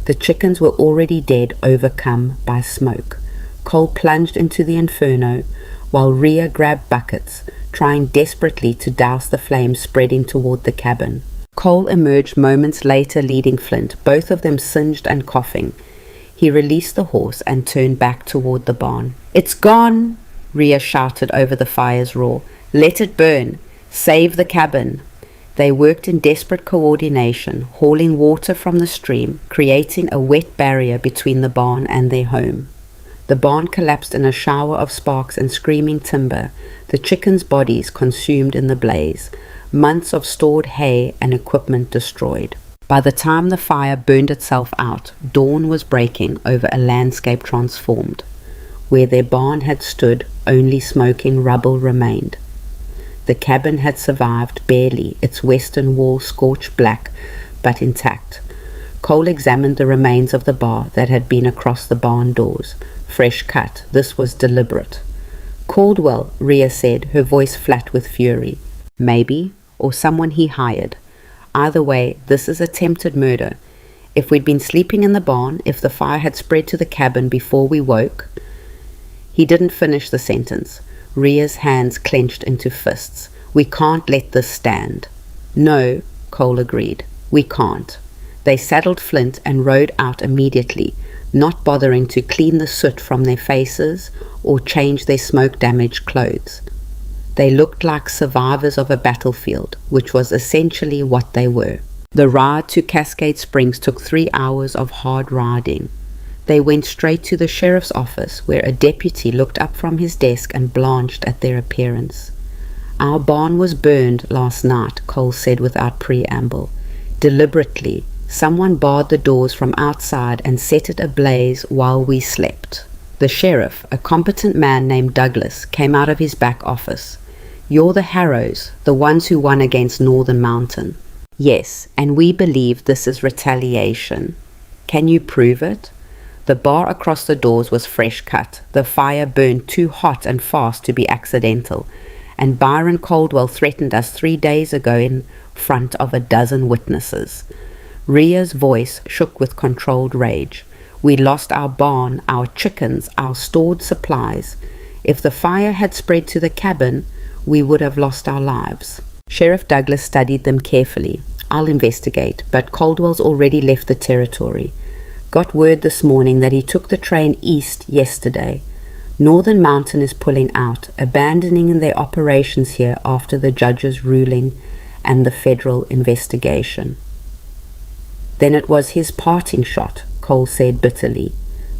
The chickens were already dead, overcome by smoke. Cole plunged into the inferno, while Rhea grabbed buckets, trying desperately to douse the flames spreading toward the cabin. Cole emerged moments later leading Flint, both of them singed and coughing. He released the horse and turned back toward the barn. "It's gone!" Rhea shouted over the fire's roar. "Let it burn! Save the cabin!" They worked in desperate coordination, hauling water from the stream, creating a wet barrier between the barn and their home. The barn collapsed in a shower of sparks and screaming timber, the chickens' bodies consumed in the blaze, months of stored hay and equipment destroyed. By the time the fire burned itself out, dawn was breaking over a landscape transformed. Where their barn had stood, only smoking rubble remained. The cabin had survived barely, its western wall scorched black, but intact. Cole examined the remains of the bar that had been across the barn doors. Fresh cut, this was deliberate. "Caldwell," Rhea said, her voice flat with fury. "Maybe, or someone he hired. Either way, this is attempted murder. If we'd been sleeping in the barn, if the fire had spread to the cabin before we woke..." He didn't finish the sentence. Rhea's hands clenched into fists. "We can't let this stand." "No," Cole agreed. "We can't." They saddled Flint and rode out immediately, not bothering to clean the soot from their faces or change their smoke-damaged clothes. They looked like survivors of a battlefield, which was essentially what they were. The ride to Cascade Springs took 3 hours of hard riding. They went straight to the sheriff's office, where a deputy looked up from his desk and blanched at their appearance. "Our barn was burned last night," Cole said without preamble. "Deliberately, someone barred the doors from outside and set it ablaze while we slept." The sheriff, a competent man named Douglas, came out of his back office. "You're the Harrows, the ones who won against Northern Mountain." "Yes, and we believe this is retaliation." "Can you prove it?" The bar across the doors was fresh cut. The fire burned too hot and fast to be accidental, and Byron Caldwell threatened us 3 days ago in front of a dozen witnesses. Rhea's voice shook with controlled rage. "We lost our barn, our chickens, our stored supplies. If the fire had spread to the cabin, we would have lost our lives." Sheriff Douglas studied them carefully. "I'll investigate, but Caldwell's already left the territory. Got word this morning that he took the train east yesterday. Northern Mountain is pulling out, abandoning their operations here after the judge's ruling and the federal investigation." "Then it was his parting shot," Cole said bitterly.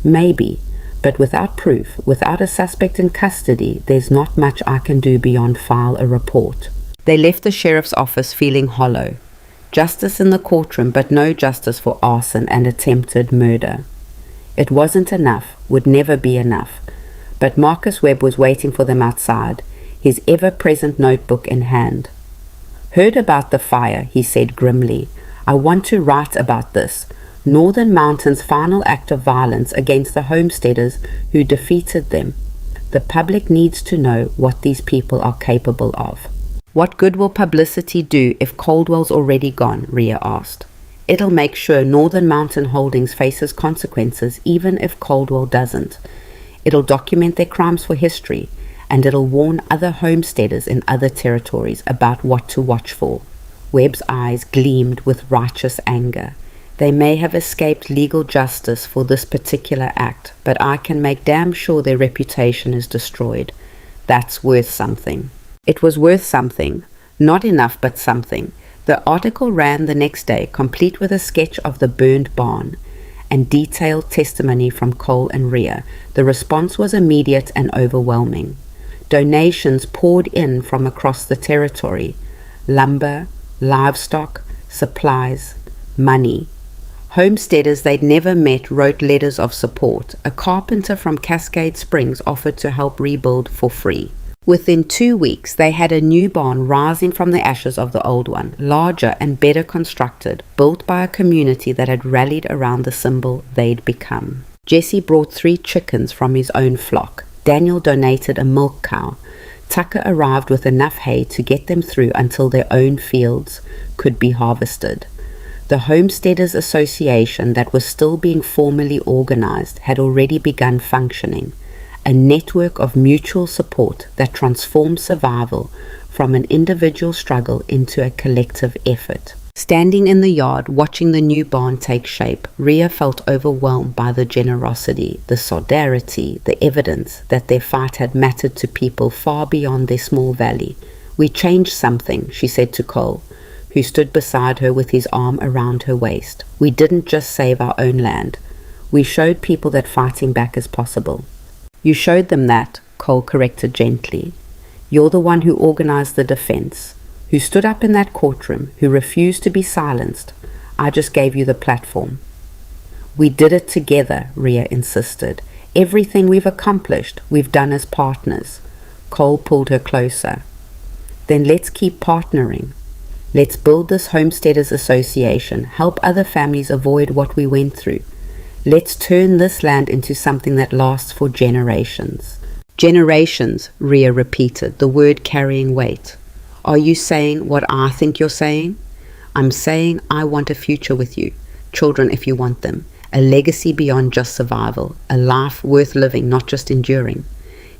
"Maybe, but without proof, without a suspect in custody, there's not much I can do beyond file a report." They left the sheriff's office feeling hollow. Justice in the courtroom, but no justice for arson and attempted murder. It wasn't enough, would never be enough. But Marcus Webb was waiting for them outside, his ever-present notebook in hand. "Heard about the fire," he said grimly. "I want to write about this. Northern Mountain's final act of violence against the homesteaders who defeated them. The public needs to know what these people are capable of." "What good will publicity do if Caldwell's already gone?" Rhea asked. "It'll make sure Northern Mountain Holdings faces consequences even if Caldwell doesn't. It'll document their crimes for history, and it'll warn other homesteaders in other territories about what to watch for." Webb's eyes gleamed with righteous anger. "They may have escaped legal justice for this particular act, but I can make damn sure their reputation is destroyed. That's worth something." It was worth something. Not enough, but something. The article ran the next day, complete with a sketch of the burned barn and detailed testimony from Cole and Rhea. The response was immediate and overwhelming. Donations poured in from across the territory. Lumber, livestock, supplies, money. Homesteaders they'd never met wrote letters of support. A carpenter from Cascade Springs offered to help rebuild for free. Within 2 weeks, they had a new barn rising from the ashes of the old one, larger and better constructed, built by a community that had rallied around the symbol they'd become. Jesse brought 3 chickens from his own flock. Daniel donated a milk cow. Tucker arrived with enough hay to get them through until their own fields could be harvested. The Homesteaders Association that was still being formally organized had already begun functioning. A network of mutual support that transformed survival from an individual struggle into a collective effort. Standing in the yard, watching the new barn take shape, Rhea felt overwhelmed by the generosity, the solidarity, the evidence that their fight had mattered to people far beyond their small valley. "We changed something," she said to Cole, who stood beside her with his arm around her waist. "We didn't just save our own land. We showed people that fighting back is possible." "You showed them that," Cole corrected gently. "You're the one who organized the defense, who stood up in that courtroom, who refused to be silenced. I just gave you the platform." "We did it together," Rhea insisted. "Everything we've accomplished, we've done as partners." Cole pulled her closer. "Then let's keep partnering. Let's build this Homesteaders Association, help other families avoid what we went through. Let's turn this land into something that lasts for generations." "Generations," Rhea repeated, the word carrying weight. "Are you saying what I think you're saying?" "I'm saying I want a future with you, children if you want them, a legacy beyond just survival, a life worth living, not just enduring."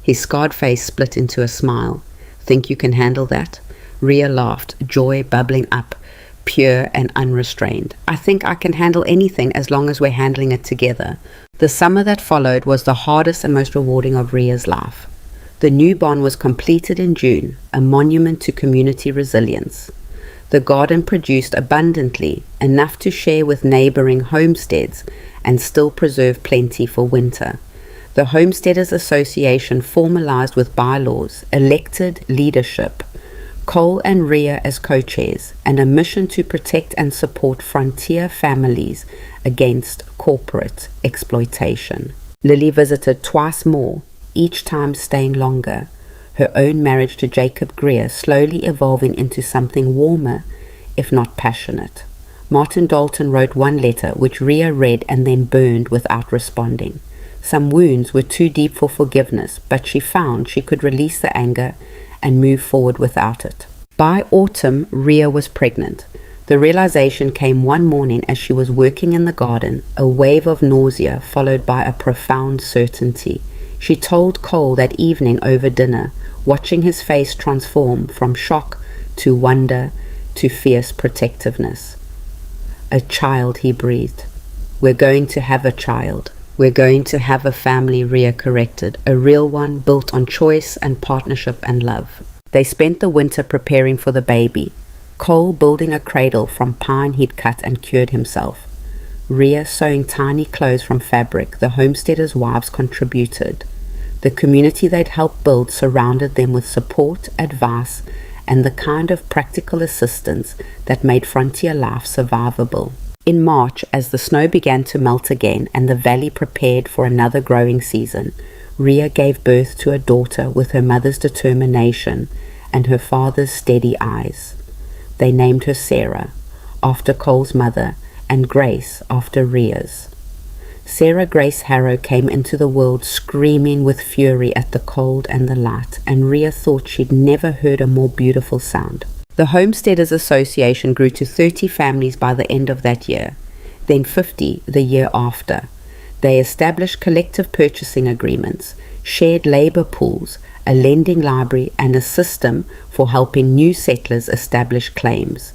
His scarred face split into a smile. "Think you can handle that?" Rhea laughed, joy bubbling up, pure and unrestrained. "I think I can handle anything as long as we're handling it together." The summer that followed was the hardest and most rewarding of Rhea's life. The new barn was completed in June, a monument to community resilience. The garden produced abundantly, enough to share with neighboring homesteads and still preserve plenty for winter. The Homesteaders Association formalized with bylaws, elected leadership, Cole and Rhea as co-chairs, and a mission to protect and support frontier families against corporate exploitation. Lily visited twice more, each time staying longer, her own marriage to Jacob Greer slowly evolving into something warmer, if not passionate. Martin Dalton wrote one letter which Rhea read and then burned without responding. Some wounds were too deep for forgiveness, but she found she could release the anger and move forward without it. By autumn, Rhea was pregnant. The realization came one morning as she was working in the garden, a wave of nausea followed by a profound certainty. She told Cole that evening over dinner, watching his face transform from shock to wonder to fierce protectiveness. "A child," he breathed. "We're going to have a child. We're going to have a family," Rhea corrected, "a real one built on choice and partnership and love." They spent the winter preparing for the baby, Cole building a cradle from pine he'd cut and cured himself, Rhea sewing tiny clothes from fabric the homesteaders' wives contributed. The community they'd helped build surrounded them with support, advice, and the kind of practical assistance that made frontier life survivable. In March, as the snow began to melt again and the valley prepared for another growing season, Rhea gave birth to a daughter with her mother's determination and her father's steady eyes. They named her Sarah, after Cole's mother, and Grace, after Rhea's. Sarah Grace Harrow came into the world screaming with fury at the cold and the light, and Rhea thought she'd never heard a more beautiful sound. The Homesteaders Association grew to 30 families by the end of that year, then 50 the year after. They established collective purchasing agreements, shared labor pools, a lending library, and a system for helping new settlers establish claims.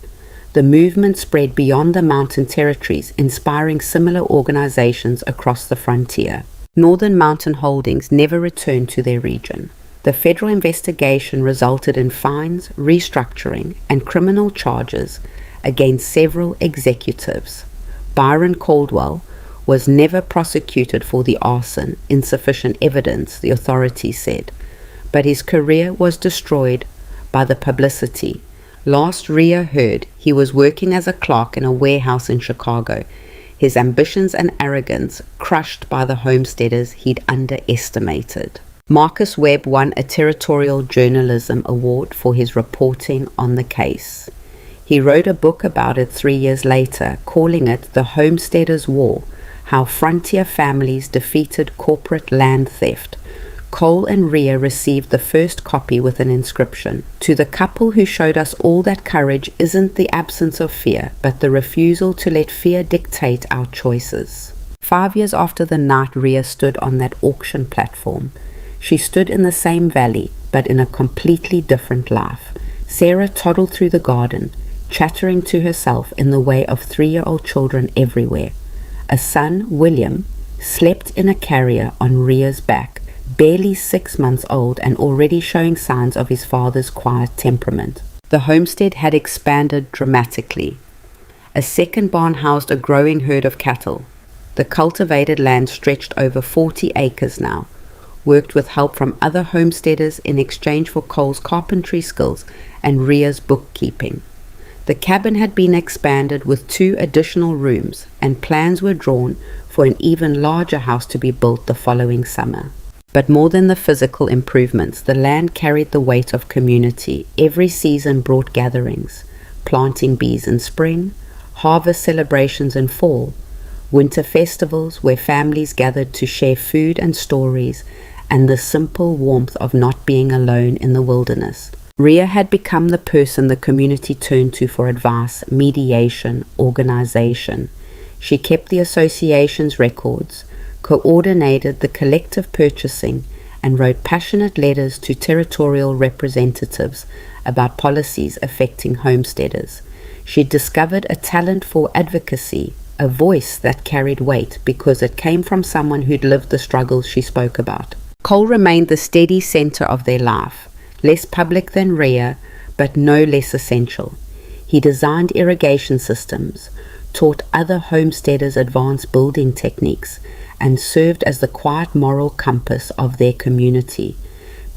The movement spread beyond the mountain territories, inspiring similar organizations across the frontier. Northern Mountain Holdings never returned to their region. The federal investigation resulted in fines, restructuring, and criminal charges against several executives. Byron Caldwell was never prosecuted for the arson, insufficient evidence, the authorities said, but his career was destroyed by the publicity. Last Rhea heard, he was working as a clerk in a warehouse in Chicago, his ambitions and arrogance crushed by the homesteaders he'd underestimated. Marcus Webb won a Territorial Journalism Award for his reporting on the case. He wrote a book about it 3 years later, calling it The Homesteaders' War, How Frontier Families Defeated Corporate Land Theft. Cole and Rhea received the first copy with an inscription: "To the couple who showed us all that courage isn't the absence of fear, but the refusal to let fear dictate our choices." 5 years after the night Rhea stood on that auction platform, she stood in the same valley, but in a completely different life. Sarah toddled through the garden, chattering to herself in the way of 3-year-old children everywhere. A son, William, slept in a carrier on Rhea's back, barely 6 months old and already showing signs of his father's quiet temperament. The homestead had expanded dramatically. A second barn housed a growing herd of cattle. The cultivated land stretched over 40 acres now, worked with help from other homesteaders in exchange for Cole's carpentry skills and Rhea's bookkeeping. The cabin had been expanded with 2 additional rooms, and plans were drawn for an even larger house to be built the following summer. But more than the physical improvements, the land carried the weight of community. Every season brought gatherings: planting bees in spring, harvest celebrations in fall, winter festivals where families gathered to share food and stories, and the simple warmth of not being alone in the wilderness. Rhea had become the person the community turned to for advice, mediation, organization. She kept the association's records, coordinated the collective purchasing, and wrote passionate letters to territorial representatives about policies affecting homesteaders. She discovered a talent for advocacy, a voice that carried weight because it came from someone who'd lived the struggles she spoke about. Cole remained the steady center of their life, less public than Rhea, but no less essential. He designed irrigation systems, taught other homesteaders advanced building techniques, and served as the quiet moral compass of their community.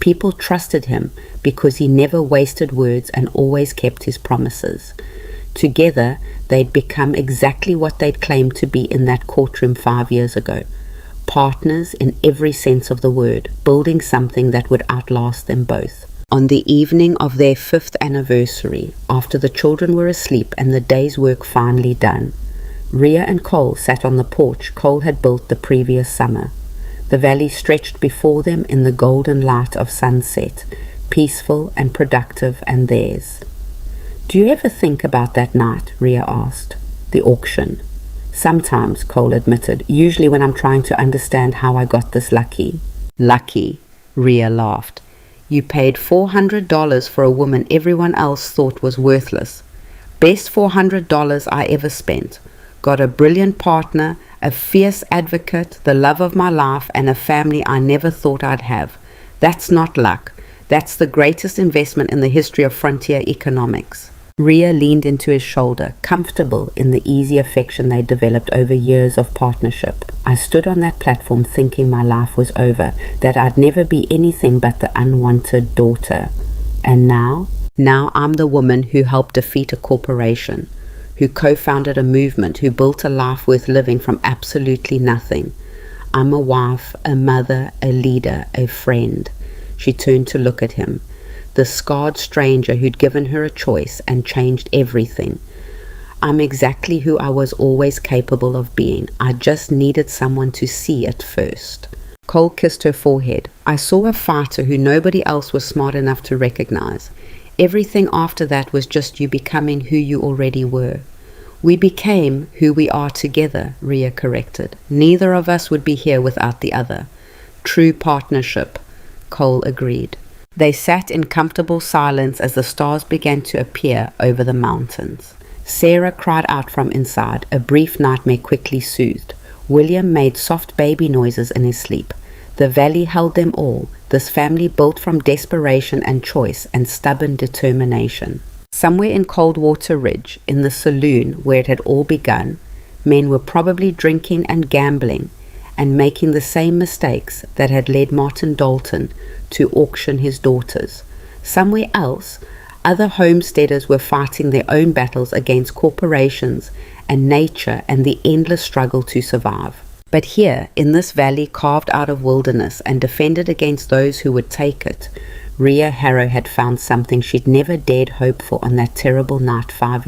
People trusted him because he never wasted words and always kept his promises. Together, they'd become exactly what they'd claimed to be in that courtroom 5 years ago. Partners in every sense of the word, building something that would outlast them both. On the evening of their 5th anniversary, after the children were asleep and the day's work finally done, Rhea and Cole sat on the porch Cole had built the previous summer. The valley stretched before them in the golden light of sunset, peaceful and productive and theirs. "Do you ever think about that night?" Rhea asked. "The auction." "Sometimes," Cole admitted, "usually when I'm trying to understand how I got this lucky." "Lucky," Rhea laughed. "You paid $400 for a woman everyone else thought was worthless. Best $400 I ever spent. Got a brilliant partner, a fierce advocate, the love of my life, and a family I never thought I'd have. That's not luck. That's the greatest investment in the history of frontier economics." Rhea leaned into his shoulder, comfortable in the easy affection they developed over years of partnership. "I stood on that platform thinking my life was over, that I'd never be anything but the unwanted daughter. And now Now I'm the woman who helped defeat a corporation, who co-founded a movement, who built a life worth living from absolutely nothing. I'm a wife, a mother, a leader, a friend. She turned to look at him, the scarred stranger who'd given her a choice and changed everything. I'm exactly who I was always capable of being. I just needed someone to see it first. Cole kissed her forehead. I saw a fighter who nobody else was smart enough to recognize. Everything after that was just you becoming who you already were. We became who we are together, Rhea corrected. Neither of us would be here without the other. True partnership, Cole agreed. They sat in comfortable silence as the stars began to appear over the mountains. Sarah cried out from inside, a brief nightmare quickly soothed. William made soft baby noises in his sleep. The valley held them all, this family built from desperation and choice and stubborn determination. Somewhere in Coldwater Ridge, in the saloon where it had all begun, men were probably drinking and gambling and making the same mistakes that had led Martin Dalton to auction his daughters. Somewhere else, other homesteaders were fighting their own battles against corporations and nature and the endless struggle to survive. But here, in this valley carved out of wilderness and defended against those who would take it, Rhea Harrow had found something she'd never dared hope for on that terrible night 5 years